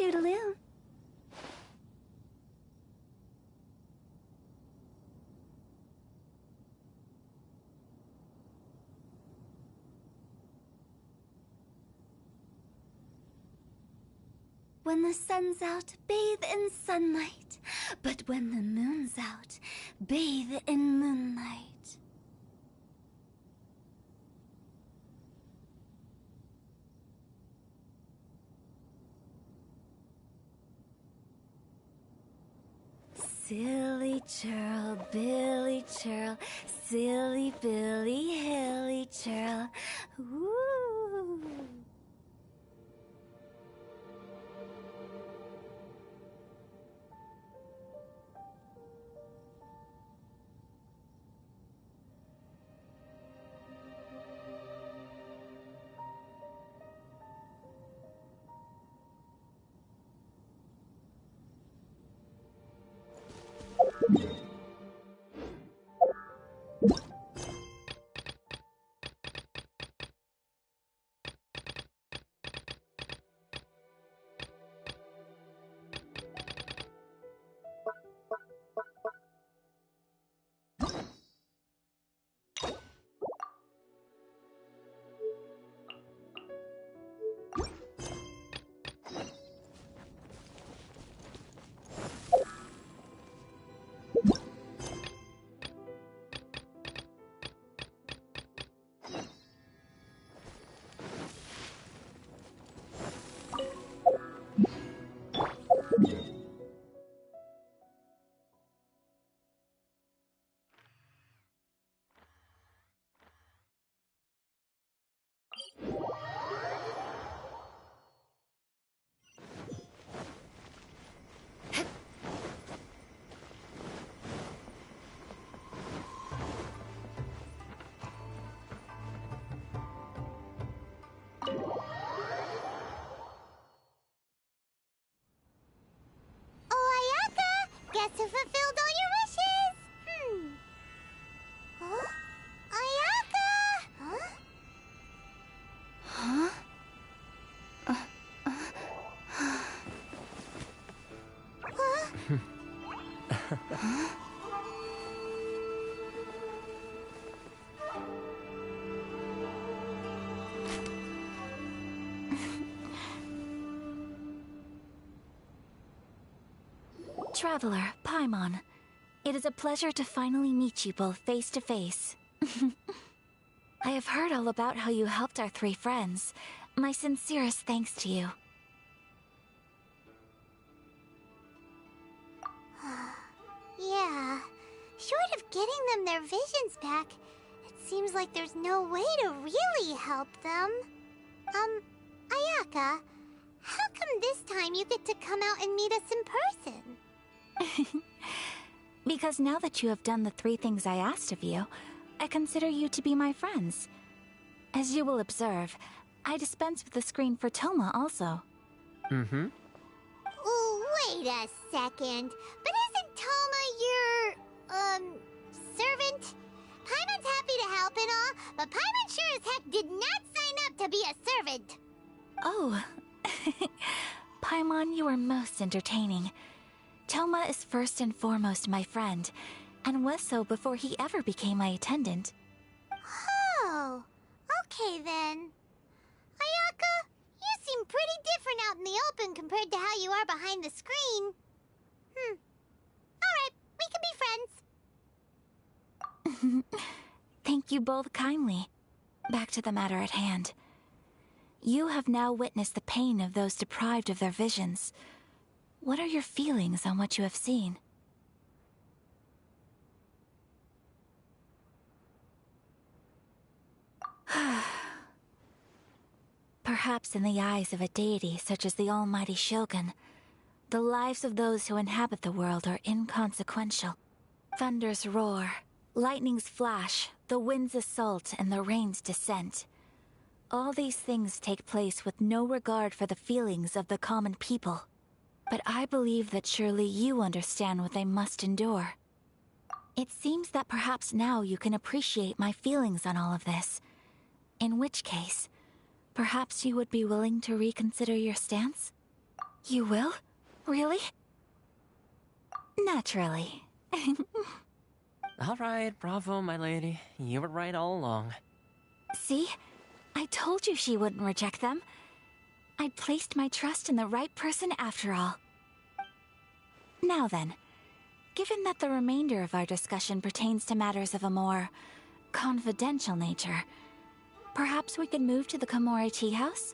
Toodaloo. When the sun's out, bathe in sunlight. But when the moon's out, bathe in moonlight. Silly churl, Billy churl, silly Billy, hilly churl. Woo! Guess who fulfilled all your wishes? Huh? Ayaka! Huh? Huh? Huh? Traveler, Paimon, it is a pleasure to finally meet you both face to face. I have heard all about how you helped our three friends. My sincerest thanks to you. Yeah, short of getting them their visions back, it seems like there's no way to really help them. Ayaka, how come this time you get to come out and meet us in person? Because now that you have done the three things I asked of you, I consider you to be my friends. As you will observe, I dispense with the screen for Toma also. Mm-hmm. Oh, wait a second. But isn't Toma your, servant? Paimon's happy to help and all, but Paimon sure as heck did not sign up to be a servant. Oh. Paimon, you are most entertaining. Toma is first and foremost my friend, and was so before he ever became my attendant. Oh, okay then. Ayaka, you seem pretty different out in the open compared to how you are behind the screen. Alright, we can be friends. Thank you both kindly. Back to the matter at hand. You have now witnessed the pain of those deprived of their visions. What are your feelings on what you have seen? Perhaps in the eyes of a deity such as the Almighty Shogun, the lives of those who inhabit the world are inconsequential. Thunders roar, lightnings flash, the winds assault, and the rains descent. All these things take place with no regard for the feelings of the common people. But I believe that surely you understand what they must endure. It seems that perhaps now you can appreciate my feelings on all of this. In which case, perhaps you would be willing to reconsider your stance? You will? Really? Naturally. Alright, bravo, my lady. You were right all along. See? I told you she wouldn't reject them. I'd placed my trust in the right person after all. Now then, given that the remainder of our discussion pertains to matters of a more confidential nature, perhaps we could move to the Komori Tea House?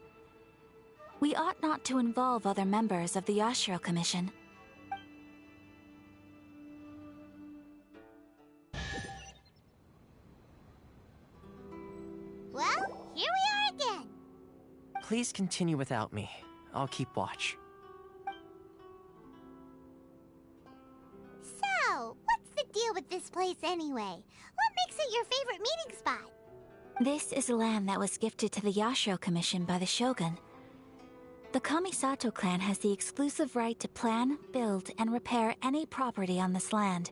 We ought not to involve other members of the Yashiro Commission. Well, here we are again. Please continue without me. I'll keep watch. So, what's the deal with this place anyway? What makes it your favorite meeting spot? This is land that was gifted to the Yashiro Commission by the Shogun. The Kamisado Clan has the exclusive right to plan, build, and repair any property on this land,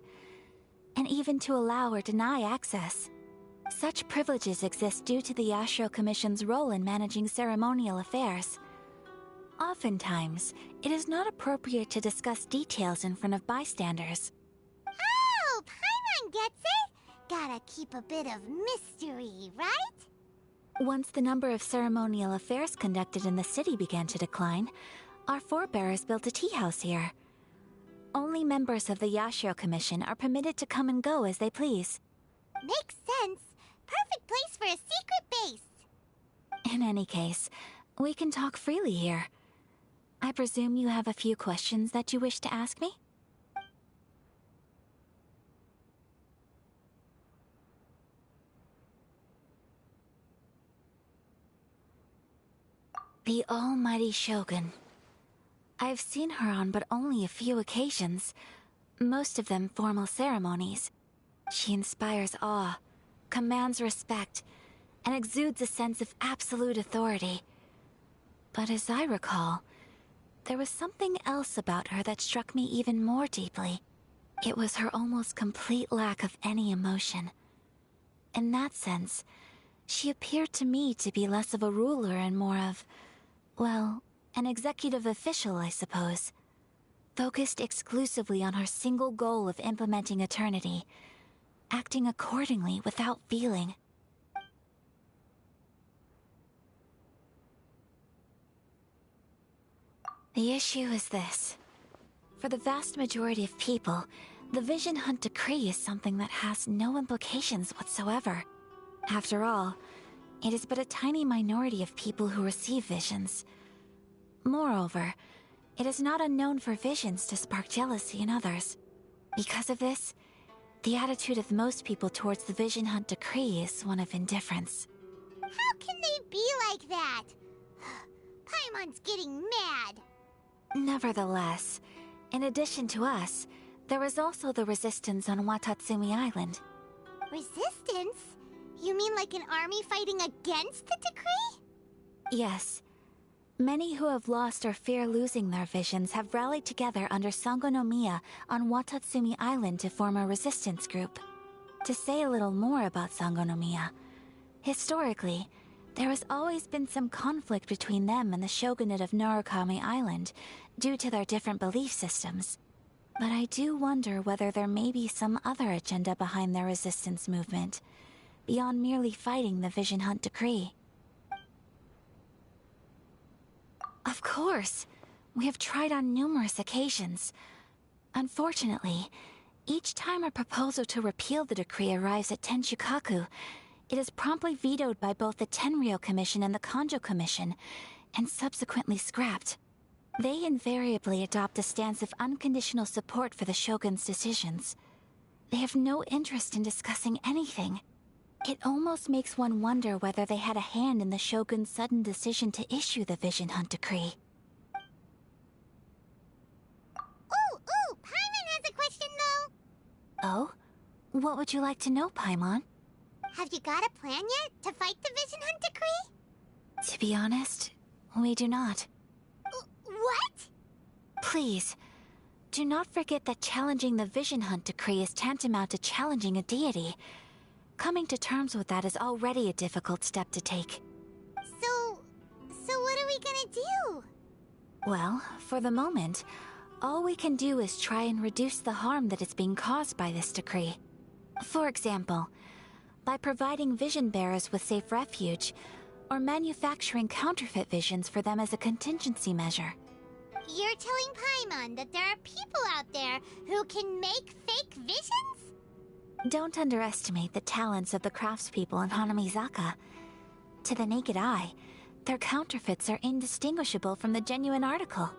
and even to allow or deny access. Such privileges exist due to the Yashiro Commission's role in managing ceremonial affairs. Oftentimes, it is not appropriate to discuss details in front of bystanders. Oh, Paimon gets it! Gotta keep a bit of mystery, right? Once the number of ceremonial affairs conducted in the city began to decline, our forebears built a tea house here. Only members of the Yashiro Commission are permitted to come and go as they please. Makes sense. Perfect place for a secret base. In any case, we can talk freely here. I presume you have a few questions that you wish to ask me? The Almighty Shogun. I've seen her on but only a few occasions, most of them formal ceremonies. She inspires awe, commands respect, and exudes a sense of absolute authority. But as I recall, there was something else about her that struck me even more deeply. It was her almost complete lack of any emotion. In that sense, she appeared to me to be less of a ruler and more of, well, an executive official, I suppose. Focused exclusively on her single goal of implementing eternity, acting accordingly without feeling. The issue is this. For the vast majority of people, the Vision Hunt Decree is something that has no implications whatsoever. After all, it is but a tiny minority of people who receive visions. Moreover, it is not unknown for visions to spark jealousy in others. Because of this, the attitude of most people towards the Vision Hunt Decree is one of indifference. How can they be like that? Paimon's getting mad. Nevertheless, in addition to us, there is also the resistance on Watatsumi Island. Resistance? You mean like an army fighting against the decree? Yes. Many who have lost or fear losing their visions have rallied together under Sangonomiya on Watatsumi Island to form a resistance group. To say a little more about Sangonomiya, historically, there has always been some conflict between them and the shogunate of Narukami Island due to their different belief systems. But I do wonder whether there may be some other agenda behind their resistance movement, beyond merely fighting the Vision Hunt Decree. Of course! We have tried on numerous occasions. Unfortunately, each time a proposal to repeal the decree arrives at Tenshukaku, it is promptly vetoed by both the Tenryou Commission and the Kanjo Commission, and subsequently scrapped. They invariably adopt a stance of unconditional support for the Shogun's decisions. They have no interest in discussing anything. It almost makes one wonder whether they had a hand in the Shogun's sudden decision to issue the Vision Hunt Decree. Ooh, Paimon has a question though. Oh? What would you like to know, Paimon? Have you got a plan yet to fight the Vision Hunt Decree? To be honest, we do not. What? Please, do not forget that challenging the Vision Hunt Decree is tantamount to challenging a deity. Coming to terms with that is already a difficult step to take. So what are we gonna do? Well, for the moment, all we can do is try and reduce the harm that is being caused by this decree. For example, by providing vision bearers with safe refuge, or manufacturing counterfeit visions for them as a contingency measure. You're telling Paimon that there are people out there who can make fake visions? Don't underestimate the talents of the craftspeople in Hanamizaka. To the naked eye, their counterfeits are indistinguishable from the genuine article.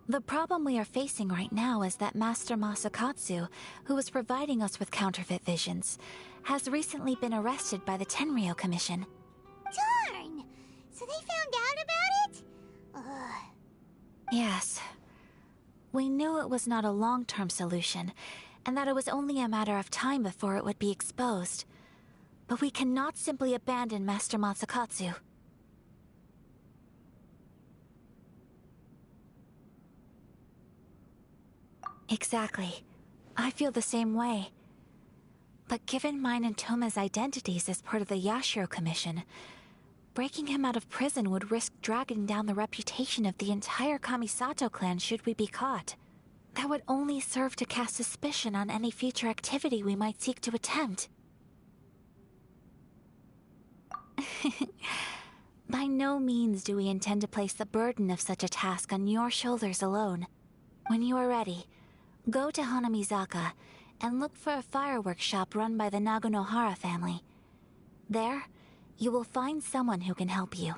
The problem we are facing right now is that Master Masakatsu, who was providing us with counterfeit visions, has recently been arrested by the Tenryou Commission. Darn! So they found out about it? Ugh. Yes. We knew it was not a long-term solution, and that it was only a matter of time before it would be exposed. But we cannot simply abandon Master Masakatsu. Exactly. I feel the same way. But given mine and Toma's identities as part of the Yashiro Commission, breaking him out of prison would risk dragging down the reputation of the entire Kamisado Clan should we be caught. That would only serve to cast suspicion on any future activity we might seek to attempt. By no means do we intend to place the burden of such a task on your shoulders alone. When you are ready, go to Hanamizaka and look for a fireworks shop run by the Nagonohara family. There, you will find someone who can help you.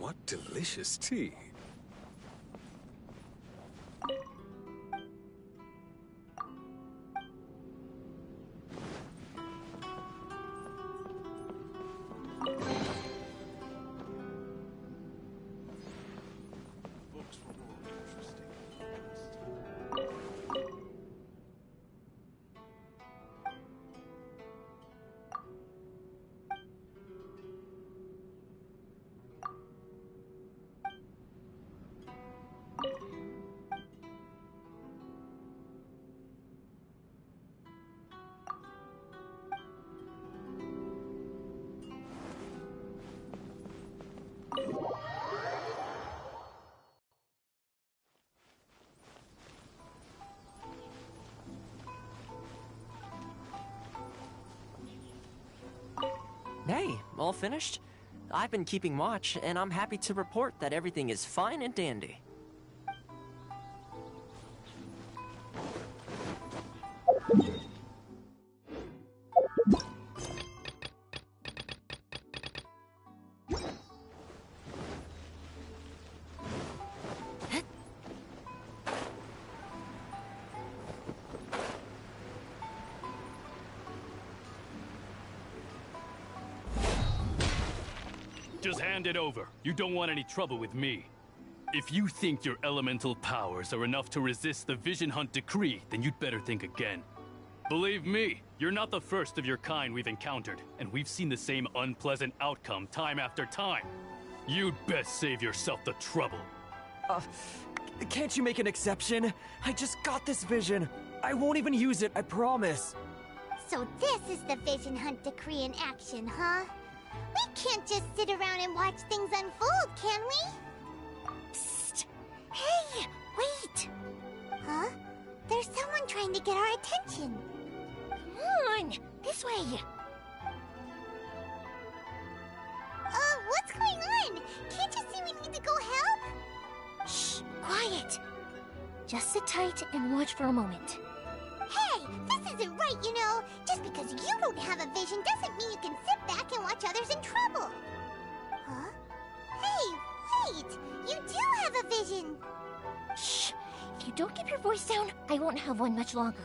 What delicious tea. Hey, all finished? I've been keeping watch, and I'm happy to report that everything is fine and dandy. Just hand it over. You don't want any trouble with me. If you think your elemental powers are enough to resist the Vision Hunt decree, then you'd better think again. Believe me, you're not the first of your kind we've encountered, and we've seen the same unpleasant outcome time after time. You'd best save yourself the trouble. Can't you make an exception? I just got this vision. I won't even use it, I promise. So this is the Vision Hunt decree in action, huh? We can't just sit around and watch things unfold, can we? Psst! Hey, wait! Huh? There's someone trying to get our attention. Come on, this way! What's going on? Can't you see we need to go help? Shh, quiet! Just sit tight and watch for a moment. Hey, this isn't right, you know. Just because you don't have a vision doesn't mean you can sit back and watch others in trouble. Huh? Hey, wait! You do have a vision! Shh! If you don't keep your voice down, I won't have one much longer.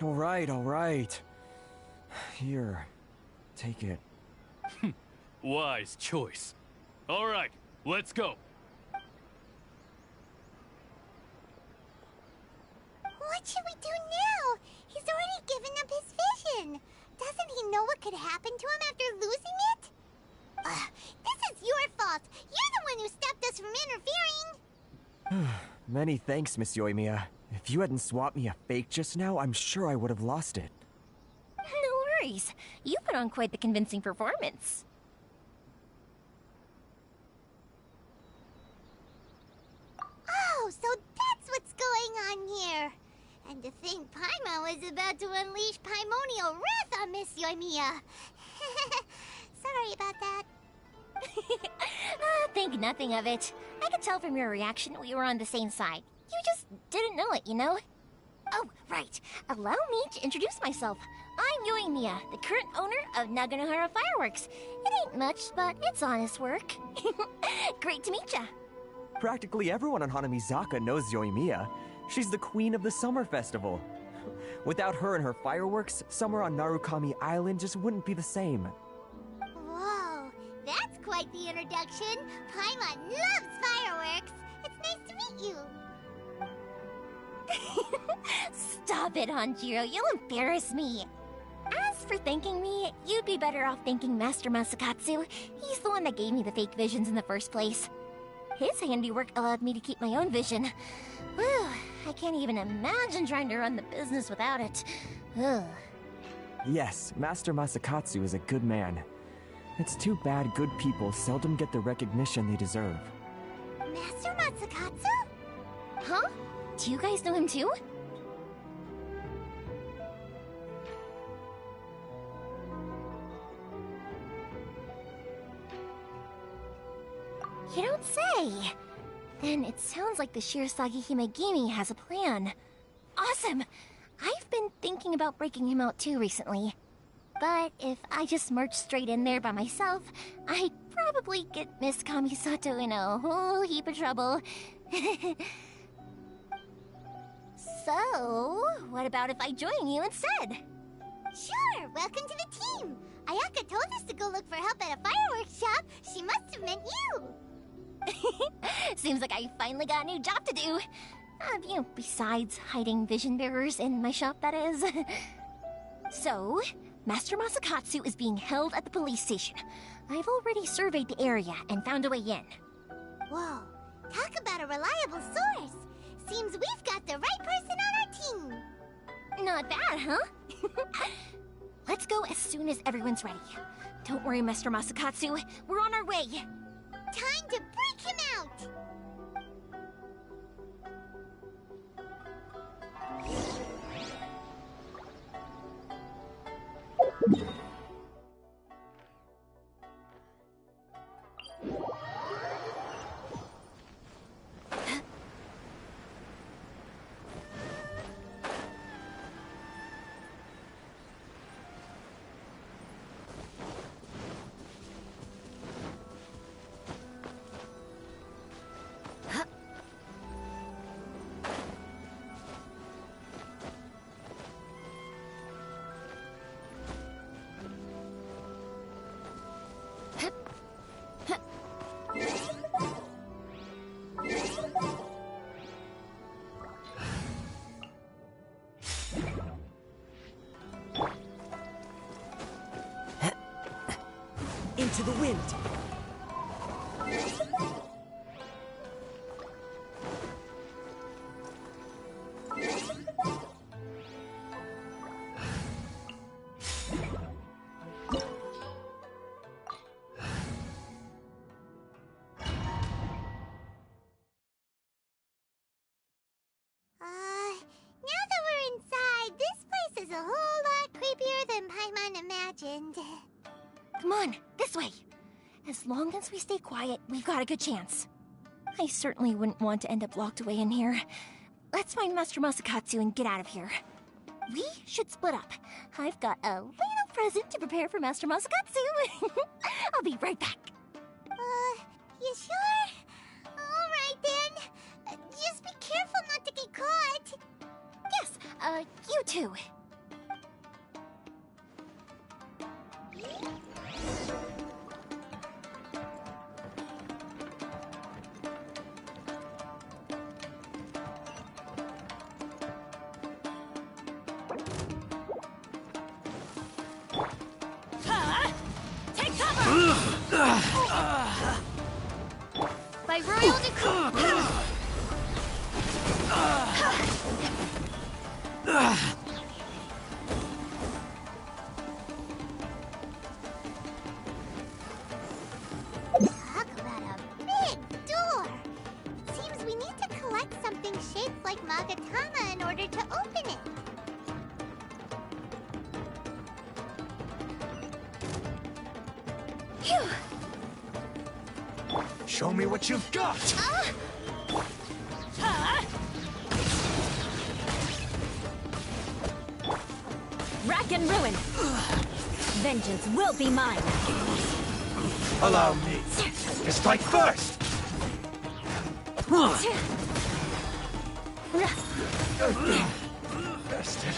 All right. Here, take it. Wise choice. All right, let's go. What should we do now? He's already given up his vision. Doesn't he know what could happen to him after losing it? This is your fault. You're the one who stopped us from interfering. Many thanks, Miss Yoimiya. If you hadn't swapped me a fake just now, I'm sure I would have lost it. No worries. You put on quite the convincing performance. Oh, so that's what's going on here. And to think Paimon was about to unleash Paimonial wrath on Miss Yoimiya. Sorry about that. Think nothing of it. I could tell from your reaction we were on the same side. You just didn't know it, you know? Oh, right. Allow me to introduce myself. I'm Yoimiya, the current owner of Naganohara Fireworks. It ain't much, but it's honest work. Great to meet ya. Practically everyone on Hanamizaka knows Yoimiya. She's the queen of the summer festival. Without her and her fireworks, summer on Narukami Island just wouldn't be the same. Whoa, that's quite the introduction. Paimon loves fireworks. It's nice to meet you. Stop it, Hanjiro. You'll embarrass me. As for thanking me, you'd be better off thanking Master Masakatsu. He's the one that gave me the fake visions in the first place. His handiwork allowed me to keep my own vision. Whew, I can't even imagine trying to run the business without it. Ugh. Yes, Master Masakatsu is a good man. It's too bad good people seldom get the recognition they deserve. Master Masakatsu? Huh? Do you guys know him too? You don't say! Then it sounds like the Shirasagi Himegimi has a plan. Awesome! I've been thinking about breaking him out too recently. But if I just marched straight in there by myself, I'd probably get Miss Kamisato in a whole heap of trouble. So, what about if I join you instead? Sure, welcome to the team. Ayaka told us to go look for help at a fireworks shop. She must have meant you. Seems like I finally got a new job to do. Besides hiding vision bearers in my shop, that is. So, Master Masakatsu is being held at the police station. I've already surveyed the area and found a way in. Whoa, talk about a reliable source. Seems we've got the right person on our team. Not bad, huh? Let's go as soon as everyone's ready. Don't worry, Master Masakatsu. We're on our way. Time to break him out! Into the wind! Now that we're inside, this place is a whole lot creepier than Paimon imagined. Come on, this way. As long as we stay quiet, we've got a good chance. I certainly wouldn't want to end up locked away in here. Let's find Master Masakatsu and get out of here. We should split up. I've got a little present to prepare for Master Masakatsu. I'll be right back. You sure? Alright then. Just be careful not to get caught. Yes, you too. Take cover! By royal decree! Talk about a big door. Seems we need to collect something shaped like Magatama in order to open it. Phew! Show me what you've got! Rack and ruin! Vengeance will be mine! Allow me to strike first! Bastard.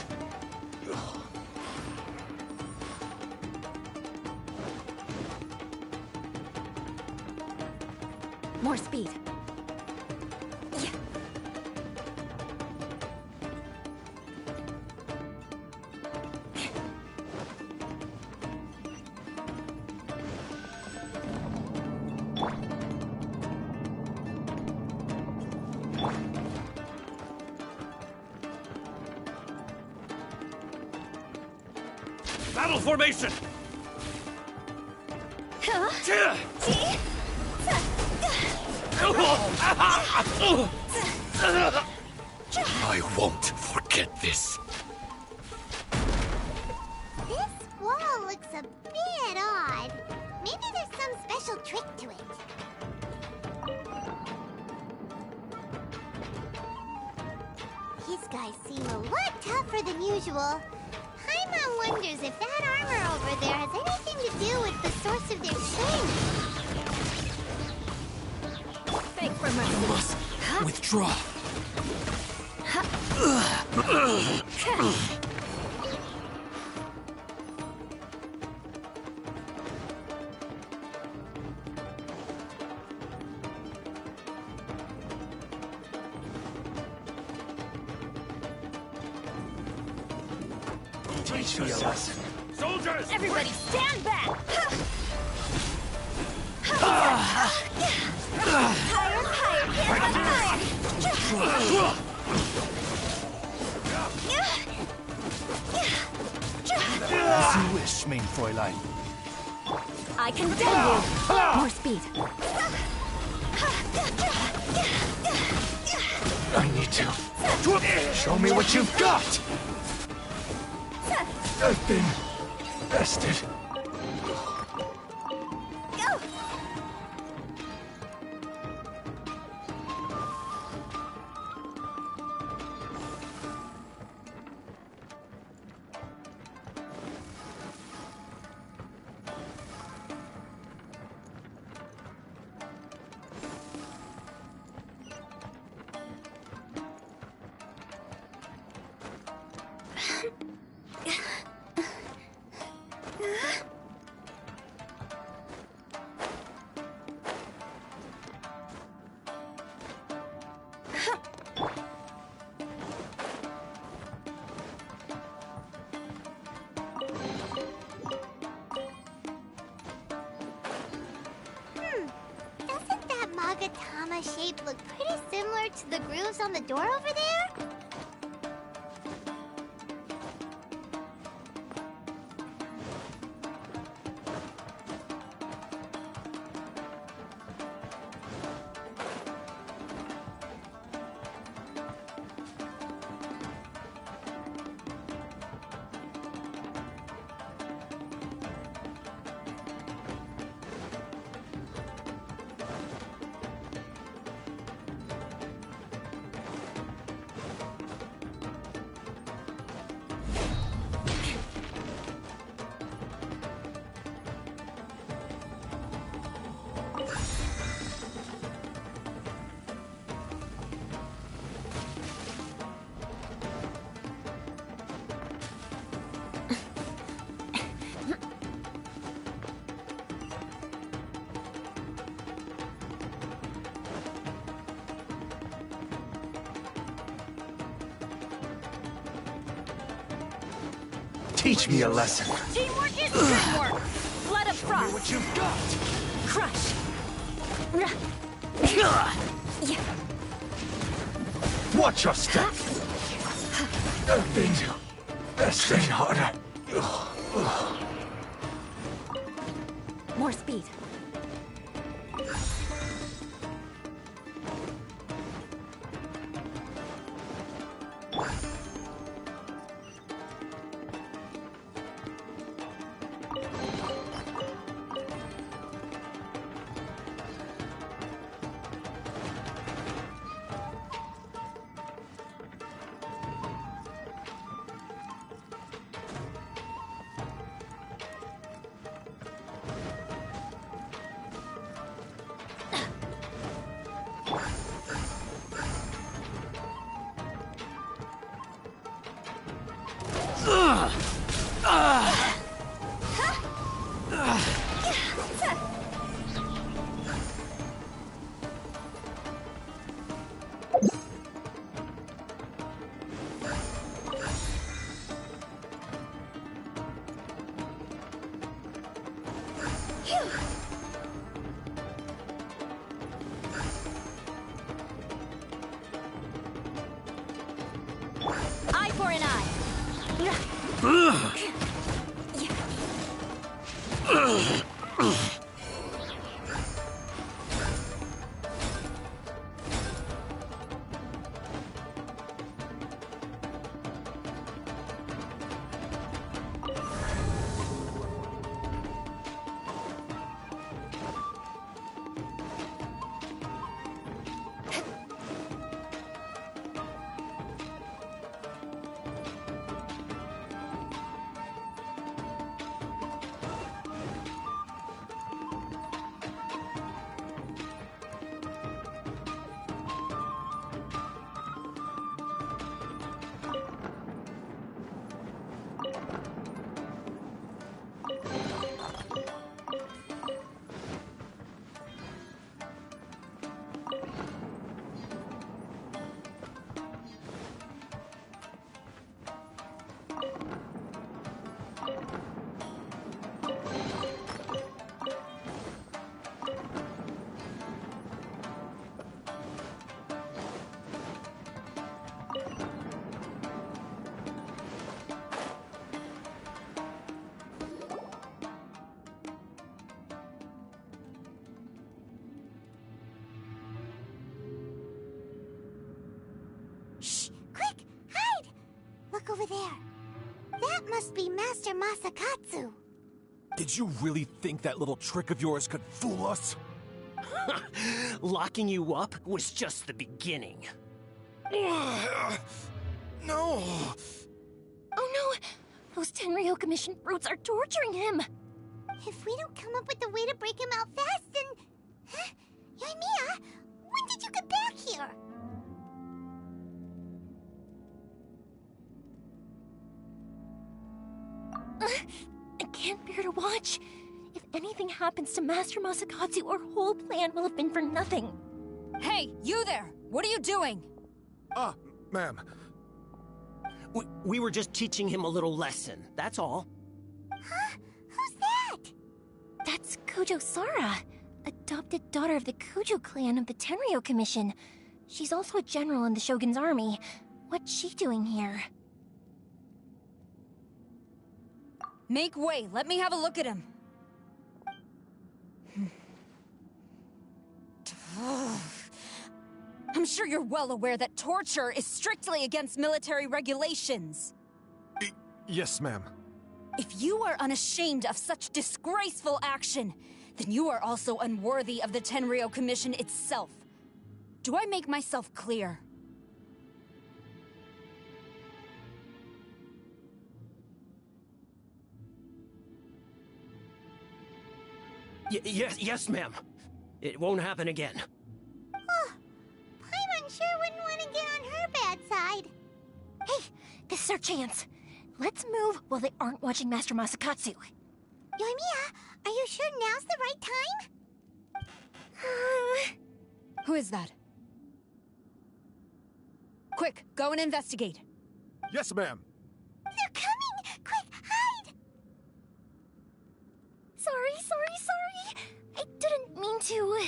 More speed. Battle formation! I won't forget this. This wall looks a bit odd. Maybe there's some special trick to it. These guys seem a lot tougher than usual. Paimon wonders if that armor over there has anything to do with the source of their strength. Beg for mercy. Must withdraw. Teach me a lesson. Soldiers! Everybody stand back! Higher and higher! Hands on fire! As you wish, main Fräulein. I condemn you! More speed. I need to. Show me what you've got! I've been bested. Go! Doesn't that Magatama shape look pretty similar to the grooves on the door over there? Teach me a lesson. Teamwork is teamwork! Blood of Show me frost! what you've got. Crush! Watch your step. I've been bested harder. More speed. Eye for an eye. must be Master Masakatsu. Did you really think that little trick of yours could fool us? Locking you up was just the beginning. No! Oh no! Those Tenryou Commission brutes are torturing him! If we don't come up with a way to break him out fast, then... Huh? Yoimiya, when did you get back here? I can't bear to watch. If anything happens to Master Masakatsu, our whole plan will have been for nothing. Hey, you there! What are you doing? Ma'am. We were just teaching him a little lesson, that's all. Huh? Who's that? That's Kujo Sara, adopted daughter of the Kujo clan of the Tenryou Commission. She's also a general in the Shogun's army. What's she doing here? Make way, let me have a look at him. I'm sure you're well aware that torture is strictly against military regulations. Yes, ma'am. If you are unashamed of such disgraceful action, then you are also unworthy of the Tenryou Commission itself. Do I make myself clear? Yes, ma'am. It won't happen again. Oh, Paimon sure wouldn't want to get on her bad side. Hey, this is our chance. Let's move while they aren't watching Master Masakatsu. Yoimiya, are you sure now's the right time? Who is that? Quick, go and investigate. Yes, ma'am. They're coming! Quick, hide! Sorry. I didn't mean to.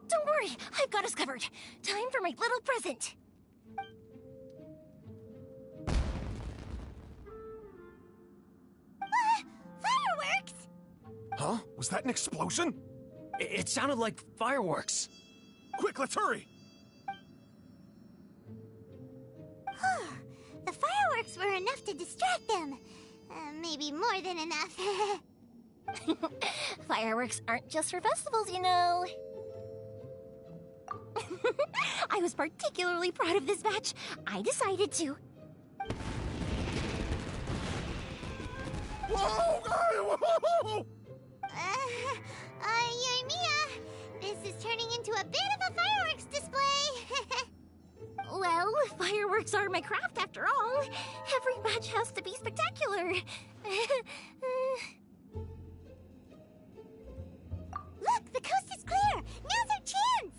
Don't worry, I've got us covered. Time for my little present. Fireworks! Huh? Was that an explosion? It sounded like fireworks. Quick, let's hurry! The fireworks were enough to distract them. Maybe more than enough. Fireworks aren't just for festivals, you know. I was particularly proud of this batch. I decided to. Whoa! Yoimiya, this is turning into a bit of a fireworks display. Well, fireworks are my craft after all. Every match has to be spectacular. Look, the coast is clear. Now's our chance.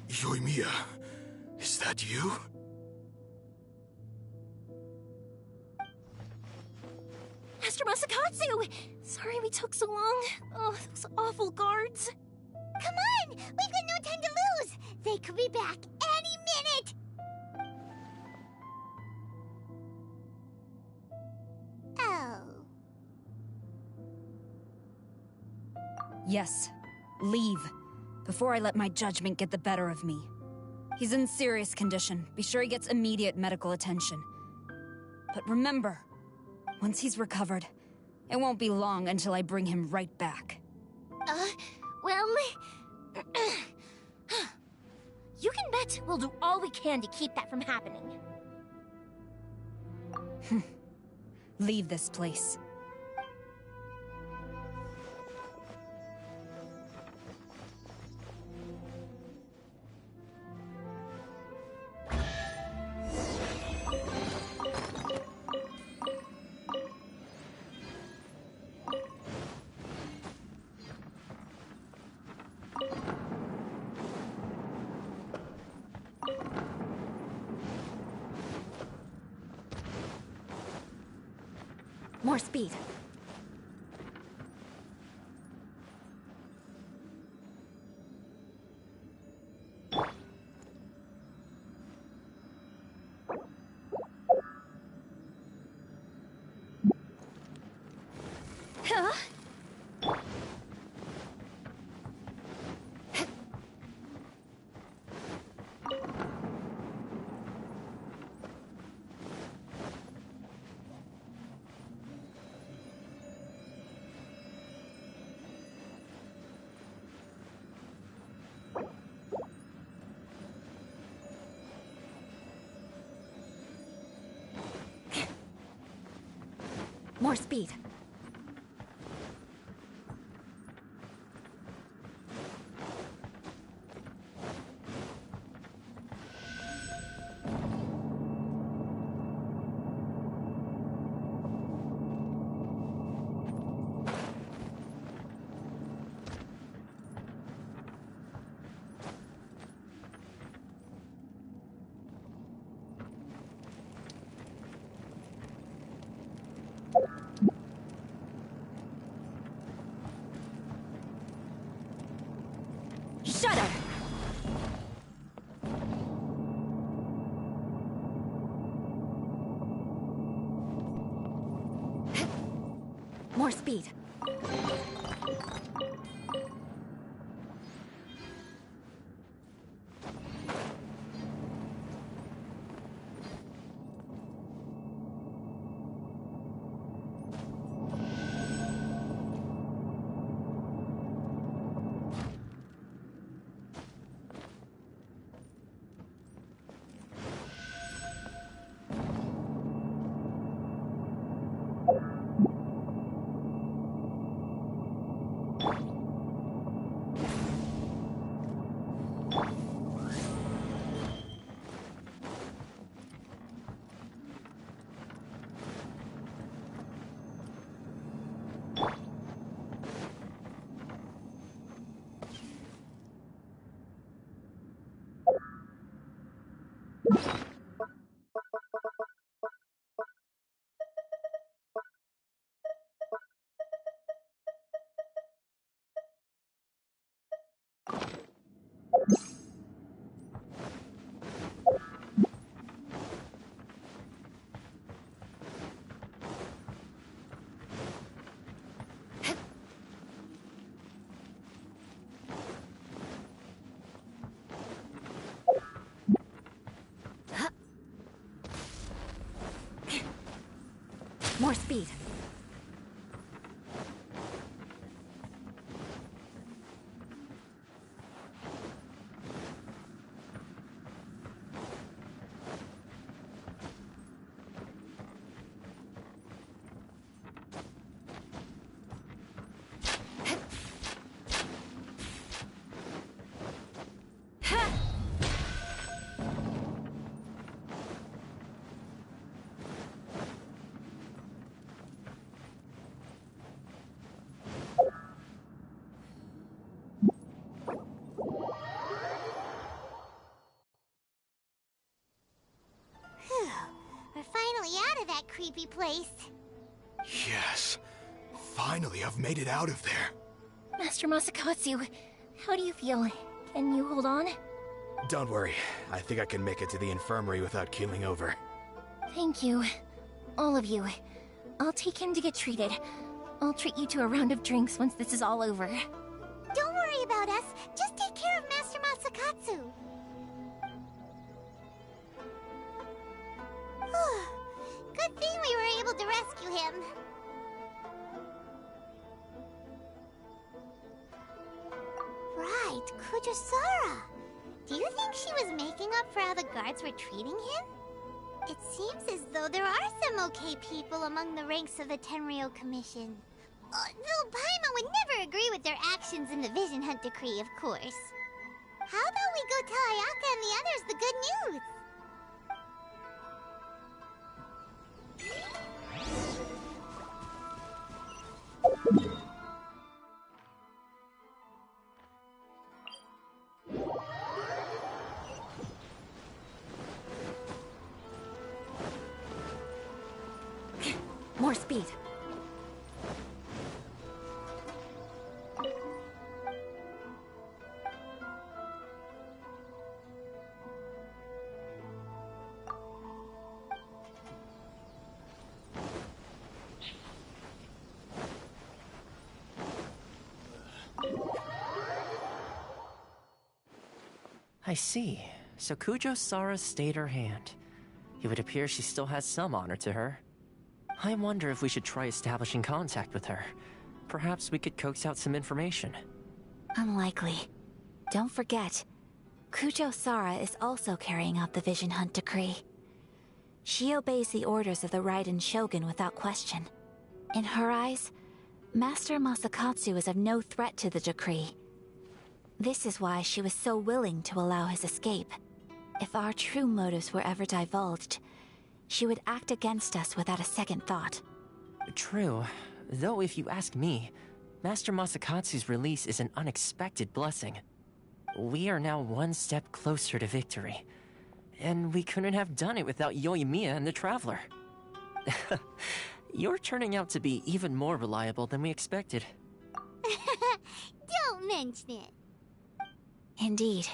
Yoimiya, is that you? Master Masakatsu! Sorry we took so long. Oh, those awful guards. Come on! We've got no time to lose! They could be back any minute! Oh. Yes, leave. Before I let my judgment get the better of me. He's in serious condition. Be sure he gets immediate medical attention. But remember, once he's recovered, it won't be long until I bring him right back. Well... you can bet we'll do all we can to keep that from happening. Leave this place. More speed. More speed. Shudder! More speed. More speed. We're finally out of that creepy place. Yes. Finally, I've made it out of there. Master Masakatsu, how do you feel? Can you hold on? Don't worry. I think I can make it to the infirmary without keeling over. Thank you. All of you. I'll take him to get treated. I'll treat you to a round of drinks once this is all over. Don't worry about us. Just take care of Master Masakatsu. Good thing we were able to rescue him. Right, Kujusara. Do you think she was making up for how the guards were treating him? It seems as though there are some okay people among the ranks of the Tenryou Commission. Though Paimon would never agree with their actions in the Vision Hunt Decree, of course. How about we go tell Ayaka and the others the good news? More speed. I see. So Kujo Sara stayed her hand. It would appear she still has some honor to her. I wonder if we should try establishing contact with her. Perhaps we could coax out some information. Unlikely. Don't forget, Kujo Sara is also carrying out the Vision Hunt decree. She obeys the orders of the Raiden Shogun without question. In her eyes, Master Masakatsu is of no threat to the decree. This is why she was so willing to allow his escape. If our true motives were ever divulged, she would act against us without a second thought. True. Though if you ask me, Master Masakatsu's release is an unexpected blessing. We are now one step closer to victory. And we couldn't have done it without Yoimiya and the Traveler. You're turning out to be even more reliable than we expected. Don't mention it. Indeed.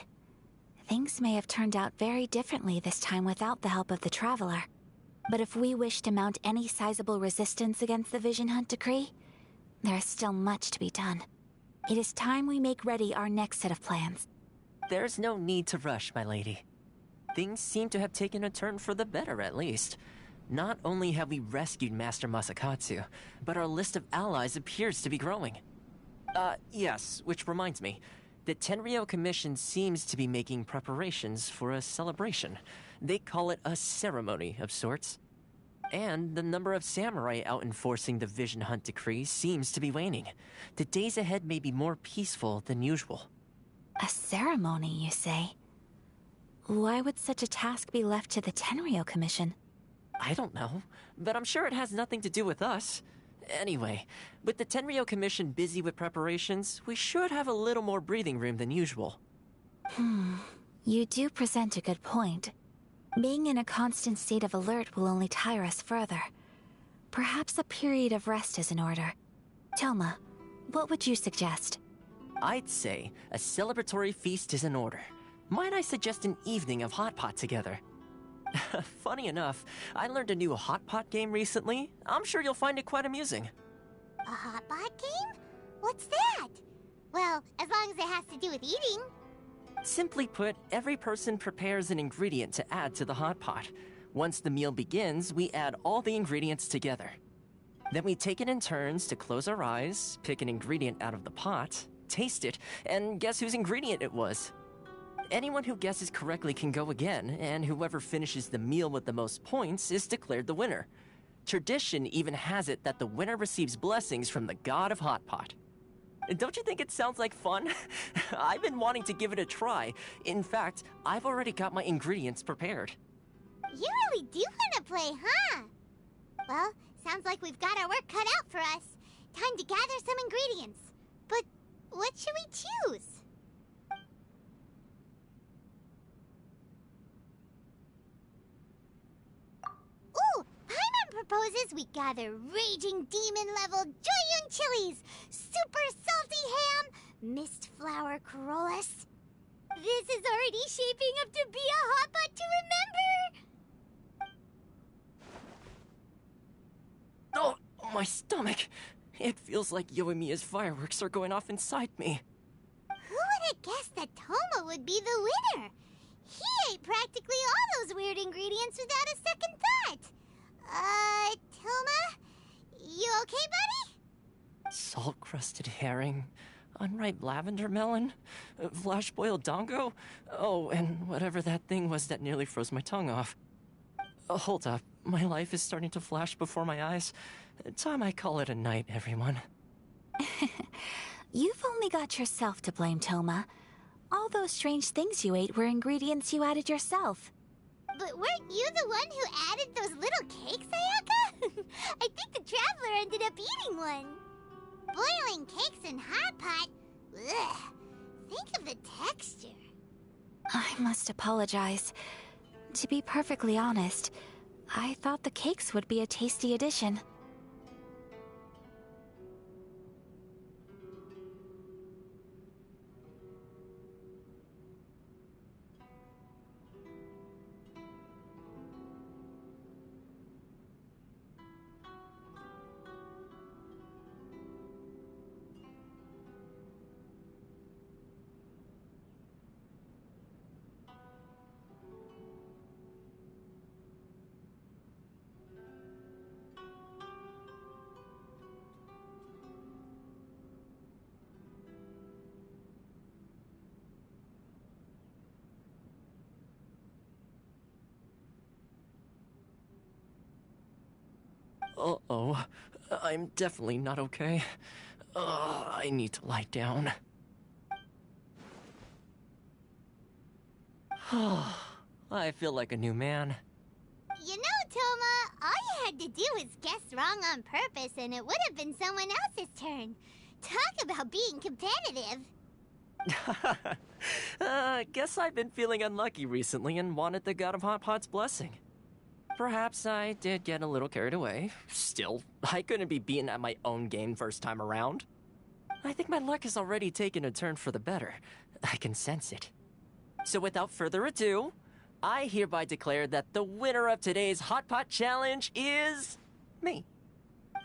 Things may have turned out very differently this time without the help of the Traveler. But if we wish to mount any sizable resistance against the Vision Hunt decree, there is still much to be done. It is time we make ready our next set of plans. There's no need to rush, my lady. Things seem to have taken a turn for the better, at least. Not only have we rescued Master Masakatsu, but our list of allies appears to be growing. Yes, which reminds me. The Tenryou Commission seems to be making preparations for a celebration. They call it a ceremony of sorts. And the number of samurai out enforcing the Vision Hunt decree seems to be waning. The days ahead may be more peaceful than usual. A ceremony, you say? Why would such a task be left to the Tenryou Commission? I don't know, but I'm sure it has nothing to do with us. Anyway, with the Tenryou Commission busy with preparations, we should have a little more breathing room than usual. You do present a good point. Being in a constant state of alert will only tire us further. Perhaps a period of rest is in order. Toma, what would you suggest? I'd say a celebratory feast is in order. Might I suggest an evening of hot pot together? Funny enough, I learned a new hot pot game recently. I'm sure you'll find it quite amusing. A hot pot game? What's that? Well, as long as it has to do with eating. Simply put, every person prepares an ingredient to add to the hot pot. Once the meal begins, we add all the ingredients together. Then we take it in turns to close our eyes, pick an ingredient out of the pot, taste it, and guess whose ingredient it was. Anyone who guesses correctly can go again, and whoever finishes the meal with the most points is declared the winner. Tradition even has it that the winner receives blessings from the god of hot pot. Don't you think it sounds like fun? I've been wanting to give it a try. In fact, I've already got my ingredients prepared. You really do want to play, huh? Well, sounds like we've got our work cut out for us. Time to gather some ingredients. But what should we choose? Ooh! Paimon proposes we gather raging demon-level Joyun chilies, super salty ham, mist flower corollas. This is already shaping up to be a hot pot to remember! Oh, my stomach! It feels like Yoimiya's fireworks are going off inside me. Who would have guessed that Toma would be the winner? He ate practically all those weird ingredients without a second thought. Toma? You okay, buddy? Salt-crusted herring, unripe lavender melon, flash-boiled dango, oh, and whatever that thing was that nearly froze my tongue off. Hold up, my life is starting to flash before my eyes. Time I call it a night, everyone. You've only got yourself to blame, Toma. All those strange things you ate were ingredients you added yourself. But weren't you the one who added those little cakes, Ayaka? I think the Traveler ended up eating one. Boiling cakes in hot pot? Ugh. Think of the texture. I must apologize. To be perfectly honest, I thought the cakes would be a tasty addition. Uh-oh. I'm definitely not okay. I need to lie down. I feel like a new man. You know, Toma, all you had to do was guess wrong on purpose and it would have been someone else's turn. Talk about being competitive. Guess I've been feeling unlucky recently and wanted the God of Hot Pot's blessing. Perhaps I did get a little carried away. Still, I couldn't be beaten at my own game first time around. I think my luck has already taken a turn for the better. I can sense it. So without further ado, I hereby declare that the winner of today's Hot Pot Challenge is... me.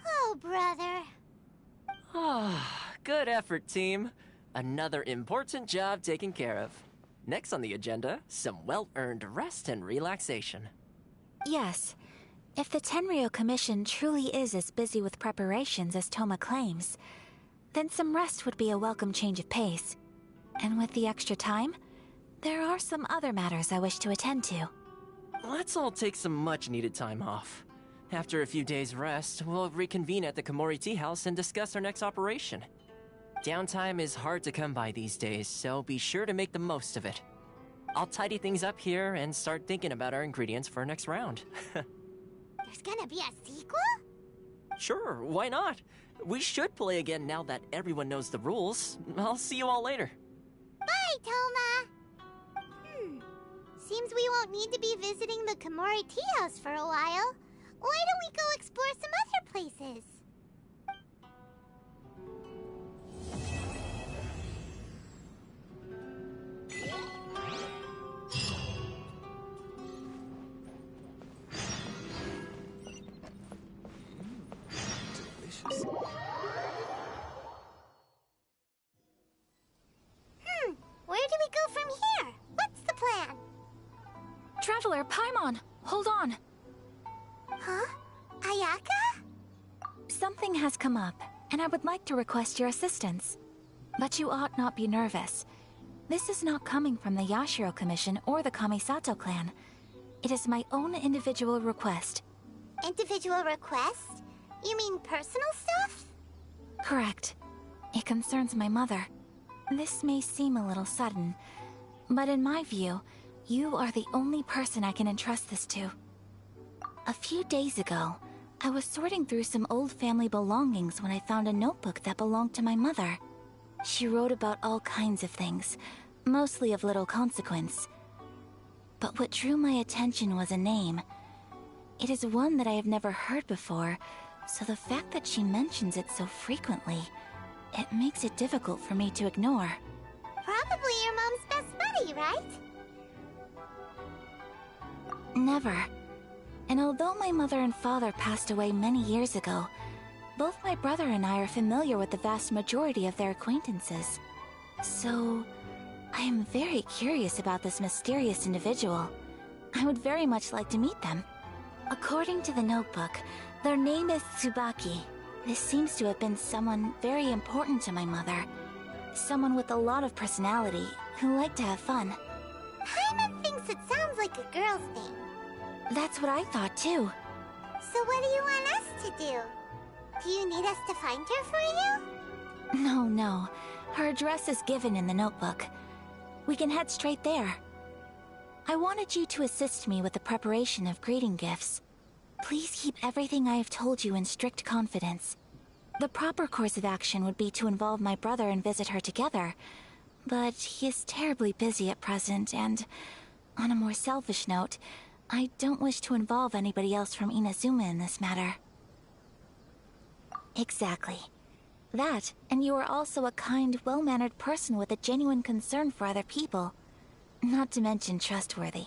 Oh, brother. Good effort, team. Another important job taken care of. Next on the agenda, some well-earned rest and relaxation. Yes. If the Tenryou Commission truly is as busy with preparations as Toma claims, then some rest would be a welcome change of pace. And with the extra time, there are some other matters I wish to attend to. Let's all take some much-needed time off. After a few days' rest, we'll reconvene at the Komori Tea House and discuss our next operation. Downtime is hard to come by these days, so be sure to make the most of it. I'll tidy things up here and start thinking about our ingredients for our next round. There's gonna be a sequel? Sure, why not? We should play again now that everyone knows the rules. I'll see you all later. Bye, Toma! Seems we won't need to be visiting the Komori Tea House for a while. Why don't we go explore some other places? Delicious. Where do we go from here? What's the plan? Traveler, Paimon, hold on. Huh? Ayaka? Something has come up, and I would like to request your assistance. But you ought not be nervous. This is not coming from the Yashiro Commission or the Kamisado Clan. It is my own individual request. Individual request? You mean personal stuff? Correct. It concerns my mother. This may seem a little sudden, but in my view, you are the only person I can entrust this to. A few days ago, I was sorting through some old family belongings when I found a notebook that belonged to my mother. She wrote about all kinds of things, mostly of little consequence. But what drew my attention was a name. It is one that I have never heard before, so the fact that she mentions it so frequently, it makes it difficult for me to ignore. Probably your mom's best buddy, right? Never. And although my mother and father passed away many years ago, both my brother and I are familiar with the vast majority of their acquaintances. So, I am very curious about this mysterious individual. I would very much like to meet them. According to the notebook, their name is Tsubaki. This seems to have been someone very important to my mother. Someone with a lot of personality, who liked to have fun. Paimon thinks it sounds like a girl's name. That's what I thought too. So what do you want us to do? Do you need us to find her for you? No. Her address is given in the notebook. We can head straight there. I wanted you to assist me with the preparation of greeting gifts. Please keep everything I have told you in strict confidence. The proper course of action would be to involve my brother and visit her together, but he is terribly busy at present, and on a more selfish note, I don't wish to involve anybody else from Inazuma in this matter. Exactly. That, and you are also a kind, well-mannered person with a genuine concern for other people. Not to mention trustworthy.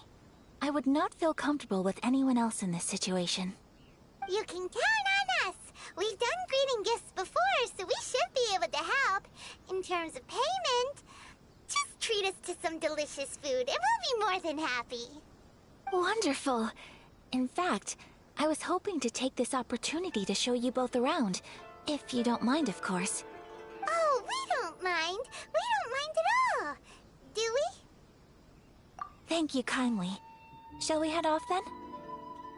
I would not feel comfortable with anyone else in this situation. You can count on us! We've done greeting gifts before, so we should be able to help. In terms of payment, just treat us to some delicious food and we'll be more than happy. Wonderful! In fact, I was hoping to take this opportunity to show you both around. If you don't mind, of course. Oh, we don't mind. We don't mind at all. Do we? Thank you kindly. Shall we head off then?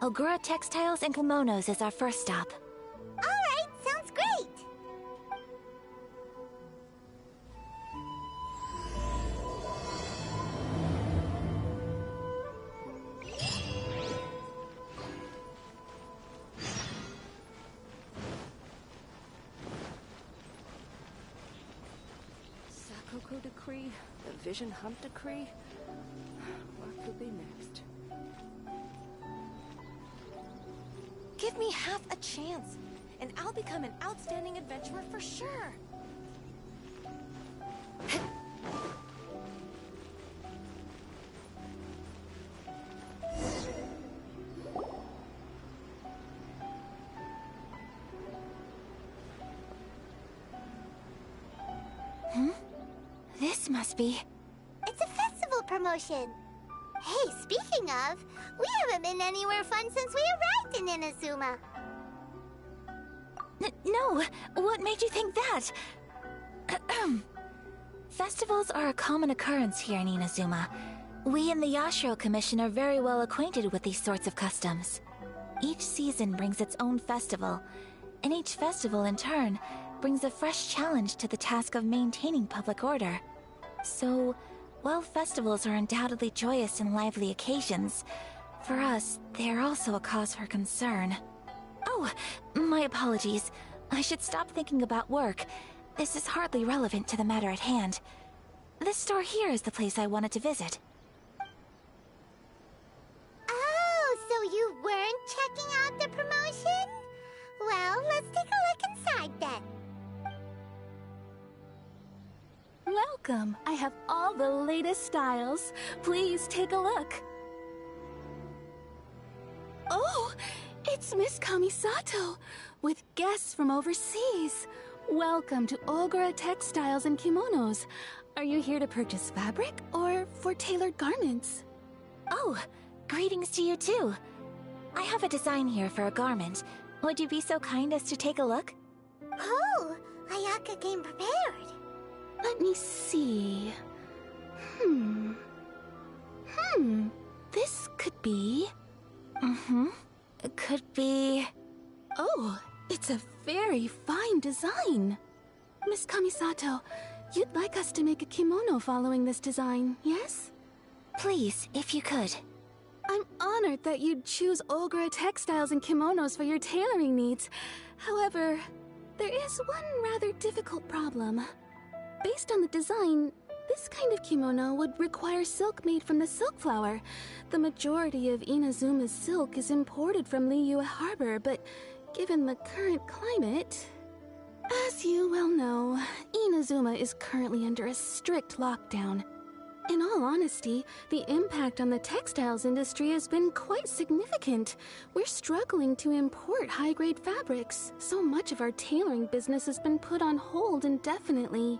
Ogura Textiles and Kimonos is our first stop. Alright, sounds great! Sakura Decree, the Vision Hunt Decree. What could be next? Give me half a chance, and I'll become an outstanding adventurer for sure. This must be... It's a festival promotion. Hey, speaking of, we haven't been anywhere fun since we arrived in Inazuma. No, what made you think that? Festivals are a common occurrence here in Inazuma. We in the Yashiro Commission are very well acquainted with these sorts of customs. Each season brings its own festival, and each festival in turn brings a fresh challenge to the task of maintaining public order. So, while festivals are undoubtedly joyous and lively occasions, for us, they are also a cause for concern. Oh, my apologies. I should stop thinking about work. This is hardly relevant to the matter at hand. This store here is the place I wanted to visit. Oh, so you weren't checking out the promotion? Well, let's take a look inside then. Welcome! I have all the latest styles. Please take a look. Oh, it's Miss Kamisato, with guests from overseas. Welcome to Ogura Textiles and Kimonos. Are you here to purchase fabric or for tailored garments? Oh, greetings to you too. I have a design here for a garment. Would you be so kind as to take a look? Oh, Ayaka came prepared. Let me see. This could be... It could be... Oh, it's a very fine design. Miss Kamisato, you'd like us to make a kimono following this design, yes? Please, if you could. I'm honored that you'd choose Ogura Textiles and Kimonos for your tailoring needs. However, there is one rather difficult problem. Based on the design, this kind of kimono would require silk made from the silk flower. The majority of Inazuma's silk is imported from Liyue Harbor, but given the current climate... As you well know, Inazuma is currently under a strict lockdown. In all honesty, the impact on the textiles industry has been quite significant. We're struggling to import high-grade fabrics. So much of our tailoring business has been put on hold indefinitely.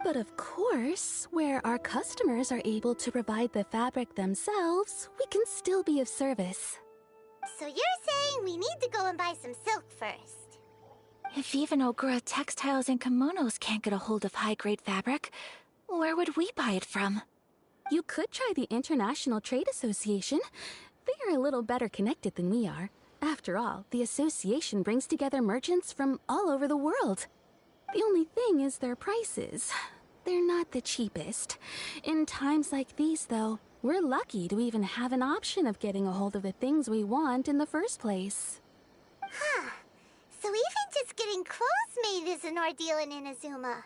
But of course, where our customers are able to provide the fabric themselves, we can still be of service. So you're saying we need to go and buy some silk first? If even Ogura Textiles and Kimonos can't get a hold of high-grade fabric, where would we buy it from? You could try the International Trade Association. They are a little better connected than we are. After all, the association brings together merchants from all over the world. The only thing is their prices. They're not the cheapest. In times like these, though, we're lucky to even have an option of getting a hold of the things we want in the first place. Huh. So even just getting clothes made is an ordeal in Inazuma.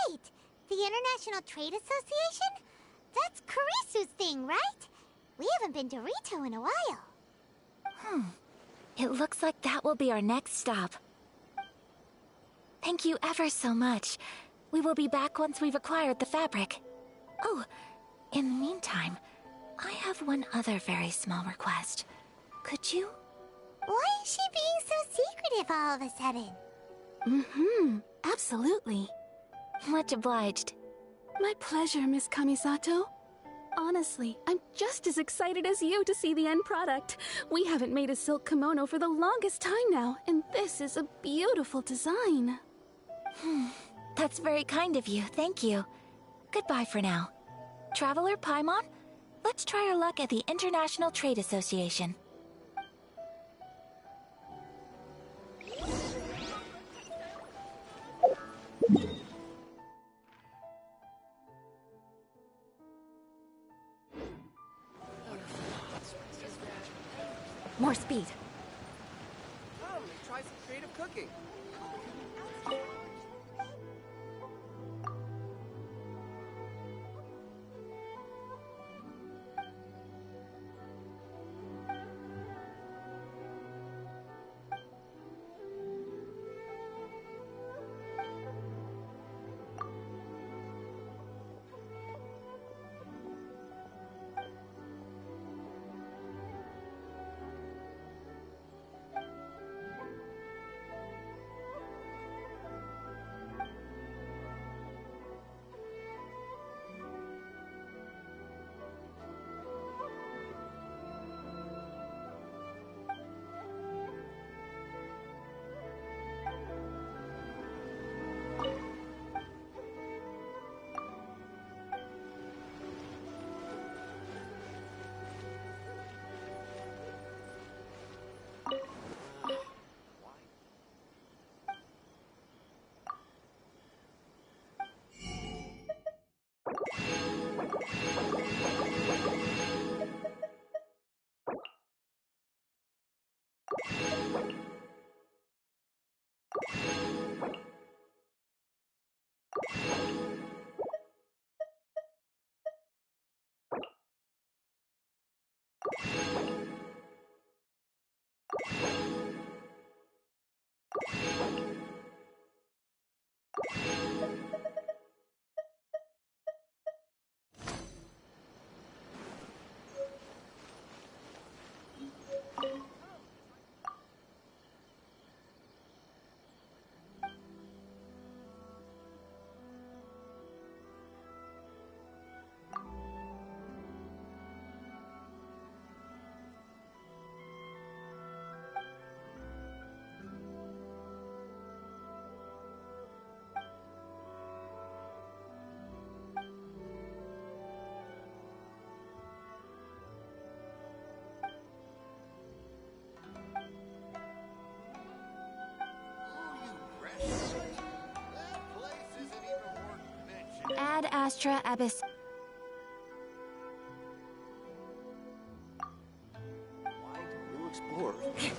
Wait, the International Trade Association? That's Kurisu's thing, right? We haven't been to Rito in a while. It looks like that will be our next stop. Thank you ever so much. We will be back once we've acquired the fabric. Oh, in the meantime, I have one other very small request. Could you? Why is she being so secretive all of a sudden? Absolutely. Much obliged. My pleasure, Miss Kamisato. Honestly, I'm just as excited as you to see the end product. We haven't made a silk kimono for the longest time now, and this is a beautiful design. That's very kind of you, thank you. Goodbye for now. Traveler Paimon, let's try our luck at the International Trade Association. More speed. Come, try some creative cooking. Ad Astra Abyss. Why do new explorers do the same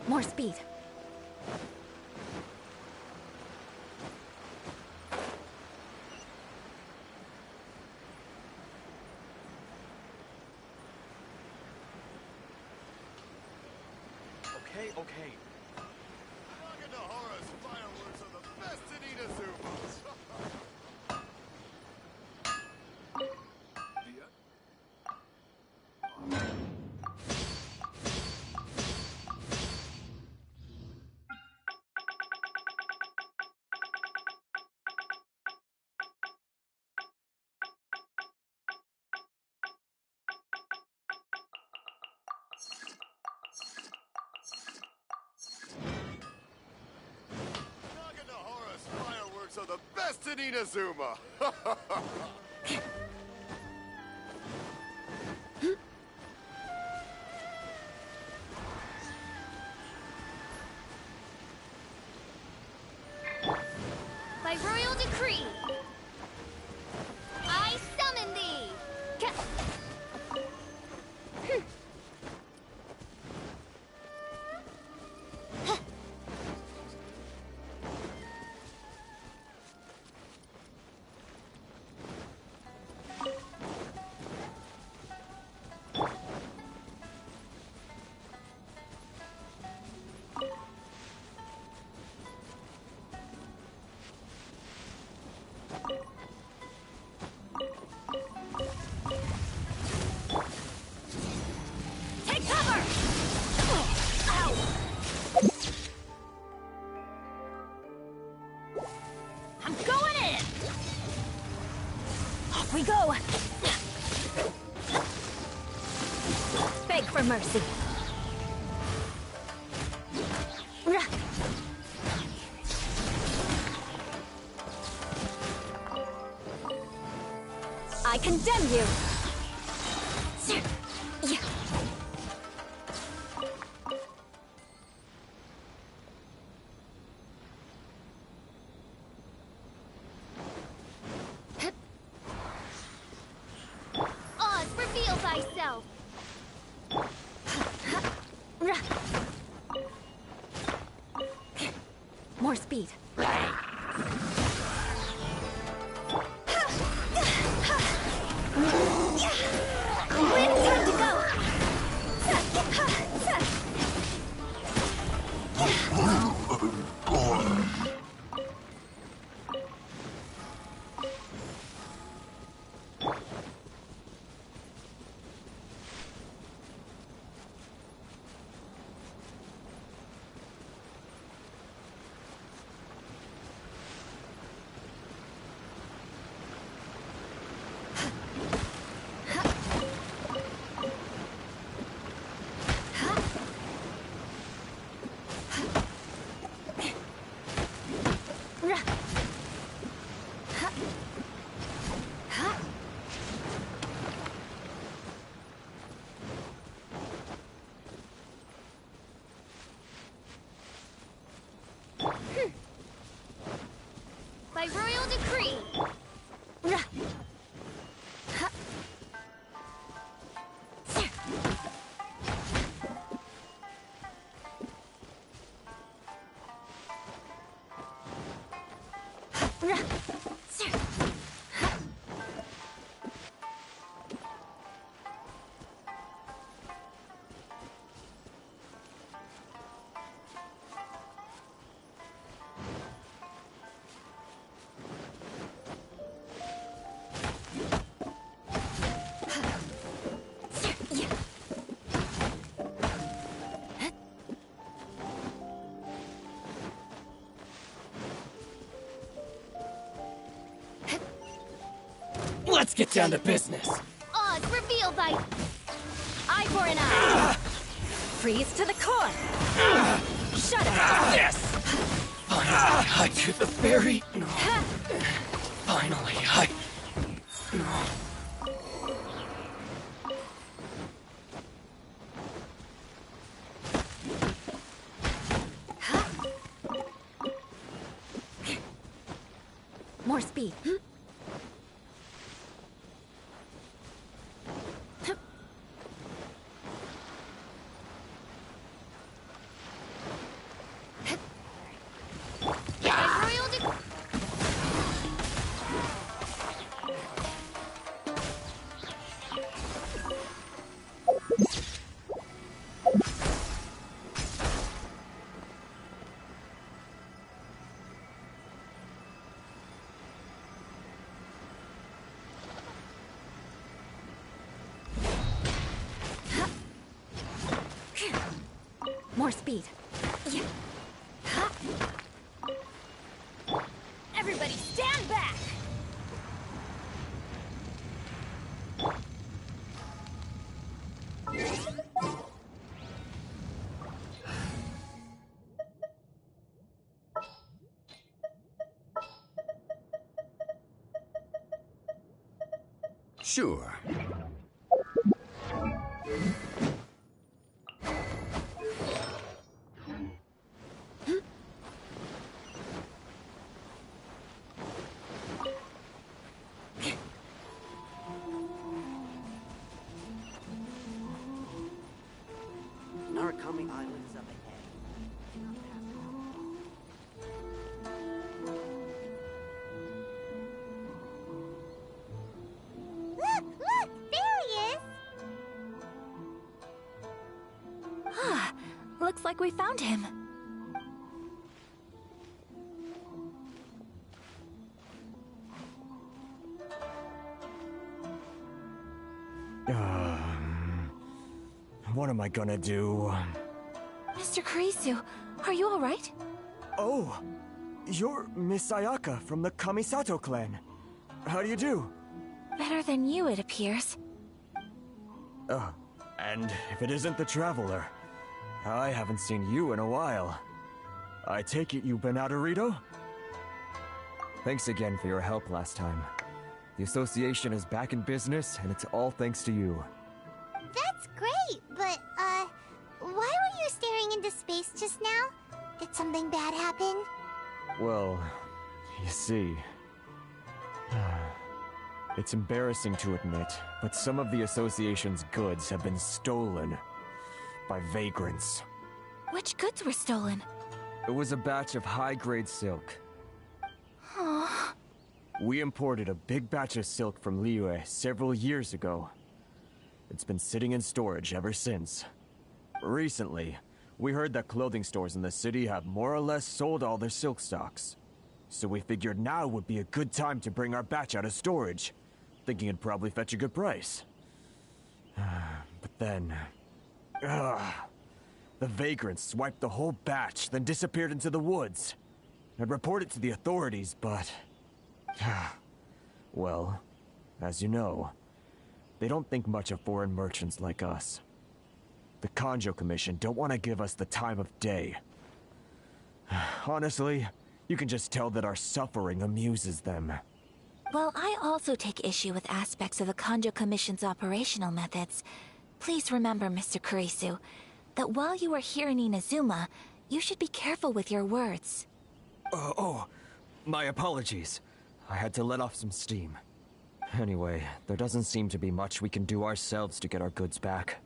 More speed. Okay. Naganohara's fireworks are the best in Inazuma. Naganohara's fireworks are the best in Inazuma. By royal decree, I summon thee! for mercy. I condemn you! Oz, reveal thyself! More speed. Time to go! By royal decree! Let's get down to business. Oz, reveal thy... Eye for an eye! Freeze to the core! Shut up! Yes! Finally, I do the fairy. No. Finally, I... No. More speed. More speed. Yeah. Everybody stand back! Sure. Narukami Island is up ahead. Look! There he is! Ah, looks like we found him. What am I gonna do? Mr. Kurisu, are you alright? Oh, you're Miss Sayaka from the Kamisado Clan. How do you do? Better than you, it appears. And if it isn't the Traveler, I haven't seen you in a while. I take it you've been out of Rito? Thanks again for your help last time. The association is back in business, and it's all thanks to you. That's great, but, why were you staring into space just now? Did something bad happen? Well, you see... It's embarrassing to admit, but some of the association's goods have been stolen by vagrants. Which goods were stolen? It was a batch of high-grade silk. Aww. We imported a big batch of silk from Liyue several years ago. It's been sitting in storage ever since. Recently, we heard that clothing stores in the city have more or less sold all their silk stocks. So we figured now would be a good time to bring our batch out of storage, thinking it'd probably fetch a good price. But then... the vagrants swiped the whole batch, then disappeared into the woods. I'd report it to the authorities, but... well, as you know, they don't think much of foreign merchants like us. The Kanjo Commission don't want to give us the time of day. Honestly, you can just tell that our suffering amuses them. While I also take issue with aspects of the Kanjo Commission's operational methods, please remember, Mr. Kurisu, that while you are here in Inazuma, you should be careful with your words. My apologies. I had to let off some steam. Anyway, there doesn't seem to be much we can do ourselves to get our goods back.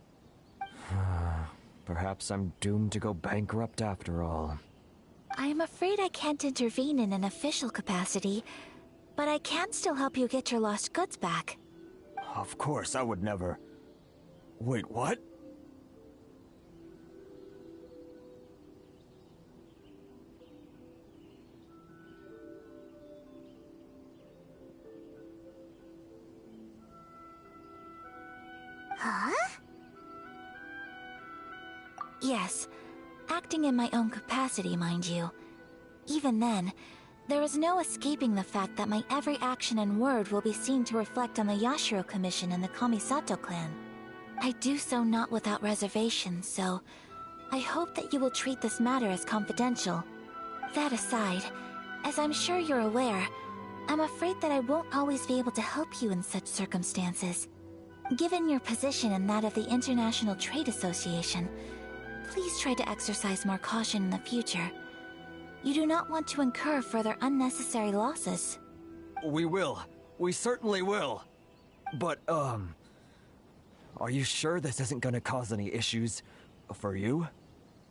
Perhaps I'm doomed to go bankrupt after all. I am afraid I can't intervene in an official capacity, but I can still help you get your lost goods back. Of course, I would never... Wait, what? Huh? Yes, acting in my own capacity, mind you. Even then, there is no escaping the fact that my every action and word will be seen to reflect on the Yashiro Commission and the Kamisado Clan. I do so not without reservation, so I hope that you will treat this matter as confidential. That aside, as I'm sure you're aware, I'm afraid that I won't always be able to help you in such circumstances. Given your position and that of the International Trade Association, please try to exercise more caution in the future. You do not want to incur further unnecessary losses. We will. We certainly will. But, are you sure this isn't gonna cause any issues for you?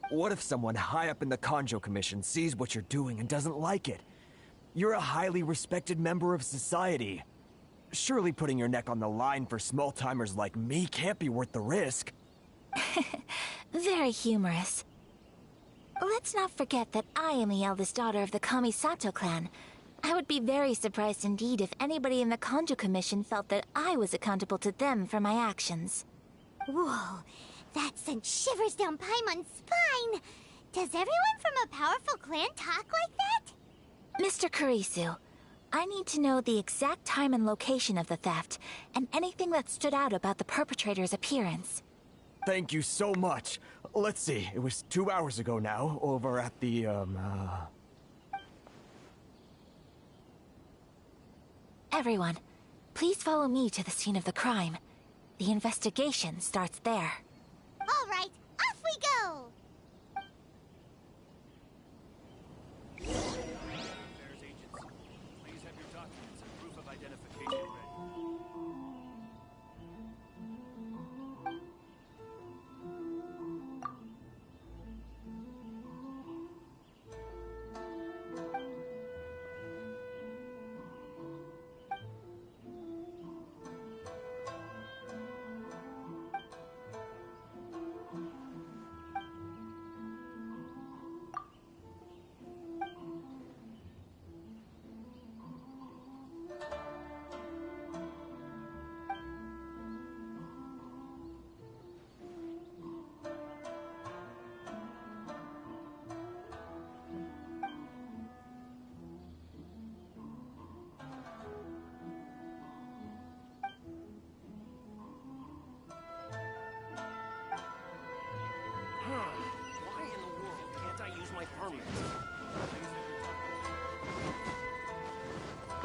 What if someone high up in the Kanjo Commission sees what you're doing and doesn't like it? You're a highly respected member of society. Surely putting your neck on the line for small-timers like me can't be worth the risk. Very humorous. Let's not forget that I am the eldest daughter of the Kamisado Clan. I would be very surprised indeed if anybody in the Kanjo Commission felt that I was accountable to them for my actions. Whoa, that sent shivers down Paimon's spine! Does everyone from a powerful clan talk like that? Mr. Kurisu, I need to know the exact time and location of the theft, and anything that stood out about the perpetrator's appearance. Thank you so much. Let's see, it was 2 hours ago now, over at the, Everyone, please follow me to the scene of the crime. The investigation starts there. All right, off we go! Please have your documents and proof of identification ready.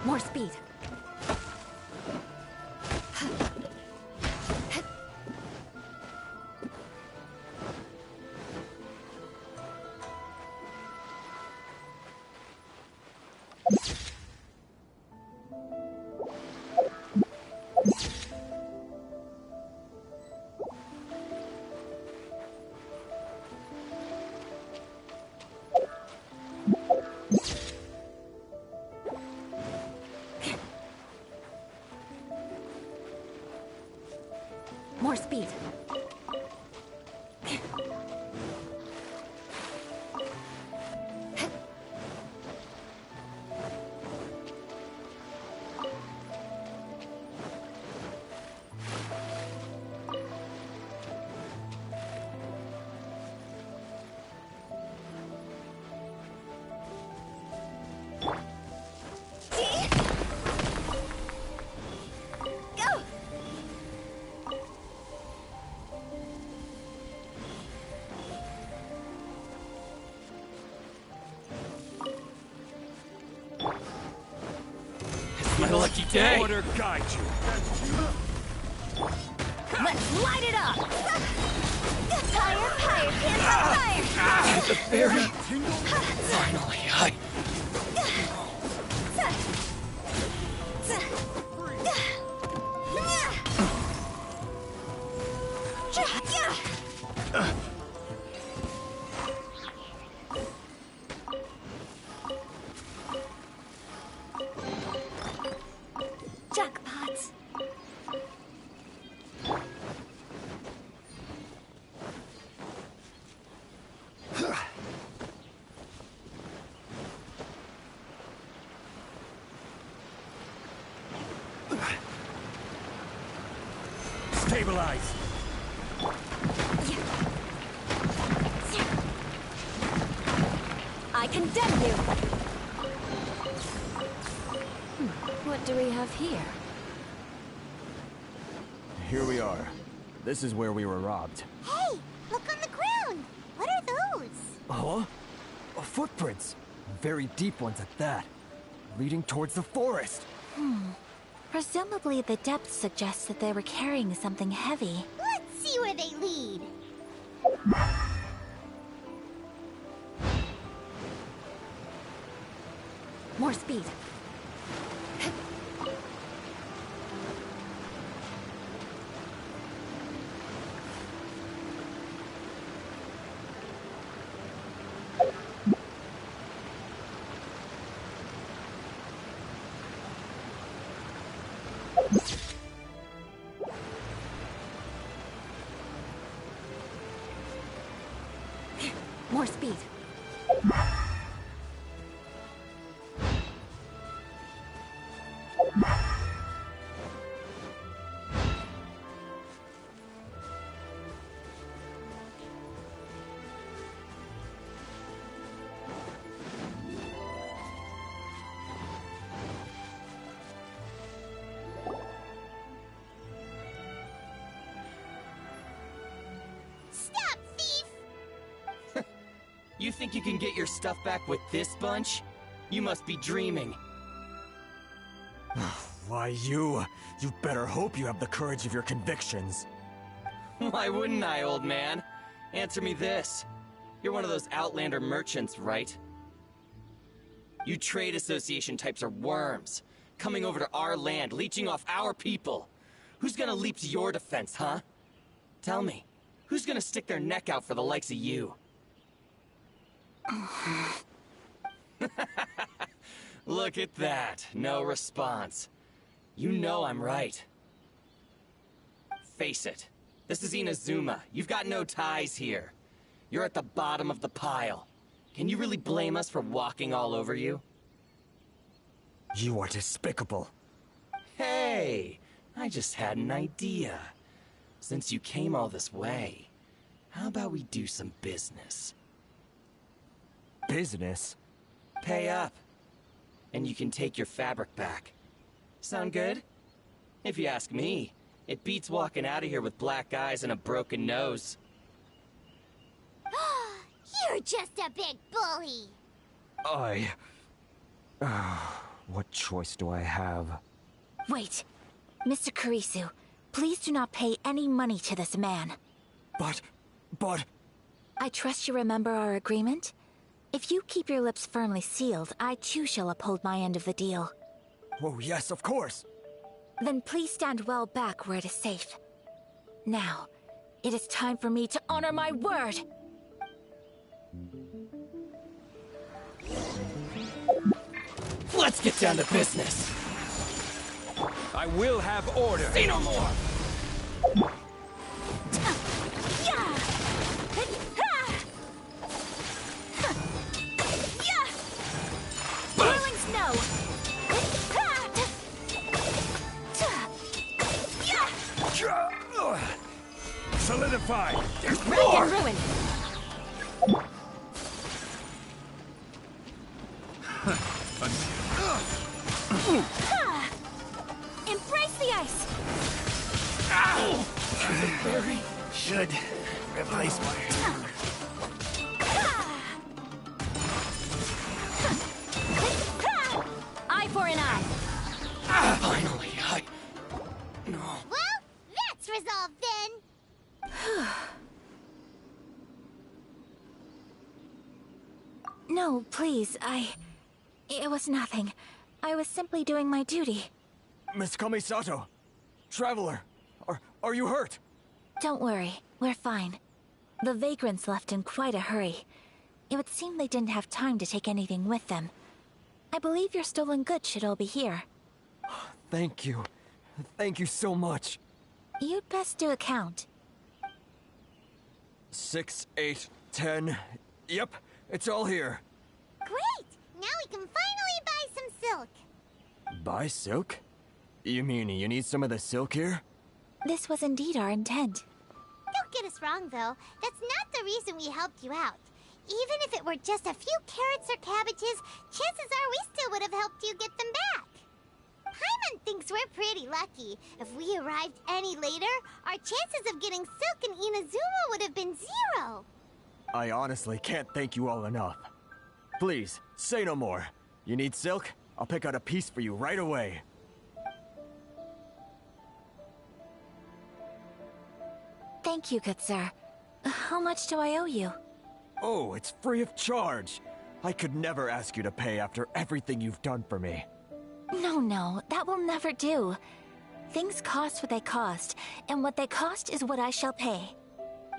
More speed. More speed. My lucky day! Order guide you. Let's light it up! Fire, fire, fire! The fairy! Finally, Jackpots! Stabilize. I condemn you! What do we have here? Here we are. This is where we were robbed. Hey, look on the ground. What are those? Huh? Footprints. Very deep ones at that. Leading towards the forest. Presumably the depth suggests that they were carrying something heavy. Let's see where they lead. More speed. More speed. Stop, thief! You think you can get your stuff back with this bunch? You must be dreaming. Why, you better hope you have the courage of your convictions. Why wouldn't I, old man? Answer me this. You're one of those Outlander merchants, right? You trade association types are worms. Coming over to our land, leeching off our people. Who's gonna leap to your defense, huh? Tell me, who's gonna stick their neck out for the likes of you? Look at that. No response. You know I'm right. Face it. This is Inazuma. You've got no ties here. You're at the bottom of the pile. Can you really blame us for walking all over you? You are despicable. Hey! I just had an idea. Since you came all this way, how about we do some business? Business? Pay up. And you can take your fabric back. Sound good? If you ask me, it beats walking out of here with black eyes and a broken nose. You're just a big bully. What choice do I have? Wait. Mr. Kurisu, please do not pay any money to this man. But... I trust you remember our agreement? If you keep your lips firmly sealed, I too shall uphold my end of the deal. Oh, yes, of course. Then please stand well back where it is safe. Now, it is time for me to honor my word! Let's get down to business! I will have order! Say no more! Whirling snow! Solidify! There's Rain more! and ruin! Embrace the ice! Should replace my hammer. Eye for an eye! Finally, No. Well, that's resolved then. No, please, It was nothing. I was simply doing my duty. Miss Kamisato! Traveler! Are you hurt? Don't worry, we're fine. The vagrants left in quite a hurry. It would seem they didn't have time to take anything with them. I believe your stolen goods should all be here. Thank you. Thank you so much. You'd best do a count. 6, 8, 10... Yep, it's all here. Great! Now we can finally buy some silk. Buy silk? You mean you need some of the silk here? This was indeed our intent. Don't get us wrong, though. That's not the reason we helped you out. Even if it were just a few carrots or cabbages, chances are we still would have helped you get them back. Paimon thinks we're pretty lucky. If we arrived any later, our chances of getting silk in Inazuma would have been 0. I honestly can't thank you all enough. Please, say no more. You need silk? I'll pick out a piece for you right away. Thank you, good sir. How much do I owe you? Oh, it's free of charge. I could never ask you to pay after everything you've done for me. No, that will never do. Things cost what they cost, and what they cost is what I shall pay.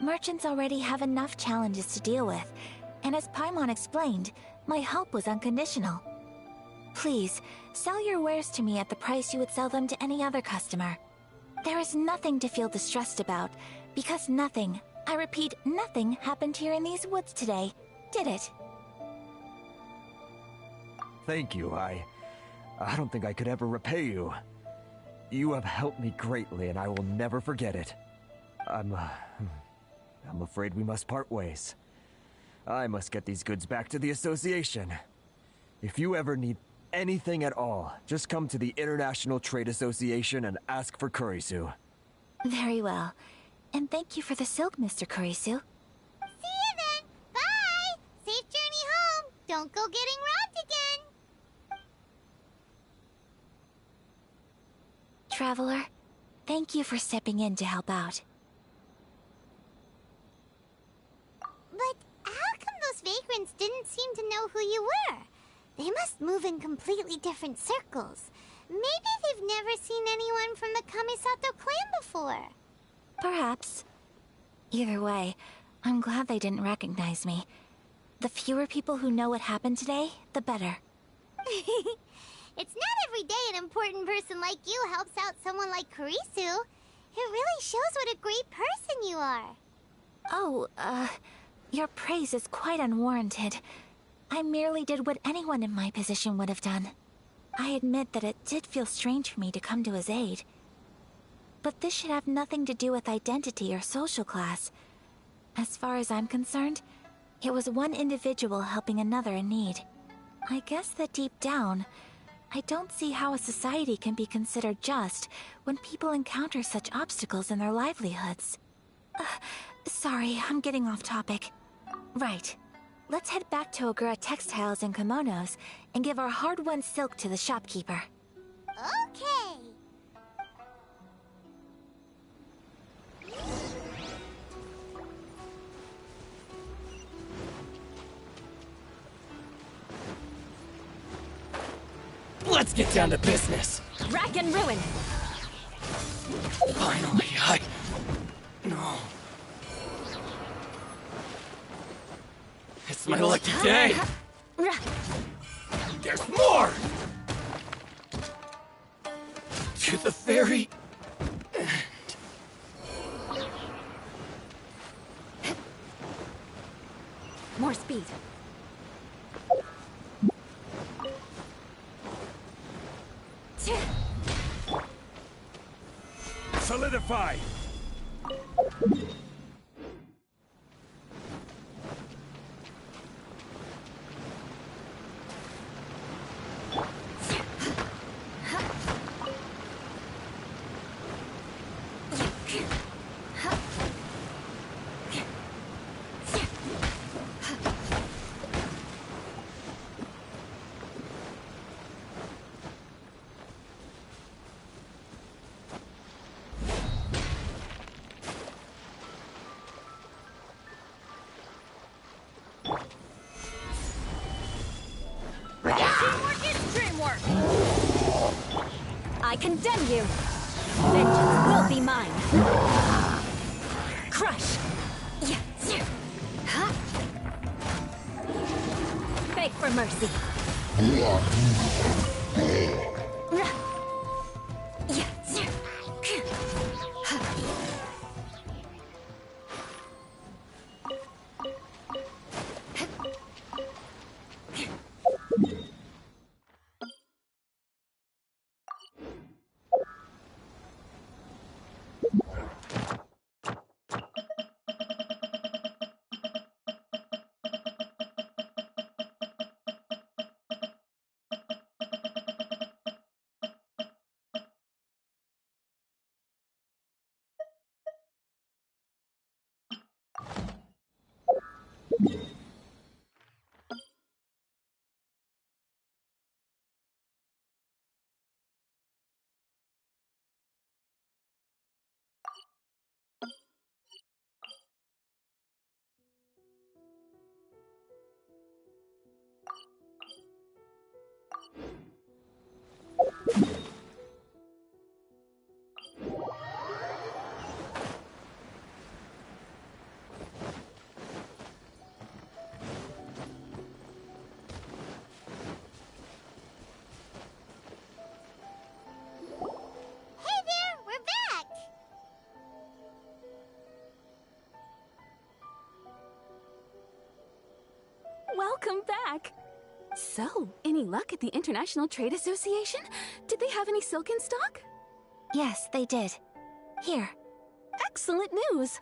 Merchants already have enough challenges to deal with, and as Paimon explained, my help was unconditional. Please, sell your wares to me at the price you would sell them to any other customer. There is nothing to feel distressed about, because nothing, I repeat, nothing happened here in these woods today, did it? Thank you, I don't think I could ever repay you. You have helped me greatly, and I will never forget it. I'm afraid we must part ways. I must get these goods back to the association. If you ever need anything at all, just come to the International Trade Association and ask for Kurisu. Very well. And thank you for the silk, Mr. Kurisu. See you then! Bye! Safe journey home! Don't go getting robbed again! Traveler, thank you for stepping in to help out. But how come those vagrants didn't seem to know who you were? They must move in completely different circles. Maybe they've never seen anyone from the Kamisado Clan before. Perhaps. Either way, I'm glad they didn't recognize me. The fewer people who know what happened today, the better. It's not every day an important person like you helps out someone like Kurisu. It really shows what a great person you are. Oh, your praise is quite unwarranted. I merely did what anyone in my position would have done. I admit that it did feel strange for me to come to his aid. But this should have nothing to do with identity or social class. As far as I'm concerned, it was one individual helping another in need. I guess that deep down, I don't see how a society can be considered just when people encounter such obstacles in their livelihoods. Sorry, I'm getting off topic. Right. let's head back to Ogura Textiles and Kimonos and give our hard-won silk to the shopkeeper. Okay. Let's get down to business. Rack and ruin. Finally, No. It's my lucky day. There's more! To the very end. More speed. Solidify! I condemn you! Vengeance will be mine! Crush! Beg for mercy! Welcome back! So, any luck at the International Trade Association? Did they have any silk in stock? Yes, they did. Here. Excellent news!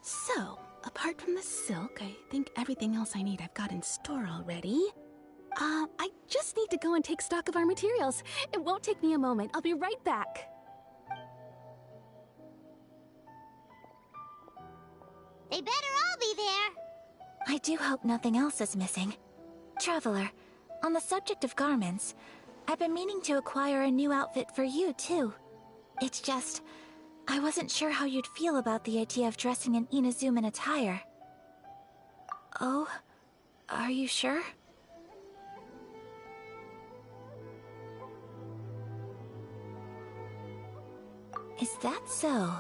So, apart from the silk, I think everything else I need I've got in store already. I just need to go and take stock of our materials. It won't take me a moment. I'll be right back. They better all be there. I do hope nothing else is missing. Traveler, on the subject of garments, I've been meaning to acquire a new outfit for you, too. It's just, I wasn't sure how you'd feel about the idea of dressing in Inazuman attire. Oh? Are you sure? Is that so?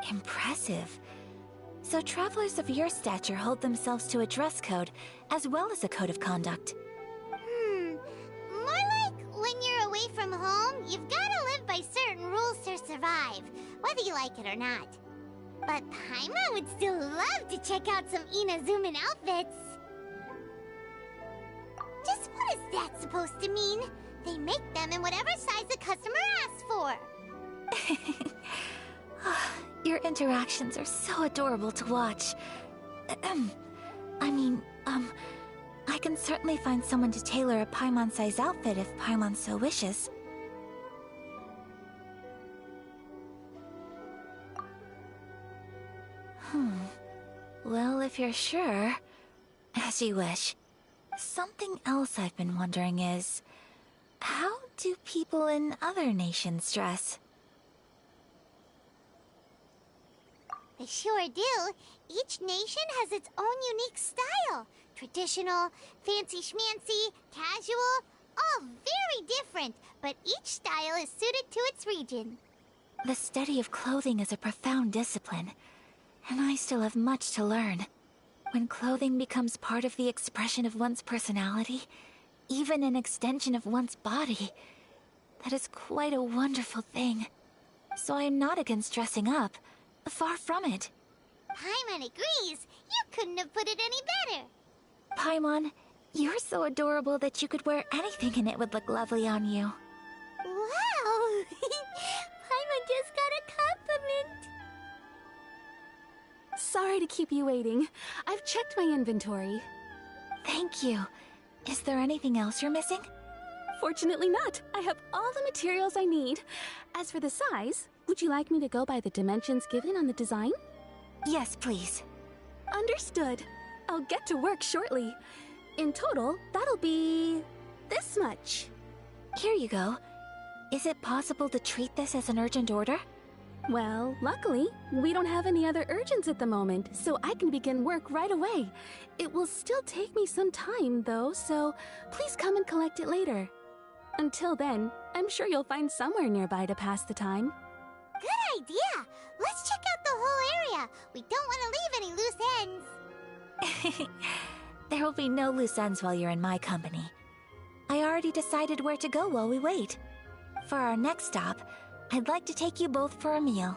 Impressive. So travelers of your stature hold themselves to a dress code, as well as a code of conduct. More like when you're away from home, you've gotta live by certain rules to survive, whether you like it or not. But Paimon would still love to check out some Inazuman outfits. Just what is that supposed to mean? They make them in whatever size the customer asks for. Your interactions are so adorable to watch. I can certainly find someone to tailor a Paimon-size outfit if Paimon so wishes. Well, if you're sure... As you wish. Something else I've been wondering is, how do people in other nations dress? They sure do. Each nation has its own unique style. Traditional, fancy schmancy, casual, all very different, but each style is suited to its region. The study of clothing is a profound discipline, and I still have much to learn. When clothing becomes part of the expression of one's personality, even an extension of one's body, that is quite a wonderful thing. So I am not against dressing up. Far from it. Paimon agrees. You couldn't have put it any better. Paimon, you're so adorable that you could wear anything and it would look lovely on you. Wow! Paimon just got a compliment. Sorry to keep you waiting. I've checked my inventory. Thank you. Is there anything else you're missing? Fortunately not. I have all the materials I need. As for the size, would you like me to go by the dimensions given on the design? Yes, please. Understood. I'll get to work shortly. In total, that'll be this much. Here you go. Is it possible to treat this as an urgent order? Well, luckily, we don't have any other urgents at the moment, so I can begin work right away. It will still take me some time, though, so please come and collect it later. Until then, I'm sure you'll find somewhere nearby to pass the time. Good idea! Let's check out the whole area. We don't want to leave any loose ends. There will be no loose ends while you're in my company. I already decided where to go while we wait. For our next stop, I'd like to take you both for a meal.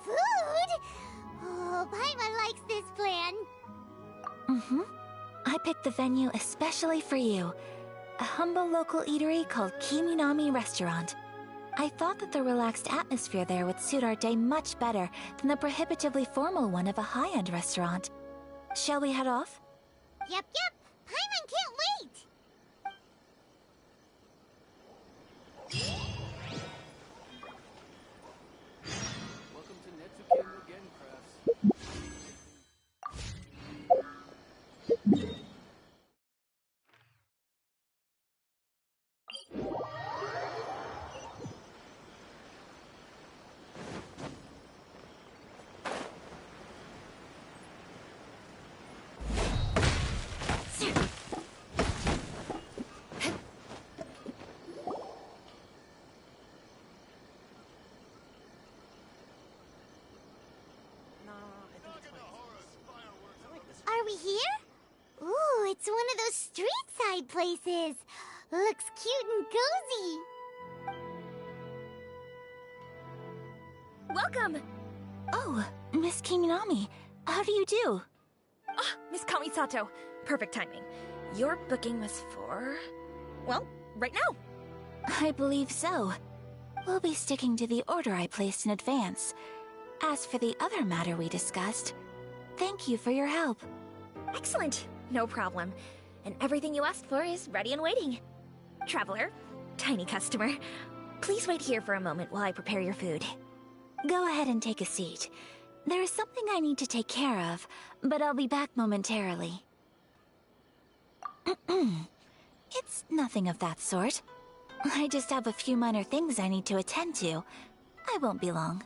Food? Oh, Paimon likes this plan. Mm-hmm. I picked the venue especially for you. A humble local eatery called Kiminami Restaurant. I thought that the relaxed atmosphere there would suit our day much better than the prohibitively formal one of a high-end restaurant. Shall we head off? Yep. Paimon can't wait. Welcome to Netsuken again, Crafts. Are we here? Ooh, it's one of those street-side places. Looks cute and cozy. Welcome! Oh, Miss Kiminami, how do you do? Ah, Miss Kamisato. Perfect timing. Your booking was for... well, right now. I believe so. We'll be sticking to the order I placed in advance. As for the other matter we discussed, thank you for your help. Excellent. No problem. And everything you asked for is ready and waiting. Traveler, tiny customer, please wait here for a moment while I prepare your food. Go ahead and take a seat. There is something I need to take care of, but I'll be back momentarily. It's nothing of that sort. I just have a few minor things I need to attend to. I won't be long.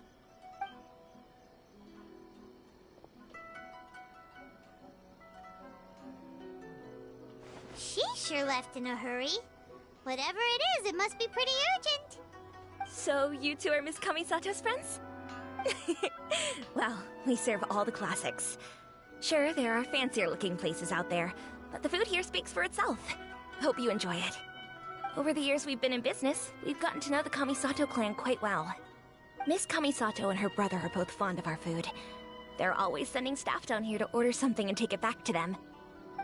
She sure left in a hurry. Whatever it is, it must be pretty urgent. So you two are Miss Kamisato's friends? Well, we serve all the classics. Sure, there are fancier-looking places out there, but the food here speaks for itself. Hope you enjoy it. Over the years we've been in business, we've gotten to know the Kamisado Clan quite well. Miss Kamisato and her brother are both fond of our food. They're always sending staff down here to order something and take it back to them.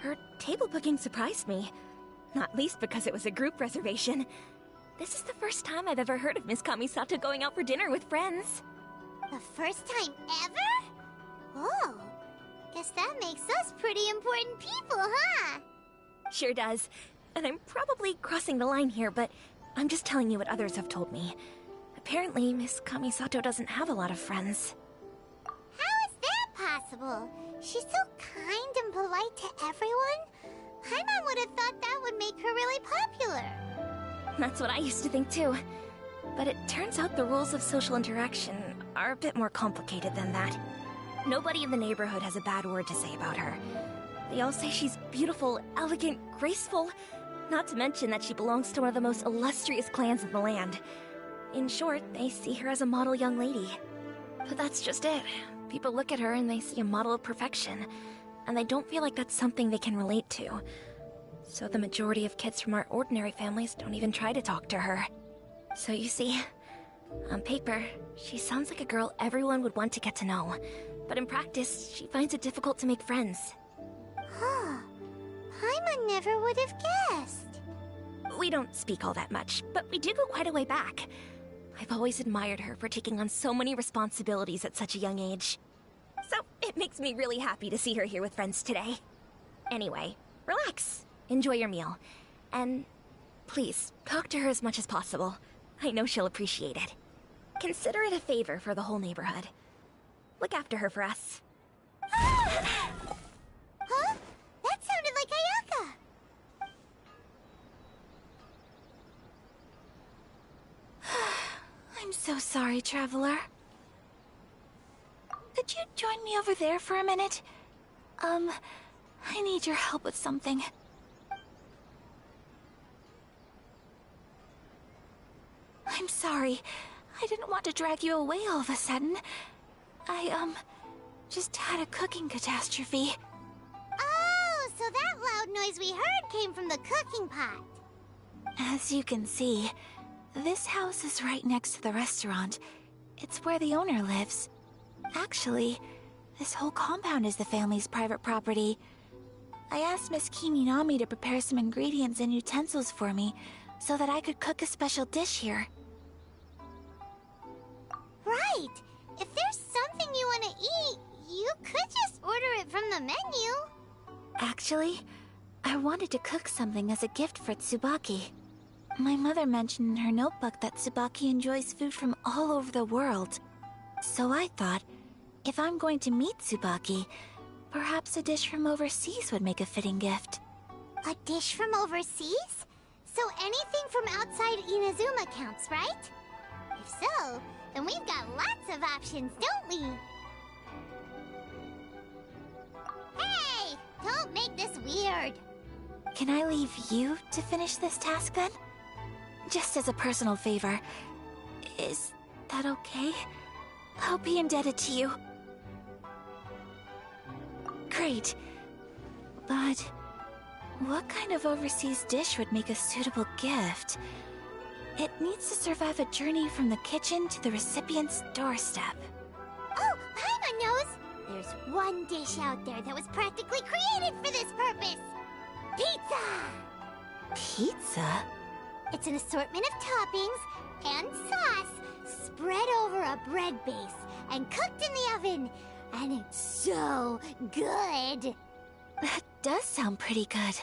Her table booking surprised me, not least because it was a group reservation. This is the first time I've ever heard of Miss Kamisato going out for dinner with friends. The first time ever? Oh, guess that makes us pretty important people, huh? Sure does. And I'm probably crossing the line here, but I'm just telling you what others have told me. Apparently, Miss Kamisato doesn't have a lot of friends. How is that possible? She's so kind and polite to everyone. Paimon would have thought that would make her really popular. That's what I used to think too. But it turns out the rules of social interaction are a bit more complicated than that. Nobody in the neighborhood has a bad word to say about her. They all say she's beautiful, elegant, graceful, not to mention that she belongs to one of the most illustrious clans in the land. In short, they see her as a model young lady. But that's just it. People look at her and they see a model of perfection, and they don't feel like that's something they can relate to. So the majority of kids from our ordinary families don't even try to talk to her. So you see, on paper, she sounds like a girl everyone would want to get to know. But in practice, she finds it difficult to make friends. Huh. Paimon never would have guessed. We don't speak all that much, but we do go quite a way back. I've always admired her for taking on so many responsibilities at such a young age. So it makes me really happy to see her here with friends today. Anyway, relax. Enjoy your meal. And please, talk to her as much as possible. I know she'll appreciate it. Consider it a favor for the whole neighborhood. Look after her for us. Huh? That sounded like Ayaka! I'm so sorry, Traveler. Could you join me over there for a minute? I need your help with something. I'm sorry. I didn't want to drag you away all of a sudden. I, just had a cooking catastrophe. Oh, so that loud noise we heard came from the cooking pot. As you can see, this house is right next to the restaurant. It's where the owner lives. Actually, this whole compound is the family's private property. I asked Miss Kiminami to prepare some ingredients and utensils for me, so that I could cook a special dish here. Right! If there's something you want to eat, you could just order it from the menu. Actually, I wanted to cook something as a gift for Tsubaki. My mother mentioned in her notebook that Tsubaki enjoys food from all over the world. So I thought, if I'm going to meet Tsubaki, perhaps a dish from overseas would make a fitting gift. A dish from overseas? So anything from outside Inazuma counts, right? If so, then we've got lots of options, don't we? Hey! Don't make this weird! Can I leave you to finish this task then? Just as a personal favor. Is that okay? I'll be indebted to you. Great. But what kind of overseas dish would make a suitable gift? It needs to survive a journey from the kitchen to the recipient's doorstep. Oh, Paimon knows! There's one dish out there that was practically created for this purpose! Pizza! Pizza? It's an assortment of toppings and sauce spread over a bread base and cooked in the oven. And it's so good! That does sound pretty good.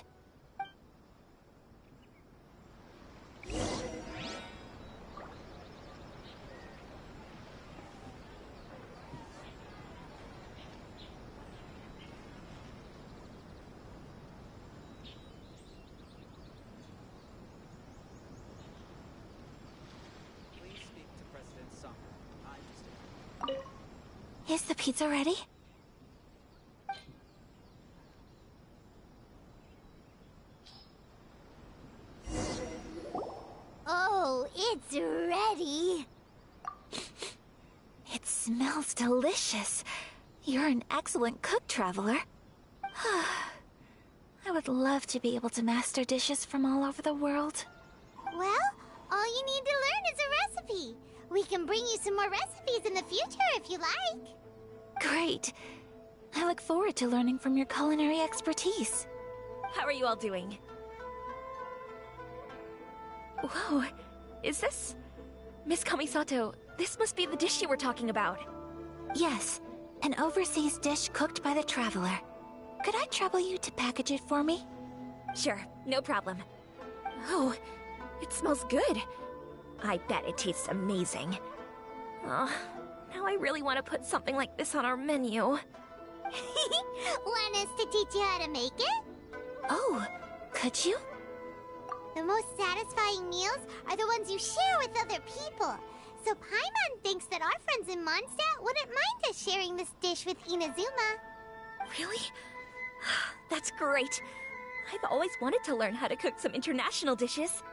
Is the pizza ready? Oh, it's ready! It smells delicious. You're an excellent cook, Traveler. I would love to be able to master dishes from all over the world. Well, all you need to learn is a recipe. We can bring you some more recipes in the future if you like. Great. I look forward to learning from your culinary expertise. How are you all doing? Whoa, is this... Miss Kamisato, this must be the dish you were talking about. Yes, an overseas dish cooked by the Traveler. Could I trouble you to package it for me? Sure, no problem. Oh, it smells good. I bet it tastes amazing. Oh, now I really want to put something like this on our menu. Want us to teach you how to make it? Oh, could you? The most satisfying meals are the ones you share with other people. So Paimon thinks that our friends in Mondstadt wouldn't mind us sharing this dish with Inazuma. Really? That's great. I've always wanted to learn how to cook some international dishes.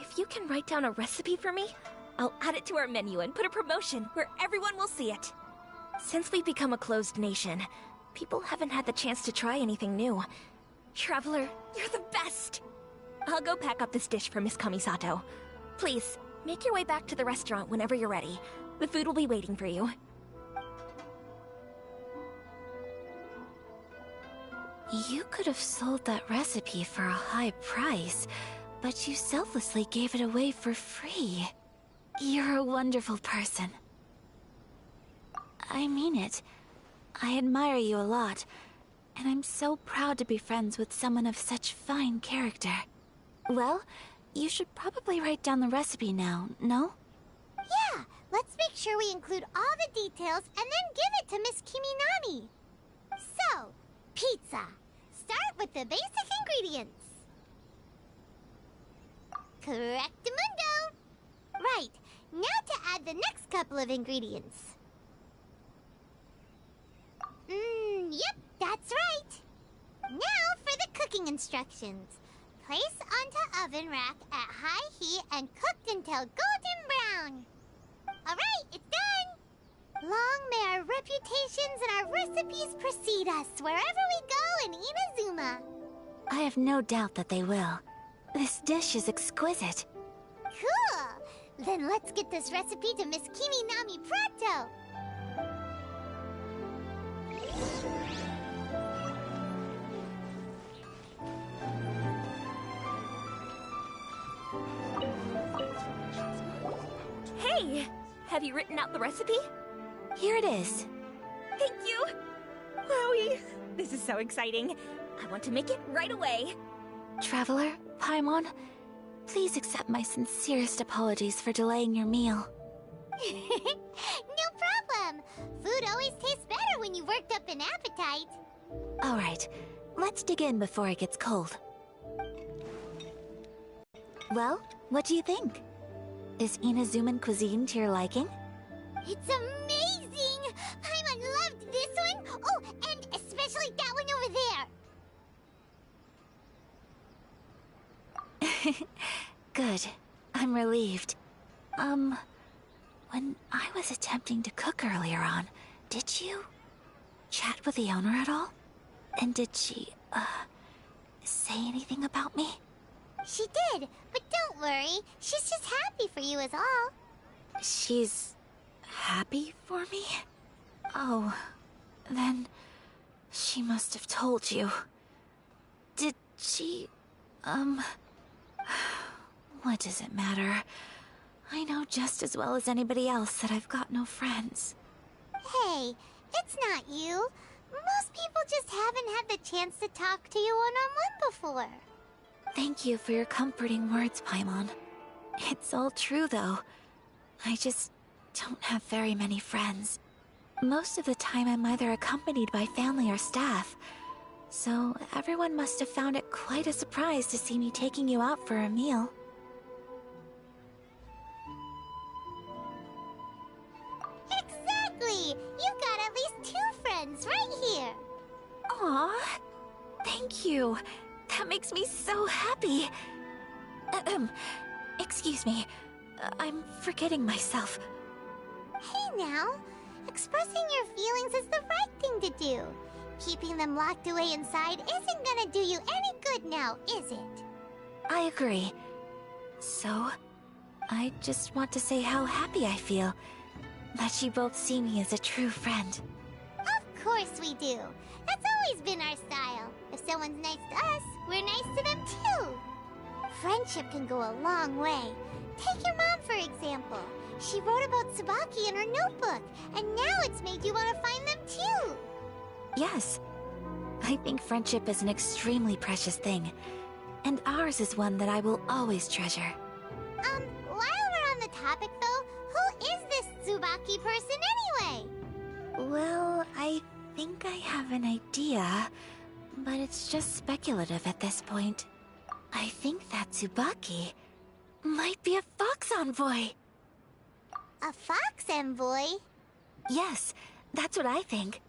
If you can write down a recipe for me, I'll add it to our menu and put a promotion where everyone will see it. Since we've become a closed nation, people haven't had the chance to try anything new. Traveler, you're the best! I'll go pack up this dish for Miss Kamisato. Please, make your way back to the restaurant whenever you're ready. The food will be waiting for you. You could have sold that recipe for a high price, but you selflessly gave it away for free. You're a wonderful person. I mean it. I admire you a lot, and I'm so proud to be friends with someone of such fine character. Well, you should probably write down the recipe now, no? Yeah, let's make sure we include all the details and then give it to Miss Kiminami. So, pizza. Start with the basic ingredients. Correctamundo. Right, now to add the next couple of ingredients. Yep, that's right. Now for the cooking instructions. Place onto oven rack at high heat and cooked until golden brown. Alright, it's done! Long may our reputations and our recipes precede us wherever we go in Inazuma. I have no doubt that they will. This dish is exquisite. Cool! Then let's get this recipe to Miss Kiminami pronto! Hey! Have you written out the recipe? Here it is. Thank you! Wowie! This is so exciting. I want to make it right away. Traveler, Paimon, please accept my sincerest apologies for delaying your meal. No problem! Food always tastes better when you've worked up an appetite. Alright, let's dig in before it gets cold. Well, what do you think? Is Inazuman cuisine to your liking? It's amazing! Paimon loved this one! Oh, and especially that one over there! Good. I'm relieved. When I was attempting to cook earlier on, did you chat with the owner at all? And did she, say anything about me? She did, but don't worry. She's just happy for you is all. She's happy for me? Oh, then she must have told you. Did she, what does it matter? I know just as well as anybody else that I've got no friends. Hey, it's not you. Most people just haven't had the chance to talk to you one-on-one before. Thank you for your comforting words, Paimon. It's all true, though. I just don't have very many friends. Most of the time I'm either accompanied by family or staff, so everyone must have found it quite a surprise to see me taking you out for a meal. Exactly! You've got at least 2 friends right here! Aw, thank you. That makes me so happy. Excuse me. I'm forgetting myself. Hey now, expressing your feelings is the right thing to do. Keeping them locked away inside isn't gonna do you any good now, is it? I agree. So, I just want to say how happy I feel that you both see me as a true friend. Of course we do. That's always been our style. If someone's nice to us, we're nice to them too. Friendship can go a long way. Take your mom, for example. She wrote about Tsubaki in her notebook, and now it's made you want to find them too. Yes. I think friendship is an extremely precious thing, and ours is one that I will always treasure. While we're on the topic though, who is this Tsubaki person anyway? Well, I think I have an idea, but it's just speculative at this point. I think that Tsubaki might be a fox envoy. A fox envoy? Yes, that's what I think.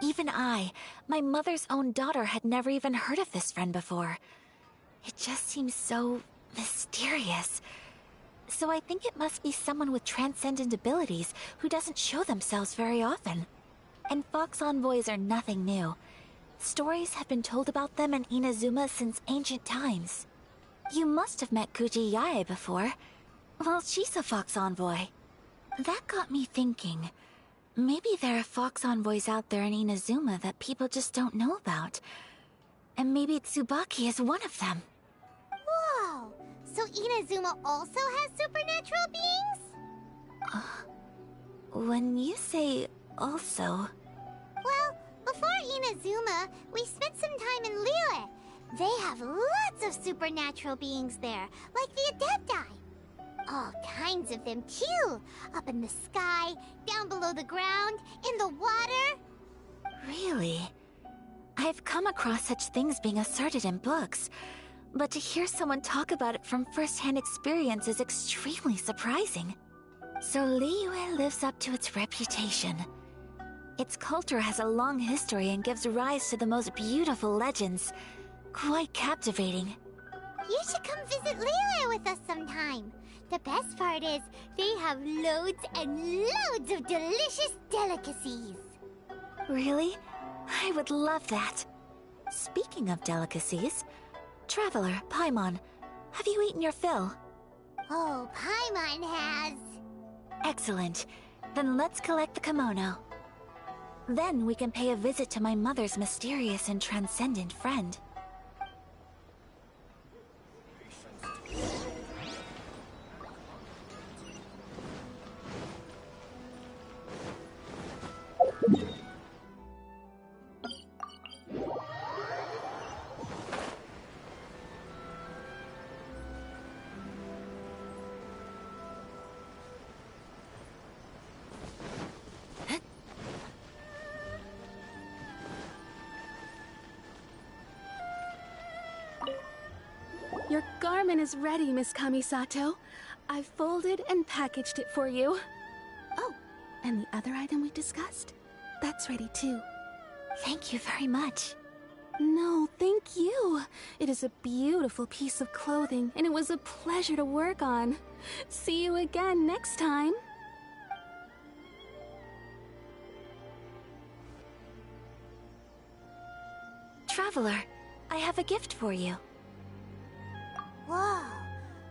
Even I, my mother's own daughter, had never even heard of this friend before. It just seems so mysterious. So I think it must be someone with transcendent abilities who doesn't show themselves very often. And fox envoys are nothing new. Stories have been told about them in Inazuma since ancient times. You must have met Kuji Yae before. Well, she's a fox envoy. That got me thinking. Maybe there are fox envoys out there in Inazuma that people just don't know about. And maybe Tsubaki is one of them. Whoa! So Inazuma also has supernatural beings? When you say also... Well, before Inazuma, we spent some time in Liyue. They have lots of supernatural beings there, like the Adepti. All kinds of them, too. Up in the sky, down below the ground, in the water. Really? I've come across such things being asserted in books, but to hear someone talk about it from first-hand experience is extremely surprising. So Liyue lives up to its reputation. Its culture has a long history and gives rise to the most beautiful legends. Quite captivating. You should come visit Liyue with us sometime. The best part is, they have loads and loads of delicious delicacies. Really? I would love that. Speaking of delicacies, Traveler, Paimon, have you eaten your fill? Oh, Paimon has. Excellent. Then let's collect the kimono. Then we can pay a visit to my mother's mysterious and transcendent friend. Your garment is ready, Miss Kamisato. I've folded and packaged it for you. Oh, and the other item we discussed? That's ready too. Thank you very much. No, thank you. It is a beautiful piece of clothing, and it was a pleasure to work on. See you again next time. Traveler, I have a gift for you. Whoa,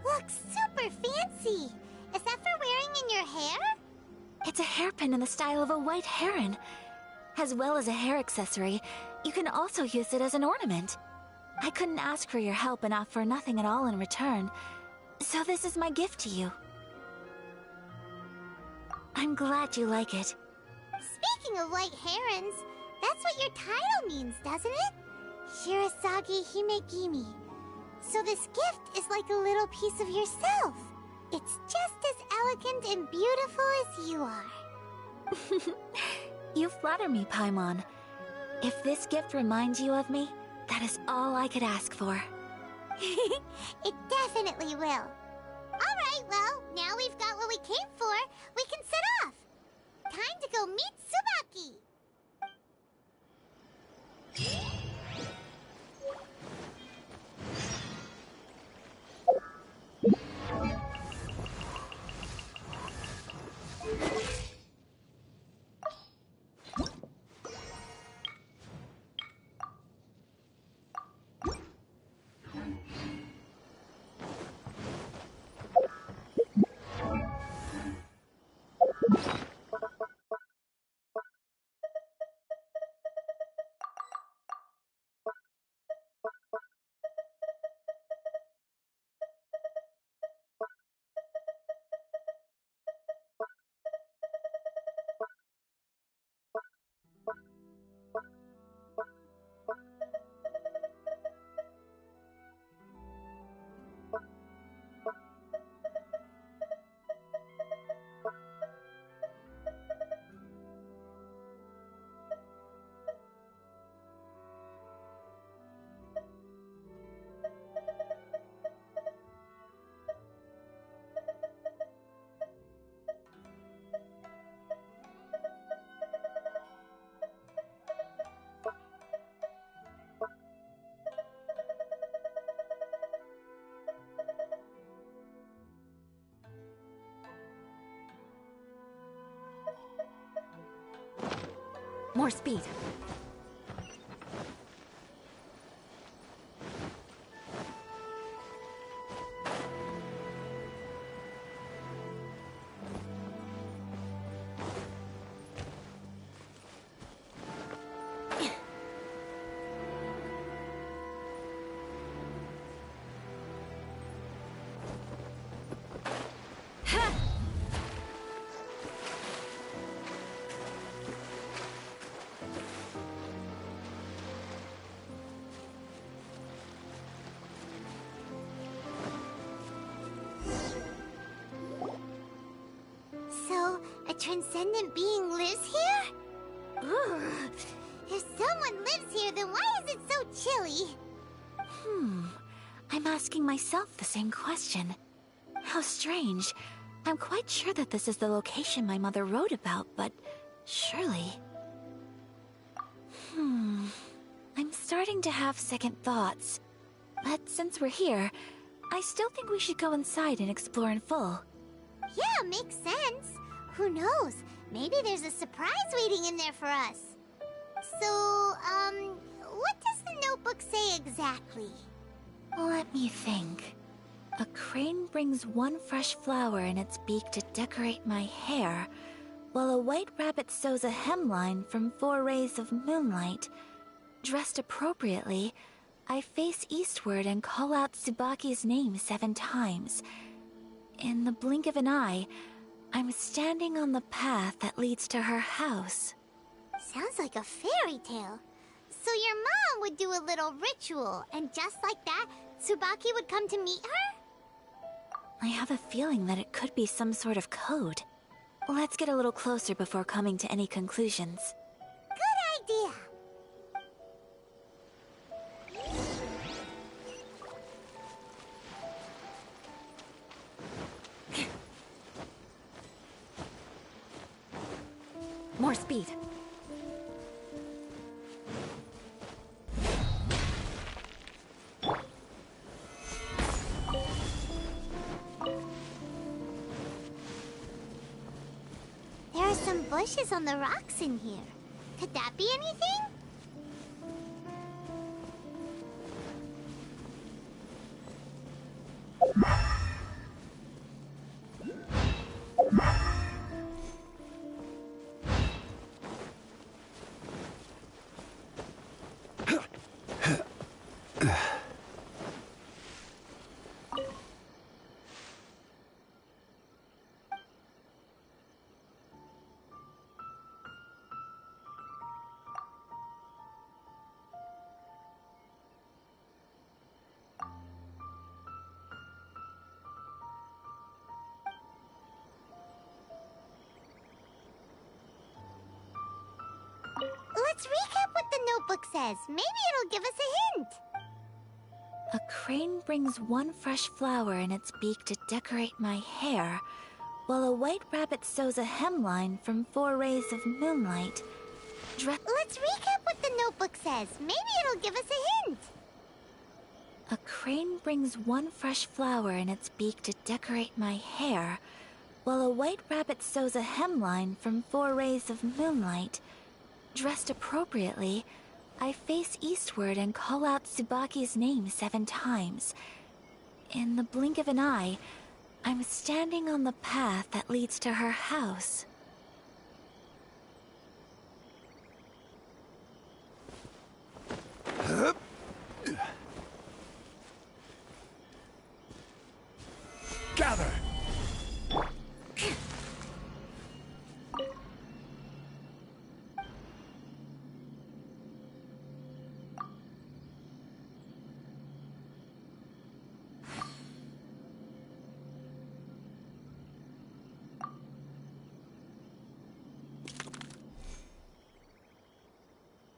looks super fancy. Is that for wearing in your hair? It's a hairpin in the style of a white heron. As well as a hair accessory, you can also use it as an ornament. I couldn't ask for your help and offer nothing at all in return, so this is my gift to you. I'm glad you like it. Speaking of white herons, that's what your title means, doesn't it? Shirasagi Himegimi. So this gift is like a little piece of yourself. It's just as elegant and beautiful as you are. You flatter me, Paimon. If this gift reminds you of me, that is all I could ask for. It definitely will. Alright, well, now we've got what we came for, we can set off. Time to go meet Tsubaki. More speed. So, a transcendent being lives here? Ugh. If someone lives here, then why is it so chilly? I'm asking myself the same question. How strange. I'm quite sure that this is the location my mother wrote about, but surely... I'm starting to have second thoughts. But since we're here, I still think we should go inside and explore in full. Yeah, makes sense. Who knows? Maybe there's a surprise waiting in there for us. So, what does the notebook say exactly? Let me think. A crane brings one fresh flower in its beak to decorate my hair, while a white rabbit sews a hemline from 4 rays of moonlight. Dressed appropriately, I face eastward and call out Tsubaki's name 7 times. In the blink of an eye, I'm standing on the path that leads to her house. Sounds like a fairy tale. So your mom would do a little ritual, and just like that, Tsubaki would come to meet her? I have a feeling that it could be some sort of code. Let's get a little closer before coming to any conclusions. Good idea. More speed. There are some bushes on the rocks in here. Could that be anything? Let's recap what the notebook says. Maybe it'll give us a hint. A crane brings one fresh flower in its beak to decorate my hair, while a white rabbit sews a hemline from 4 rays of moonlight. Let's recap what the notebook says. Maybe it'll give us a hint. A crane brings one fresh flower in its beak to decorate my hair, while a white rabbit sews a hemline from 4 rays of moonlight. Dressed appropriately, I face eastward and call out Tsubaki's name 7 times. In the blink of an eye, I'm standing on the path that leads to her house. Gather!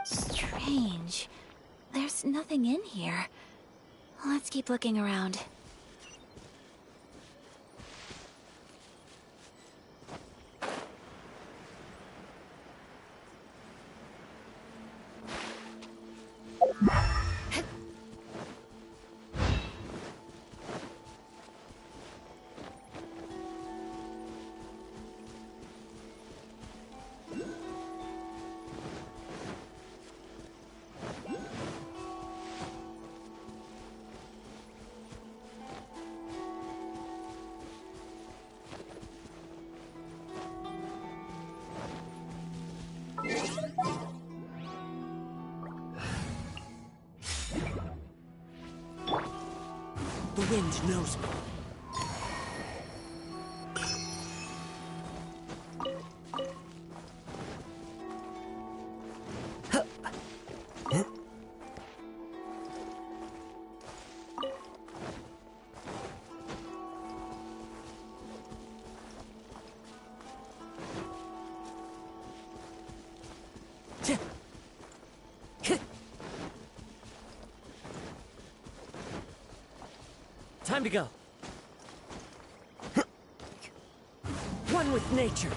Strange. There's nothing in here. Let's keep looking around. The wind knows me. Time to go. One with nature.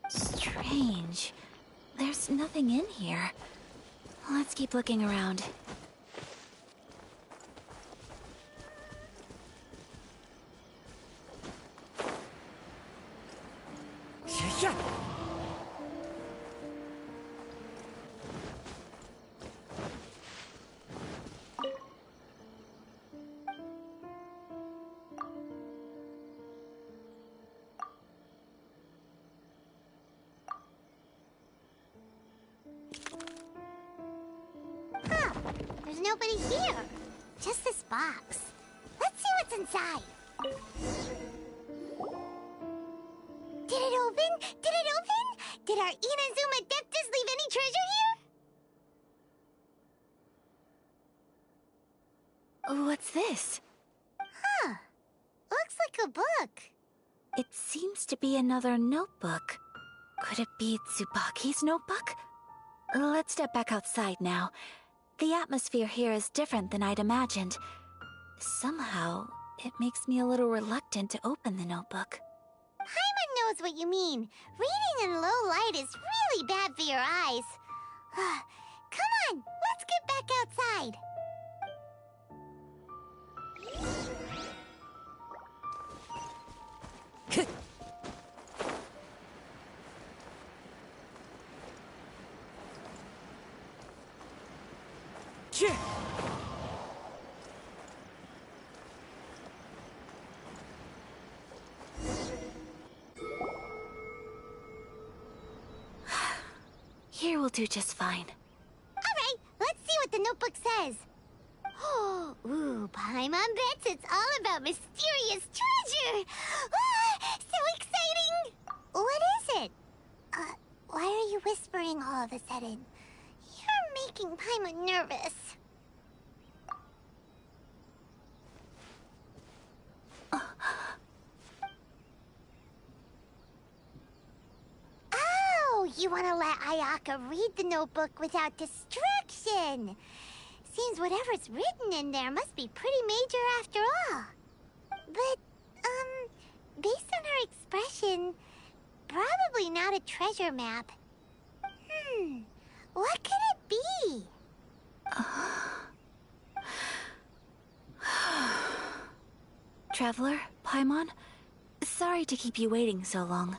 Strange. There's nothing in here. Let's keep looking around. Huh. There's nobody here. Just this box. Let's see what's inside. Did it open? Did it open? Did our Inazuma Adeptus leave any treasure here? What's this? Huh. Looks like a book. It seems to be another notebook. Could it be Tsubaki's notebook? Let's step back outside now. The atmosphere here is different than I'd imagined. Somehow, it makes me a little reluctant to open the notebook. Paimon knows what you mean. Reading in low light is really bad for your eyes. Come on, let's get back outside. Here will do just fine. Alright, let's see what the notebook says. Ooh, Paimon bets it's all about mysterious treasure! So exciting! What is it? Why are you whispering all of a sudden? You're making Paimon nervous. Oh, you want to let Ayaka read the notebook without distraction. Seems whatever's written in there must be pretty major after all. But, based on her expression, probably not a treasure map. What could it be? Traveler, Paimon, sorry to keep you waiting so long.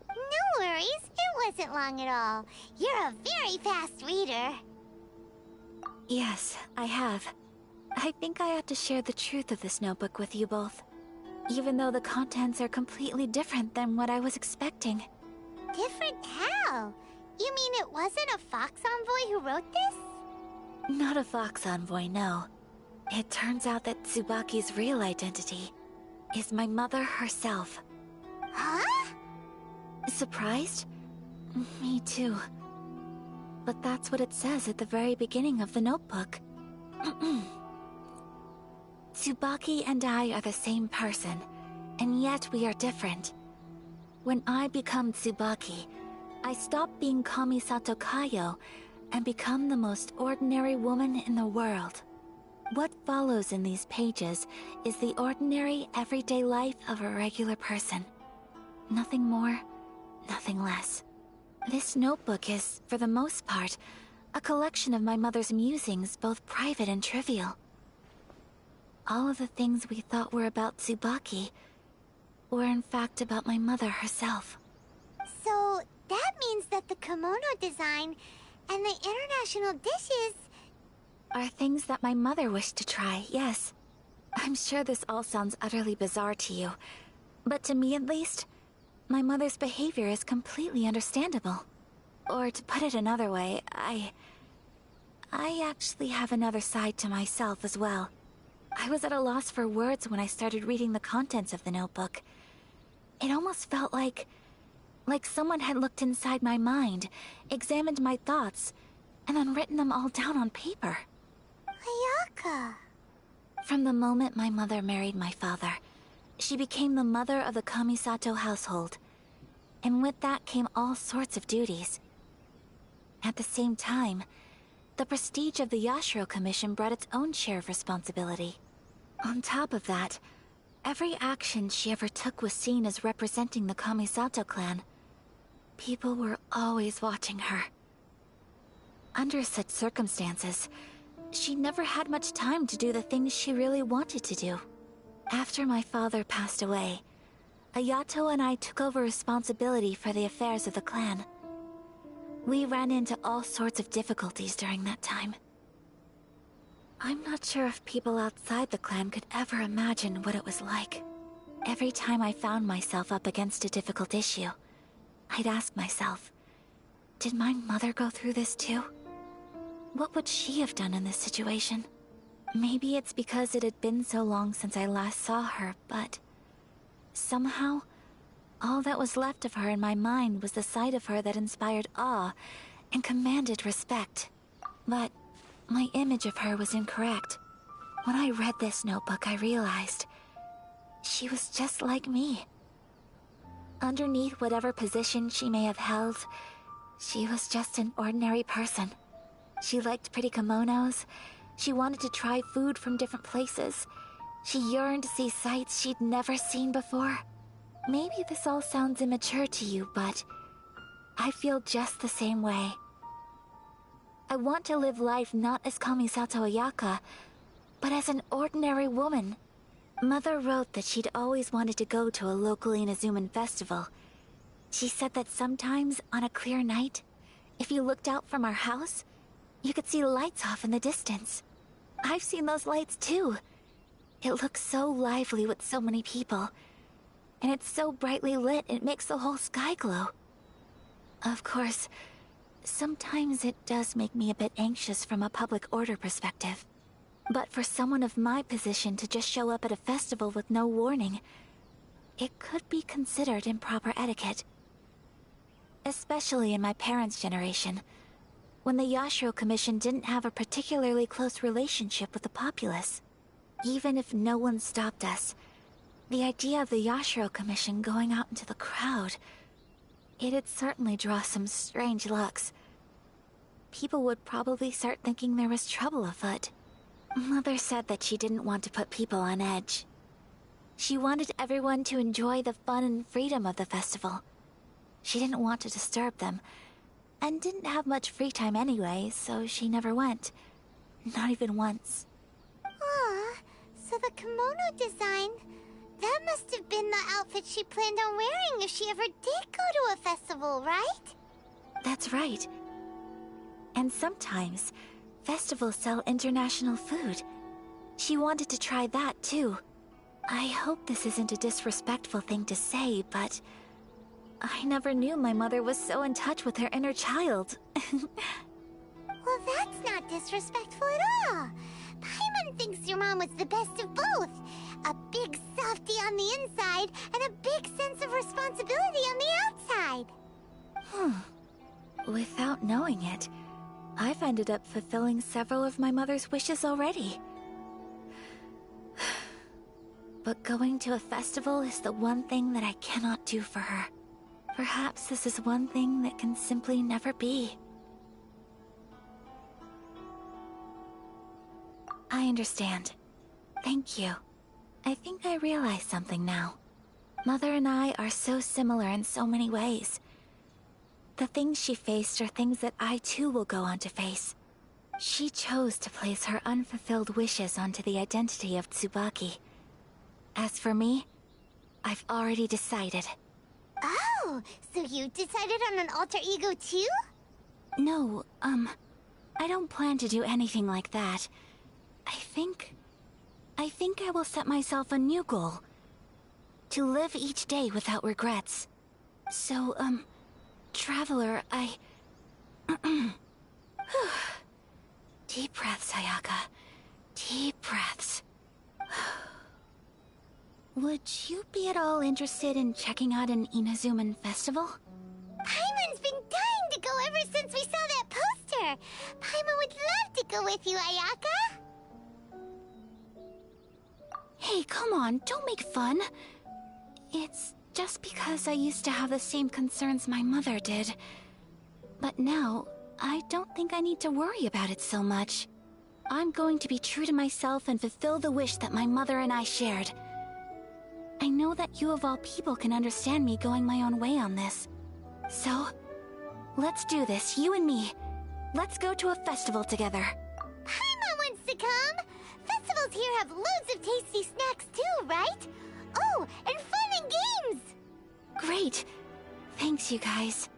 No worries, it wasn't long at all. You're a very fast reader. Yes, I have. I think I ought to share the truth of this notebook with you both. Even though the contents are completely different than what I was expecting. Different how? You mean it wasn't a Fox Envoy who wrote this? Not a Fox Envoy, no. It turns out that Tsubaki's real identity is my mother herself. Huh? Surprised? Me too. But that's what it says at the very beginning of the notebook. Tsubaki and I are the same person, and yet we are different. When I become Tsubaki, I stop being Kamisato Kayo and become the most ordinary woman in the world. What follows in these pages is the ordinary, everyday life of a regular person. Nothing more, nothing less. This notebook is, for the most part, a collection of my mother's musings, both private and trivial. All of the things we thought were about Tsubaki were in fact about my mother herself. So, that means that the kimono design and the international dishes are things that my mother wished to try, yes. I'm sure this all sounds utterly bizarre to you, but to me at least, my mother's behavior is completely understandable. Or to put it another way, I actually have another side to myself as well. I was at a loss for words when I started reading the contents of the notebook. It almost felt like someone had looked inside my mind, examined my thoughts, and then written them all down on paper. Ayaka. From the moment my mother married my father, she became the mother of the Kamisato household. And with that came all sorts of duties. At the same time, the prestige of the Yashiro Commission brought its own share of responsibility. On top of that, every action she ever took was seen as representing the Kamisato Clan. People were always watching her. Under such circumstances, she never had much time to do the things she really wanted to do. After my father passed away, Ayato and I took over responsibility for the affairs of the clan. We ran into all sorts of difficulties during that time. I'm not sure if people outside the clan could ever imagine what it was like. Every time I found myself up against a difficult issue, I'd ask myself, did my mother go through this too? What would she have done in this situation? Maybe it's because it had been so long since I last saw her, but somehow, all that was left of her in my mind was the sight of her that inspired awe and commanded respect. But my image of her was incorrect. When I read this notebook, I realized she was just like me. Underneath whatever position she may have held, she was just an ordinary person. She liked pretty kimonos. She wanted to try food from different places. She yearned to see sights she'd never seen before. Maybe this all sounds immature to you, but I feel just the same way. I want to live life not as Kamisato Ayaka, but as an ordinary woman. Mother wrote that she'd always wanted to go to a local Inazuman festival. She said that sometimes, on a clear night, if you looked out from our house, you could see lights off in the distance. I've seen those lights too. It looks so lively with so many people. And it's so brightly lit, it makes the whole sky glow. Of course, sometimes it does make me a bit anxious from a public order perspective. But for someone of my position to just show up at a festival with no warning, it could be considered improper etiquette. Especially in my parents' generation, when the Yashiro Commission didn't have a particularly close relationship with the populace. Even if no one stopped us, the idea of the Yashiro Commission going out into the crowd, it'd certainly draw some strange looks. People would probably start thinking there was trouble afoot. Mother said that she didn't want to put people on edge. She wanted everyone to enjoy the fun and freedom of the festival. She didn't want to disturb them, and didn't have much free time anyway, so she never went. Not even once. Aw, so the kimono design, that must have been the outfit she planned on wearing if she ever did go to a festival, right? That's right. And sometimes, festivals sell international food. She wanted to try that too. I hope this isn't a disrespectful thing to say, but I never knew my mother was so in touch with her inner child. Well, that's not disrespectful at all. Paimon thinks your mom was the best of both. A big softie on the inside, and a big sense of responsibility on the outside. Without knowing it, I've ended up fulfilling several of my mother's wishes already. But going to a festival is the one thing that I cannot do for her. Perhaps this is one thing that can simply never be. I understand. Thank you. I think I realize something now. Mother and I are so similar in so many ways. The things she faced are things that I too will go on to face. She chose to place her unfulfilled wishes onto the identity of Tsubaki. As for me, I've already decided. Oh, so you decided on an alter ego too? No, I don't plan to do anything like that. I think I will set myself a new goal. To live each day without regrets. So, Traveler, Deep breaths, Ayaka. Deep breaths. Would you be at all interested in checking out an Inazuman festival? Paimon's been dying to go ever since we saw that poster. Paimon would love to go with you, Ayaka. Hey, come on, don't make fun. It's just because I used to have the same concerns my mother did. But now, I don't think I need to worry about it so much. I'm going to be true to myself and fulfill the wish that my mother and I shared. I know that you of all people can understand me going my own way on this. So, let's do this, you and me. Let's go to a festival together. Paimon wants to come! Festivals here have loads of tasty snacks too, right? Oh, and fun and games! Great. Thanks, you guys.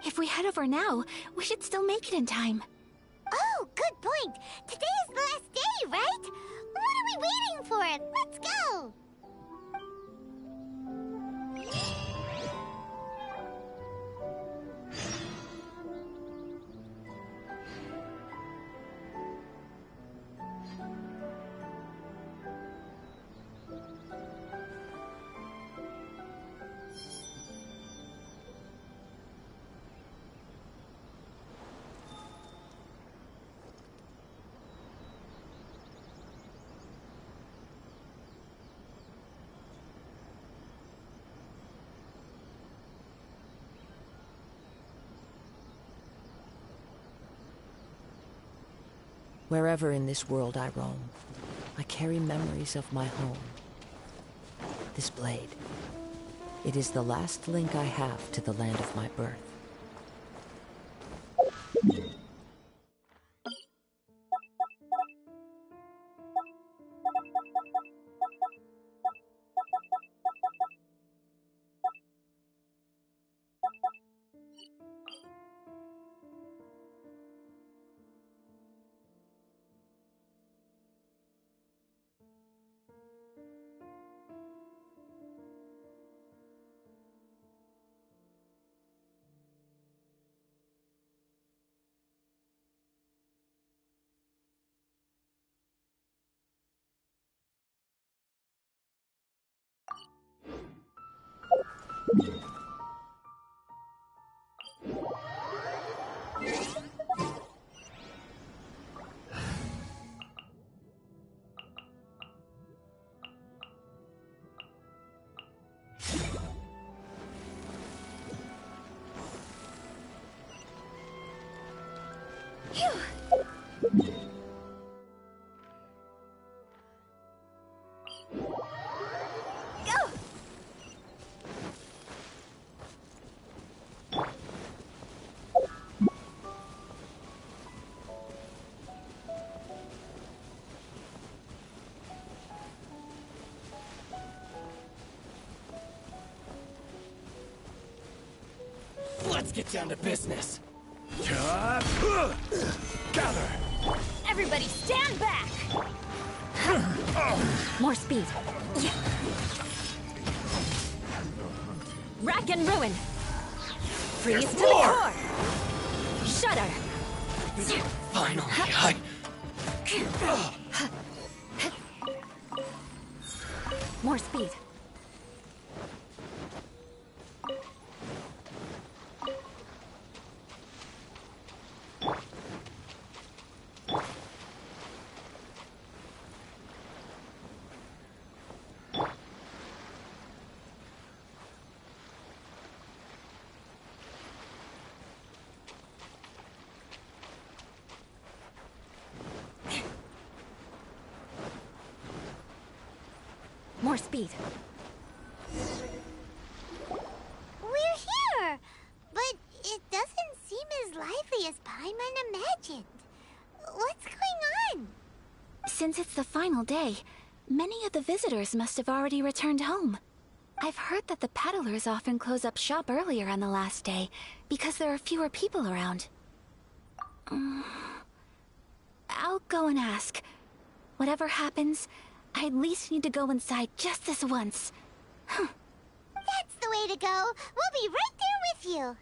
If we head over now, we should still make it in time. Oh, good point. Today is the last day, right? What are we waiting for? Let's go! Wherever in this world I roam, I carry memories of my home. This blade, it is the last link I have to the land of my birth. Let's get down to business. Gather! Everybody stand back! More speed. Rack and ruin. Freeze to the core. Shudder. Finally, More speed. More speed. We're here! But it doesn't seem as lively as Paimon imagined. What's going on? Since it's the final day, many of the visitors must have already returned home. I've heard that the peddlers often close up shop earlier on the last day, because there are fewer people around. I'll go and ask. Whatever happens, I at least need to go inside just this once. That's the way to go. We'll be right there with you.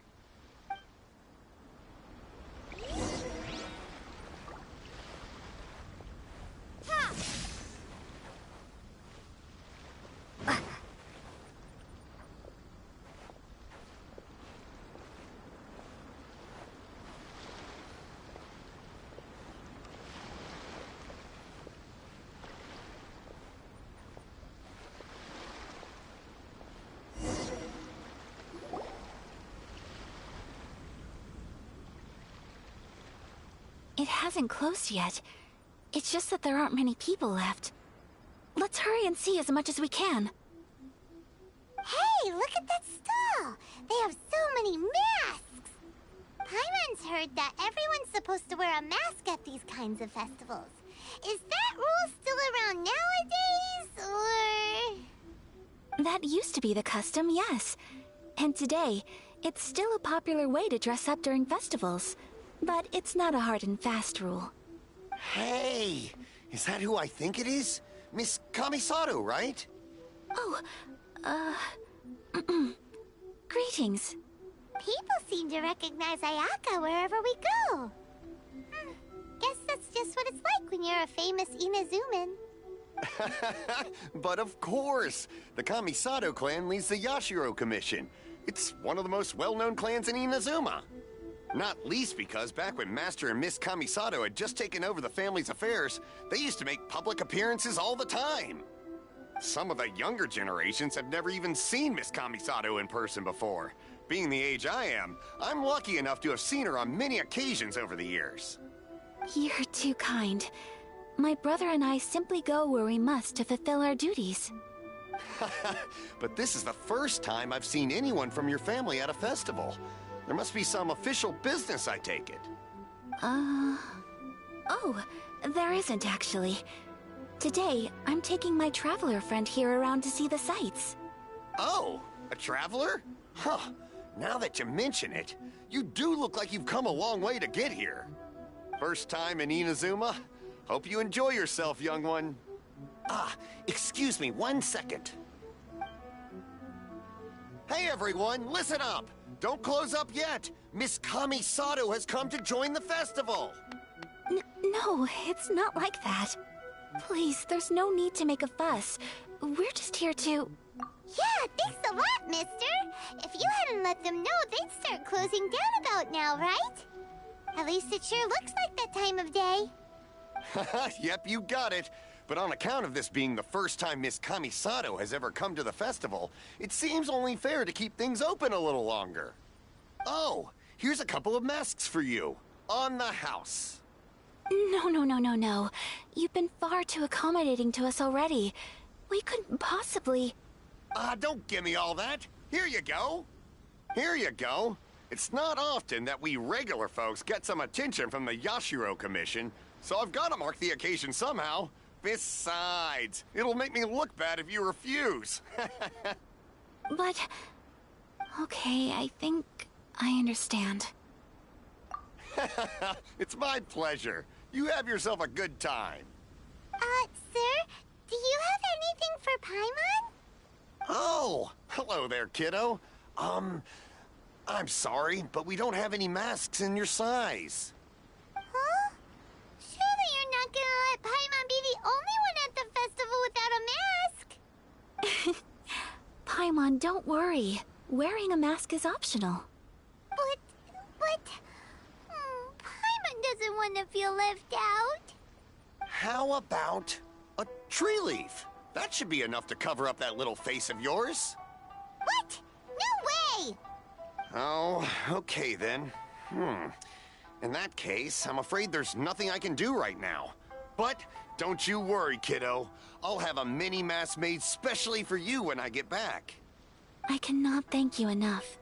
It hasn't closed yet. It's just that there aren't many people left. Let's hurry and see as much as we can. Hey, look at that stall! They have so many masks! Paimon's heard that everyone's supposed to wear a mask at these kinds of festivals. Is that rule still around nowadays, or...? That used to be the custom, yes. And today, it's still a popular way to dress up during festivals. But it's not a hard and fast rule. Hey! Is that who I think it is? Miss Kamisado, right? Oh, greetings. People seem to recognize Ayaka wherever we go. Guess that's just what it's like when you're a famous Inazuman. But of course! The Kamisado Clan leads the Yashiro Commission. It's one of the most well-known clans in Inazuma. Not least because back when Master and Miss Kamisado had just taken over the family's affairs, they used to make public appearances all the time. Some of the younger generations have never even seen Miss Kamisado in person before. Being the age I am, I'm lucky enough to have seen her on many occasions over the years. You're too kind. My brother and I simply go where we must to fulfill our duties. But this is the first time I've seen anyone from your family at a festival. There must be some official business, I take it. Oh, there isn't actually. Today, I'm taking my traveler friend here around to see the sights. Oh, a traveler? Huh. Now that you mention it, you do look like you've come a long way to get here. First time in Inazuma? Hope you enjoy yourself, young one. Excuse me 1 second. Hey everyone, listen up! Don't close up yet! Miss Kamisado has come to join the festival! No, it's not like that. Please, there's no need to make a fuss. We're just here to... Yeah, thanks a lot, mister! If you hadn't let them know, they'd start closing down about now, right? At least it sure looks like that time of day. Yep, you got it. But on account of this being the first time Miss Kamisado has ever come to the festival, it seems only fair to keep things open a little longer. Oh, here's a couple of masks for you. On the house. No. You've been far too accommodating to us already. We couldn't possibly... Don't give me all that. Here you go. Here you go. It's not often that we regular folks get some attention from the Yashiro Commission, so I've got to mark the occasion somehow. Besides, it'll make me look bad if you refuse. But... Okay, I think I understand. It's my pleasure. You have yourself a good time. Sir, do you have anything for Paimon? Oh, hello there, kiddo. I'm sorry, but we don't have any masks in your size. Huh? Surely you're not gonna let Paimon be the only one at the festival without a mask? Paimon, don't worry. Wearing a mask is optional. But... Paimon doesn't want to feel left out. How about a tree leaf? That should be enough to cover up that little face of yours. What? No way! Oh, okay then. In that case, I'm afraid there's nothing I can do right now. But don't you worry, kiddo. I'll have a mini mask made specially for you when I get back. I cannot thank you enough.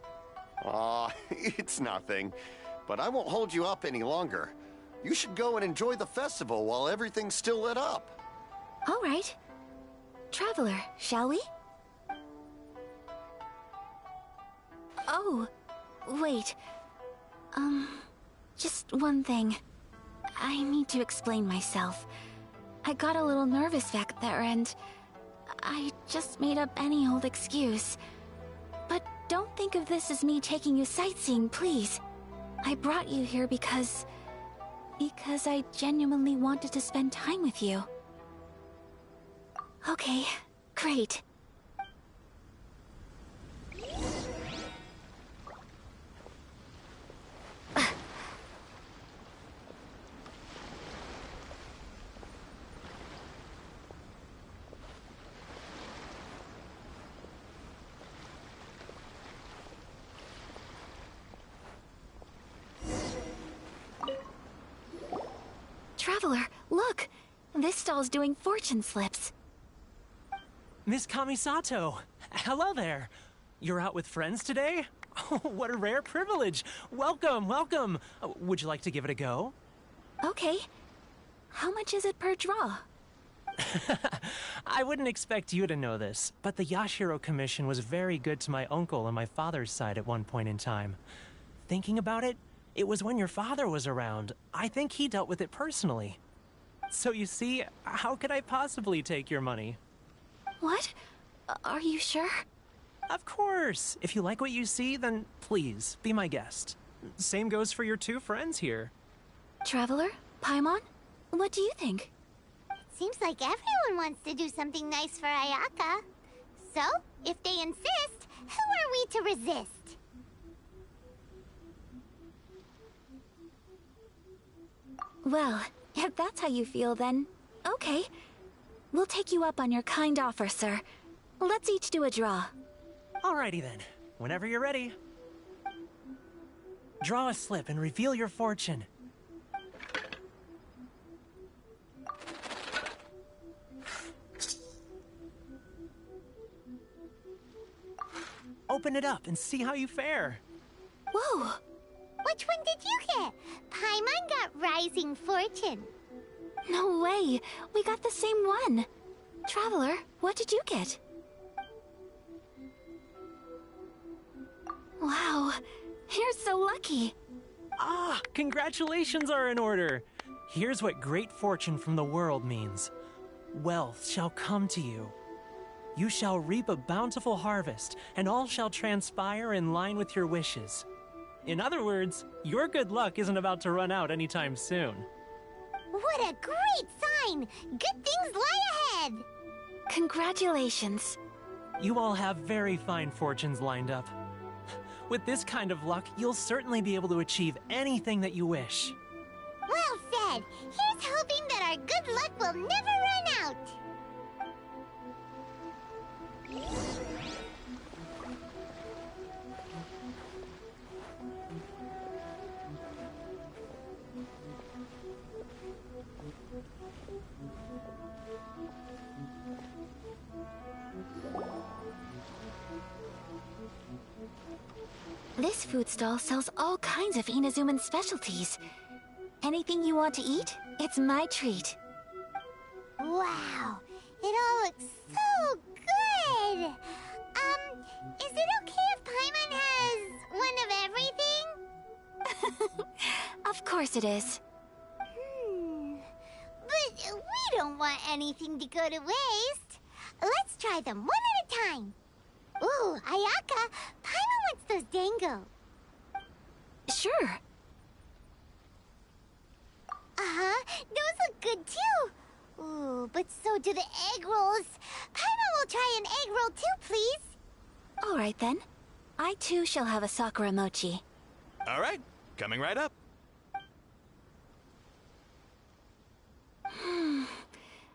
Aw, it's nothing. But I won't hold you up any longer. You should go and enjoy the festival while everything's still lit up. All right. Traveler, shall we? Oh, wait. Just one thing. I need to explain myself. I got a little nervous back there and I just made up any old excuse. But don't think of this as me taking you sightseeing, please. I brought you here because I genuinely wanted to spend time with you. Okay, great. Traveler, look! This stall's doing fortune slips. Miss Kamisato! Hello there! You're out with friends today? Oh, what a rare privilege! Welcome, welcome! Would you like to give it a go? Okay. How much is it per draw? I wouldn't expect you to know this, but the Yashiro Commission was very good to my uncle on my father's side at one point in time. Thinking about it, it was when your father was around. I think he dealt with it personally. So you see, how could I possibly take your money? What? Are you sure? Of course! If you like what you see, then please, be my guest. Same goes for your two friends here. Traveler? Paimon? What do you think? It seems like everyone wants to do something nice for Ayaka. So, if they insist, who are we to resist? Well, if that's how you feel, then okay. We'll take you up on your kind offer, sir. Let's each do a draw. Alrighty then. Whenever you're ready. Draw a slip and reveal your fortune. Open it up and see how you fare. Whoa! Which one did you get? Paimon got Rising Fortune. No way! We got the same one! Traveler, what did you get? Wow, you're so lucky! Ah, congratulations are in order! Here's what great fortune from the world means. Wealth shall come to you. You shall reap a bountiful harvest, and all shall transpire in line with your wishes. In other words, your good luck isn't about to run out anytime soon. What a great sign! Good things lie ahead! Congratulations. You all have very fine fortunes lined up. With this kind of luck, you'll certainly be able to achieve anything that you wish. Well said! Here's hoping that our good luck will never run out! This food stall sells all kinds of Inazuman specialties. Anything you want to eat, it's my treat. Wow! It all looks so good! Is it okay if Paimon has one of everything? Of course it is. But we don't want anything to go to waste. Let's try them one at a time. Ooh, Ayaka, Paimon wants those dango. Sure. Uh-huh, those look good too. Ooh, but so do the egg rolls. Paimon will try an egg roll too, please. All right then. I too shall have a Sakura Mochi. All right, coming right up.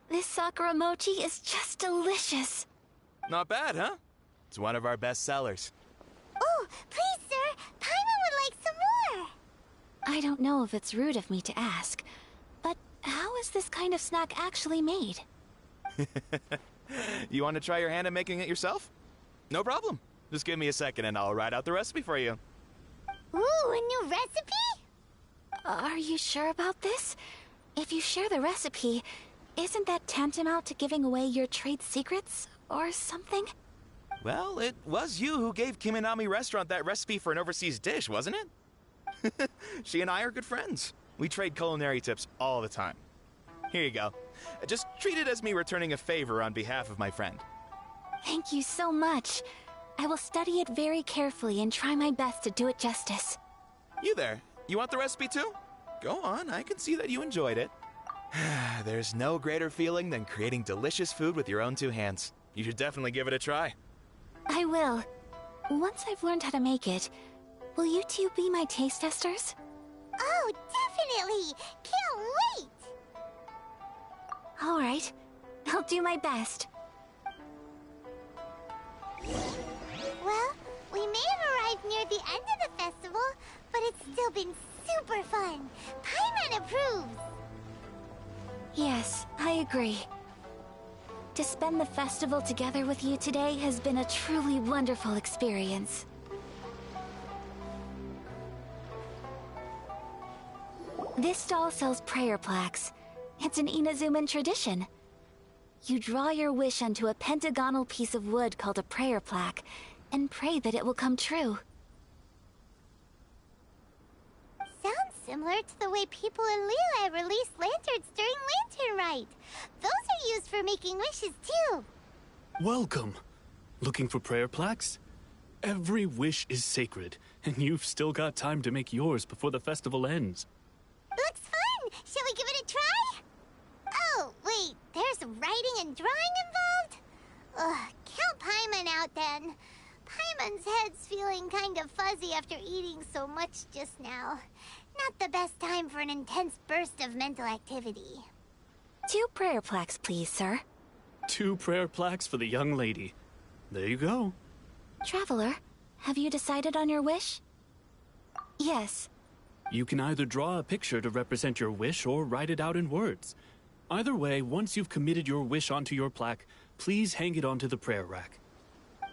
This Sakura Mochi is just delicious. Not bad, huh? It's one of our best sellers. Oh, please, sir. Paimon would like some more. I don't know if it's rude of me to ask, but how is this kind of snack actually made? You want to try your hand at making it yourself? No problem. Just give me a second and I'll write out the recipe for you. Ooh, a new recipe? Are you sure about this? If you share the recipe, isn't that tantamount to giving away your trade secrets or something? Well, it was you who gave Kiminami Restaurant that recipe for an overseas dish, wasn't it? She and I are good friends. We trade culinary tips all the time. Here you go. Just treat it as me returning a favor on behalf of my friend. Thank you so much. I will study it very carefully and try my best to do it justice. You there, you want the recipe too? Go on, I can see that you enjoyed it. There's no greater feeling than creating delicious food with your own two hands. You should definitely give it a try. I will. Once I've learned how to make it, will you two be my taste testers? Oh, definitely! Can't wait! All right. I'll do my best. Well, we may have arrived near the end of the festival, but it's still been super fun. Paimon approves! Yes, I agree. To spend the festival together with you today has been a truly wonderful experience. This stall sells prayer plaques. It's an Inazuman tradition. You draw your wish onto a pentagonal piece of wood called a prayer plaque, and pray that it will come true. Sounds similar to the way people in Liyue release lanterns during Lantern Rite. Those are used for making wishes too. Welcome. Looking for prayer plaques? Every wish is sacred, and you've still got time to make yours before the festival ends. Looks fun! Shall we give it a try? Oh, wait, there's writing and drawing involved? Ugh, count Paimon out then. Paimon's head's feeling kind of fuzzy after eating so much just now. Not the best time for an intense burst of mental activity. 2 prayer plaques, please, sir. 2 prayer plaques for the young lady. There you go. Traveler, have you decided on your wish? Yes. You can either draw a picture to represent your wish or write it out in words. Either way, once you've committed your wish onto your plaque, please hang it onto the prayer rack.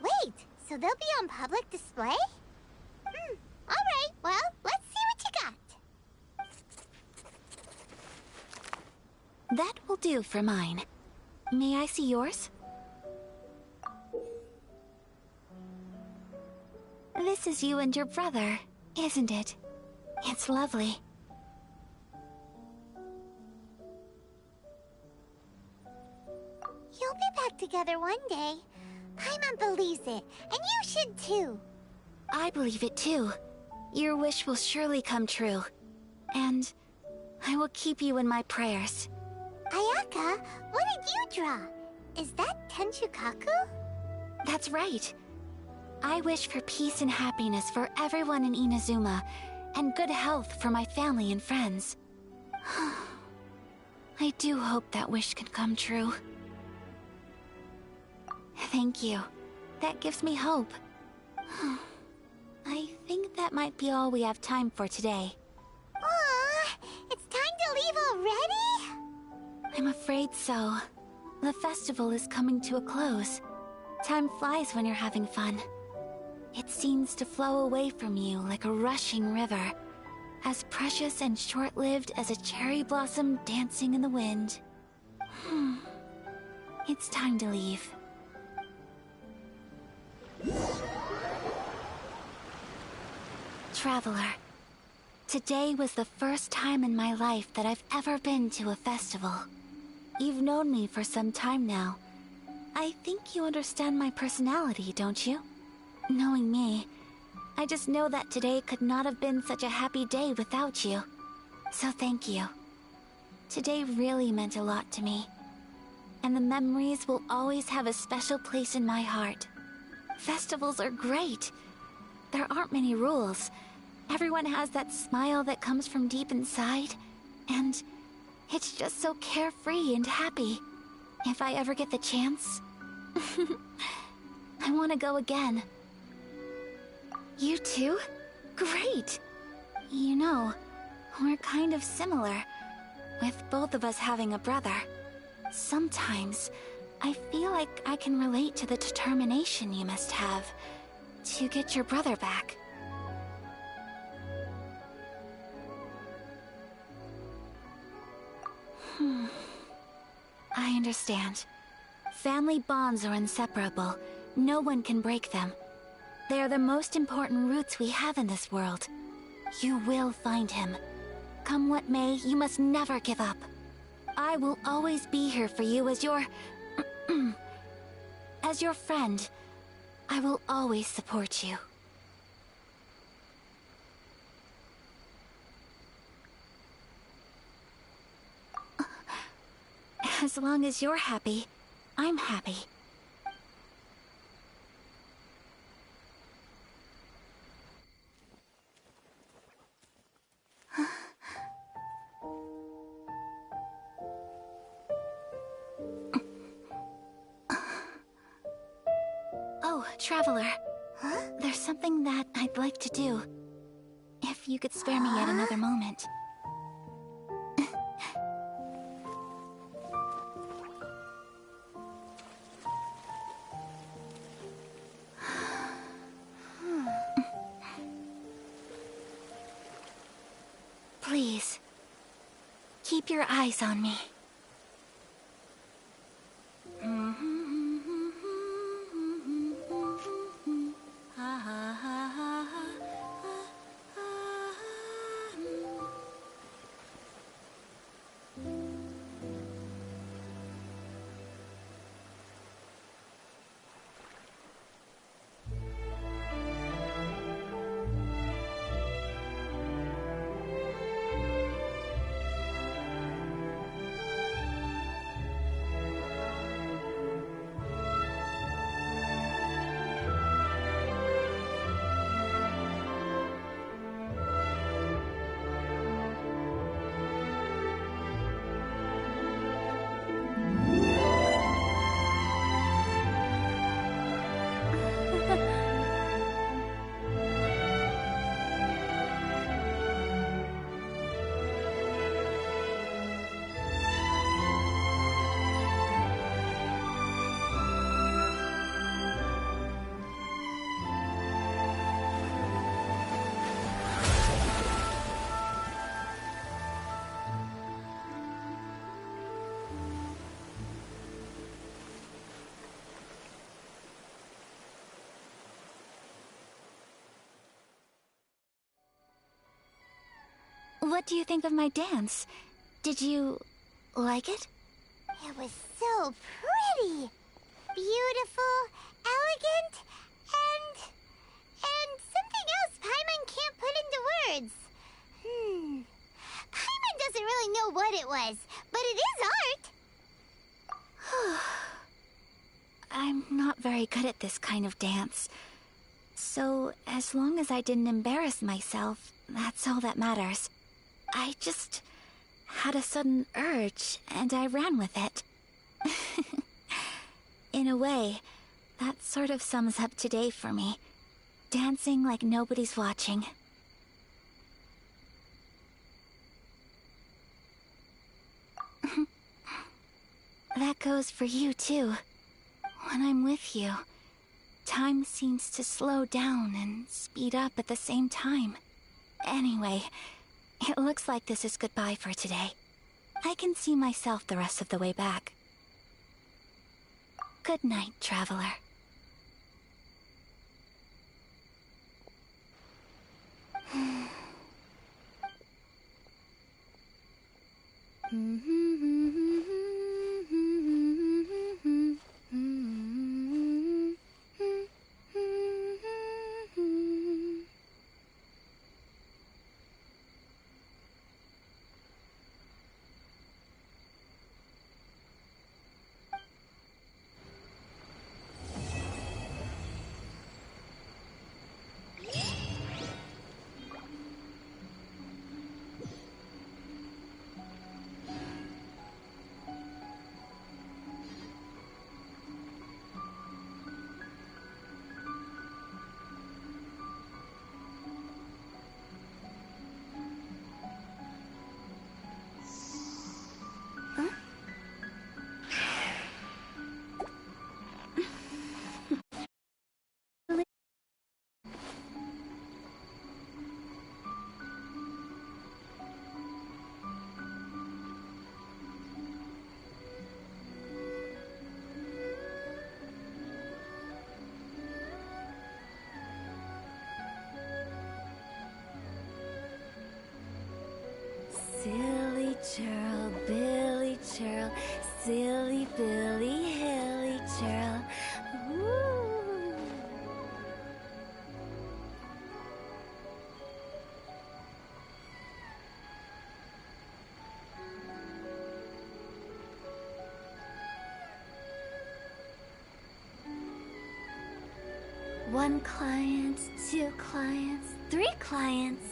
Wait, so they'll be on public display? Alright, well, let's see what you got. That will do for mine. May I see yours? This is you and your brother, isn't it? It's lovely. You'll be back together one day. Paimon believes it, and you should too. I believe it too. Your wish will surely come true. And I will keep you in my prayers. Ayaka, what did you draw? Is that Tenchukaku? That's right. I wish for peace and happiness for everyone in Inazuma, and good health for my family and friends. I do hope that wish can come true. Thank you. That gives me hope. I think that might be all we have time for today. Aw, it's time to leave already? I'm afraid so. The festival is coming to a close. Time flies when you're having fun. It seems to flow away from you like a rushing river, as precious and short-lived as a cherry blossom dancing in the wind. It's time to leave. Traveler, today was the first time in my life that I've ever been to a festival. You've known me for some time now. I think you understand my personality, don't you? Knowing me, I just know that today could not have been such a happy day without you. So thank you. Today really meant a lot to me. And the memories will always have a special place in my heart. Festivals are great. There aren't many rules. Everyone has that smile that comes from deep inside. And it's just so carefree and happy. If I ever get the chance, I want to go again. You too? Great! You know, we're kind of similar, with both of us having a brother. Sometimes, I feel like I can relate to the determination you must have to get your brother back. I understand. Family bonds are inseparable. No one can break them. They are the most important roots we have in this world. You will find him. Come what may, you must never give up. I will always be here for you as your... as your friend. I will always support you. As long as you're happy, I'm happy. Oh, Traveler. Huh? There's something that I'd like to do. If you could spare me yet another moment. Please, keep your eyes on me. What do you think of my dance? Did you like it? It was so pretty! Beautiful, elegant, and something else Paimon can't put into words. Paimon doesn't really know what it was, but it is art! I'm not very good at this kind of dance. So, as long as I didn't embarrass myself, that's all that matters. I just had a sudden urge, and I ran with it. In a way, that sort of sums up today for me. Dancing like nobody's watching. That goes for you, too. When I'm with you, time seems to slow down and speed up at the same time. Anyway, it looks like this is goodbye for today. I can see myself the rest of the way back. Good night, Traveler. churl, Billy churl, silly Billy, hilly churl. Woo! One client, two clients, three clients.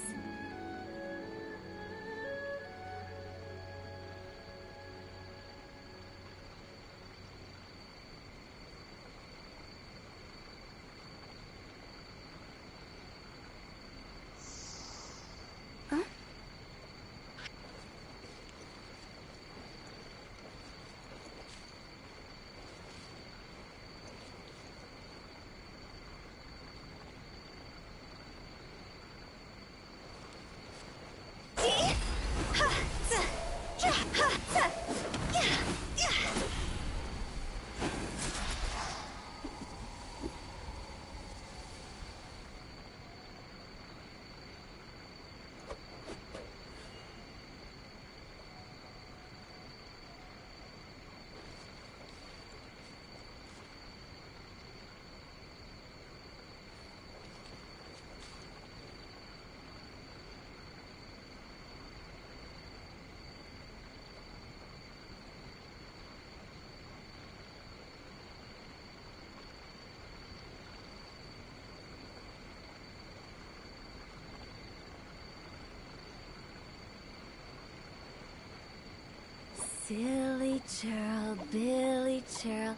Silly churl, Billy churl,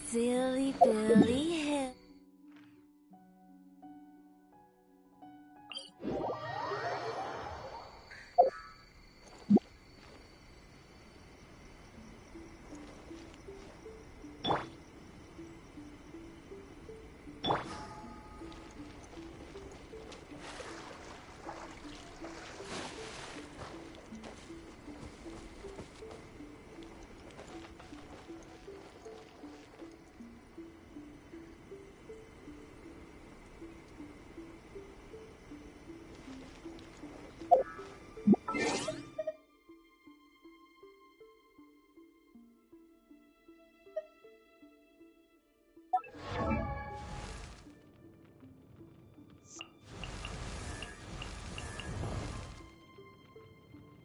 silly Billy hill.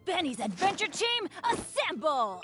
Benny's adventure team, assemble!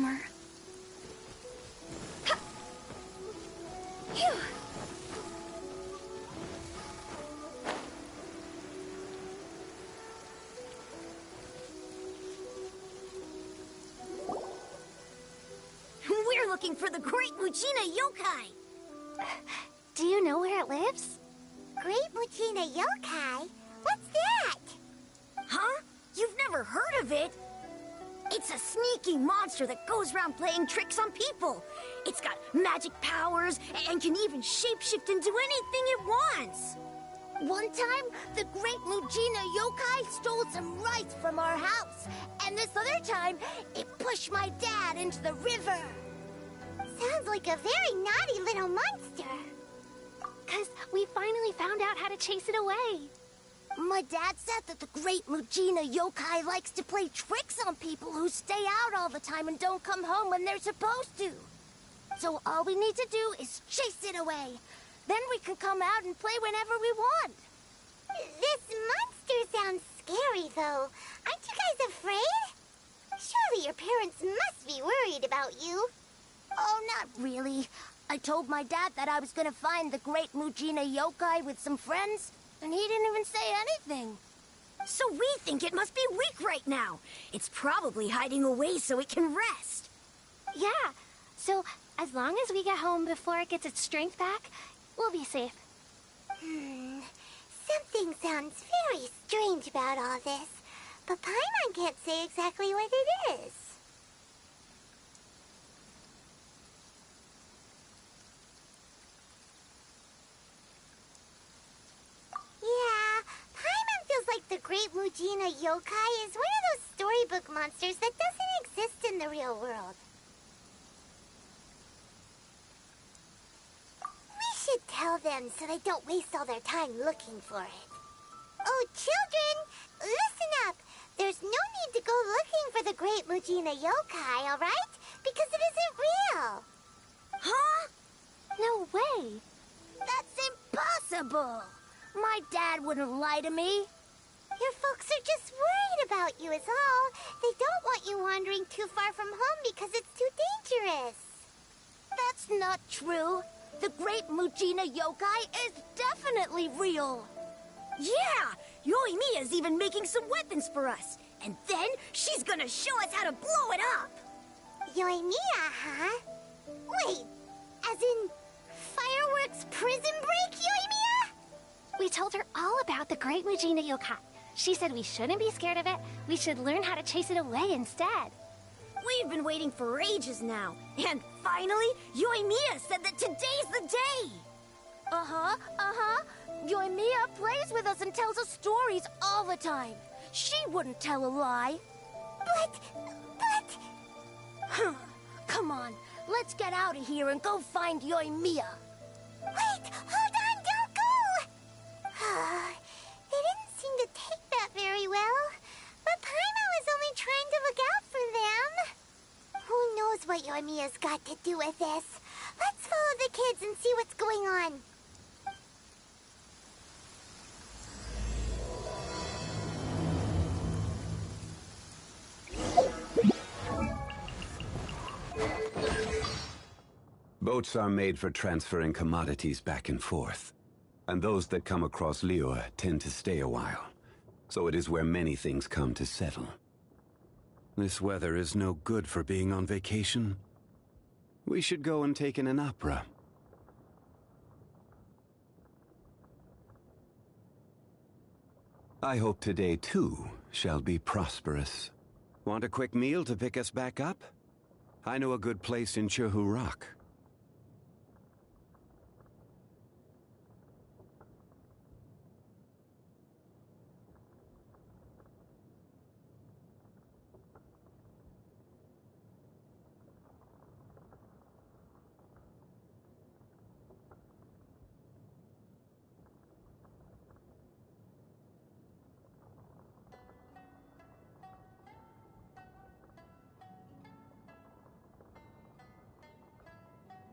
armor. Phew. We're looking for the Great Mujina Yokai! Do you know where it lives? Great Mujina Yokai? What's that? Huh? You've never heard of it? It's a sneaky monster that goes around playing tricks on people. It's got magic powers and can even shapeshift into anything it wants. One time, the Great Mujina Yokai stole some rice from our house. And this other time, it pushed my dad into the river. Sounds like a very naughty little monster. 'Cause we finally found out how to chase it away. My dad said that the Great Mujina Yokai likes to play tricks on people who stay out all the time and don't come home when they're supposed to. So all we need to do is chase it away. Then we can come out and play whenever we want. This monster sounds scary, though. Aren't you guys afraid? Surely your parents must be worried about you. Oh, not really. I told my dad that I was gonna find the Great Mujina Yokai with some friends, and he didn't even say anything. So we think it must be weak right now. It's probably hiding away so it can rest. Yeah, so as long as we get home before it gets its strength back, we'll be safe. Something sounds very strange about all this, but Paimon can't say exactly what it is. Yeah, Paimon feels like the Great Mujina Yokai is one of those storybook monsters that doesn't exist in the real world. We should tell them so they don't waste all their time looking for it. Oh, children, listen up. There's no need to go looking for the Great Mujina Yokai, all right? Because it isn't real. Huh? No way. That's impossible. My dad wouldn't lie to me. Your folks are just worried about you is all. They don't want you wandering too far from home because it's too dangerous. That's not true. The Great Mujina Yokai is definitely real. Yeah! Yoimiya's even making some weapons for us. And then she's gonna show us how to blow it up. Yoimiya, huh? Wait, as in fireworks prison break, Yoimiya? We told her all about the Great Mujina Yokai. She said we shouldn't be scared of it. We should learn how to chase it away instead. We've been waiting for ages now. And finally, Yoimiya said that today's the day. Yoimiya plays with us and tells us stories all the time. She wouldn't tell a lie. But... Come on, let's get out of here and go find Yoimiya. Wait, hold on, don't go! They didn't seem to take that very well. But Paimon was only trying to look out for them. Who knows what Yoimiya's got to do with this? Let's follow the kids and see what's going on. Boats are made for transferring commodities back and forth. And those that come across Liyue tend to stay a while. So it is where many things come to settle. This weather is no good for being on vacation. We should go and take in an opera. I hope today, too, shall be prosperous. Want a quick meal to pick us back up? I know a good place in Chuhu Rock.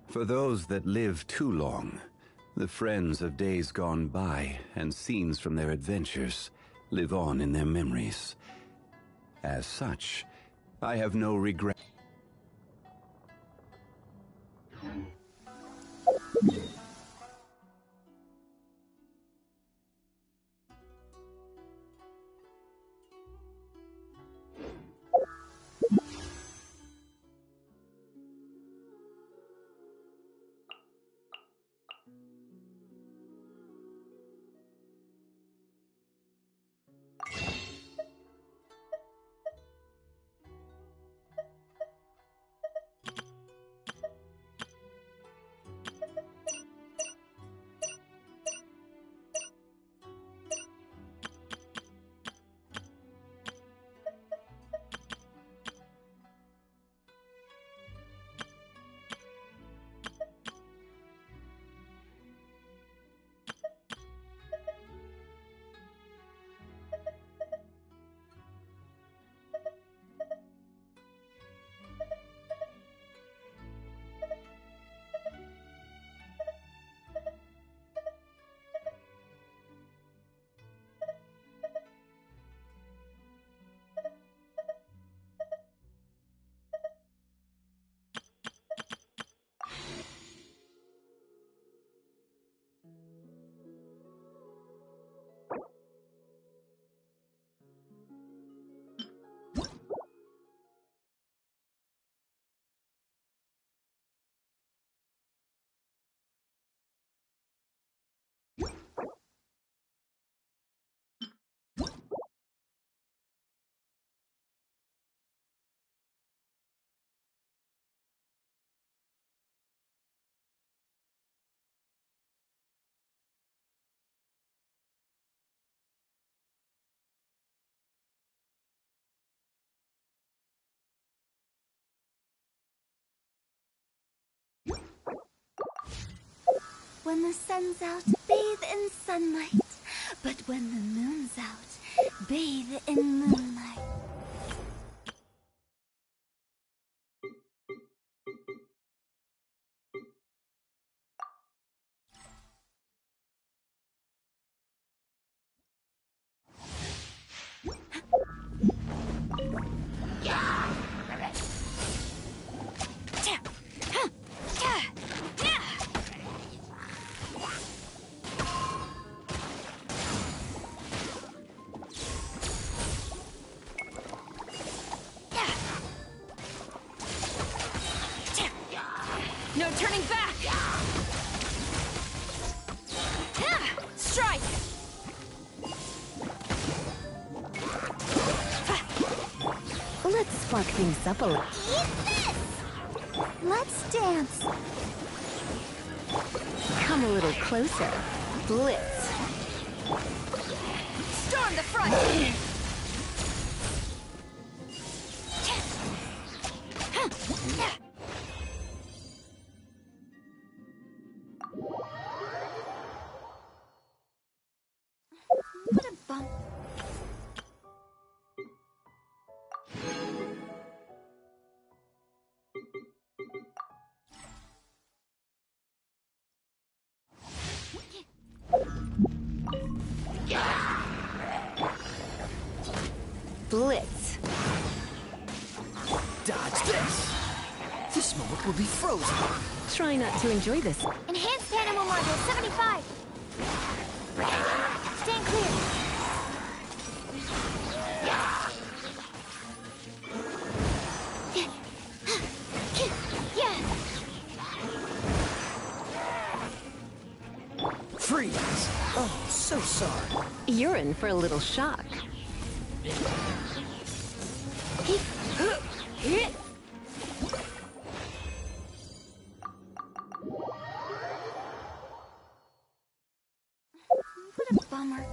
For those that live too long, the friends of days gone by and scenes from their adventures live on in their memories. As such, I have no regret. When the sun's out, bathe in sunlight. But when the moon's out, bathe in moonlight. No turning back! Strike! Let's spark things up a little. Eat this! Let's dance. Come a little closer. Blitz. Storm the front! What a bump. Blitz. Dodge this! This moment will be frozen. Try not to enjoy this. Enhanced animal module 75. Stand clear. Freeze! Oh, so sorry. You're in for a little shock. What a bummer.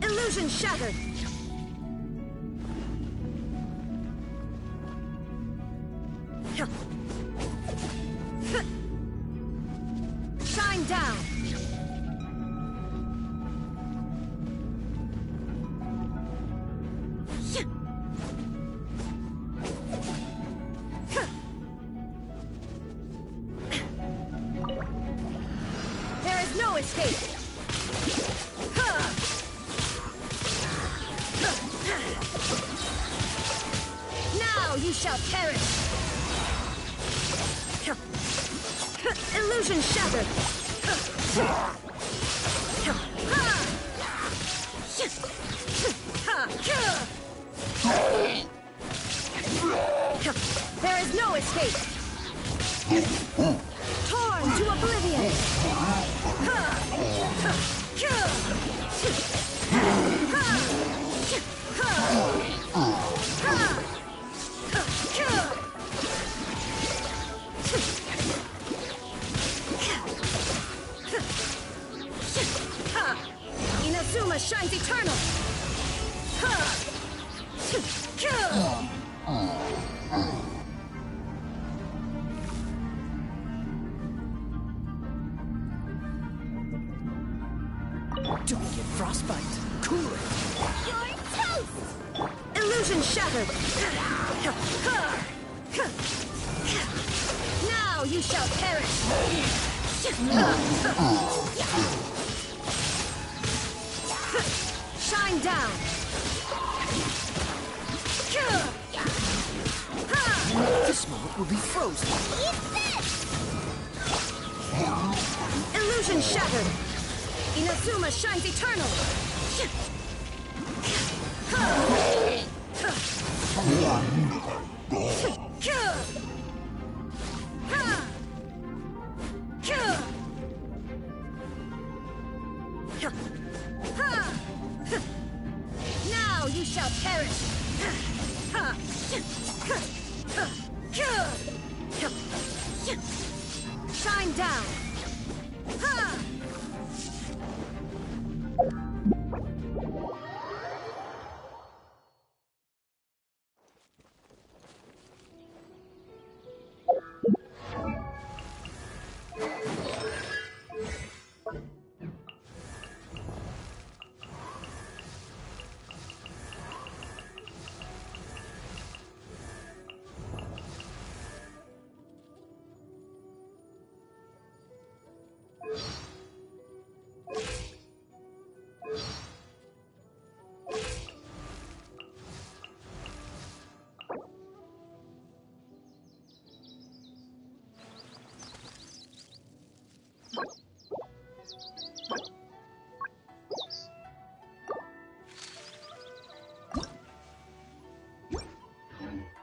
Illusion shattered! down! There is no escape! Now you shall perish! Illusion shattered! There is no escape! Torn to oblivion! Inazuma shines eternal! Don't get frostbite. Cool it. You're toast! Illusion shattered! Now you shall perish! Shine down! This moment will be frozen. Illusion shattered! Inazuma shines eternal! Now you shall perish! Shine down!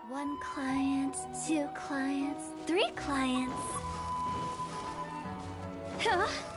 One client, 2 clients, 3 clients. Huh?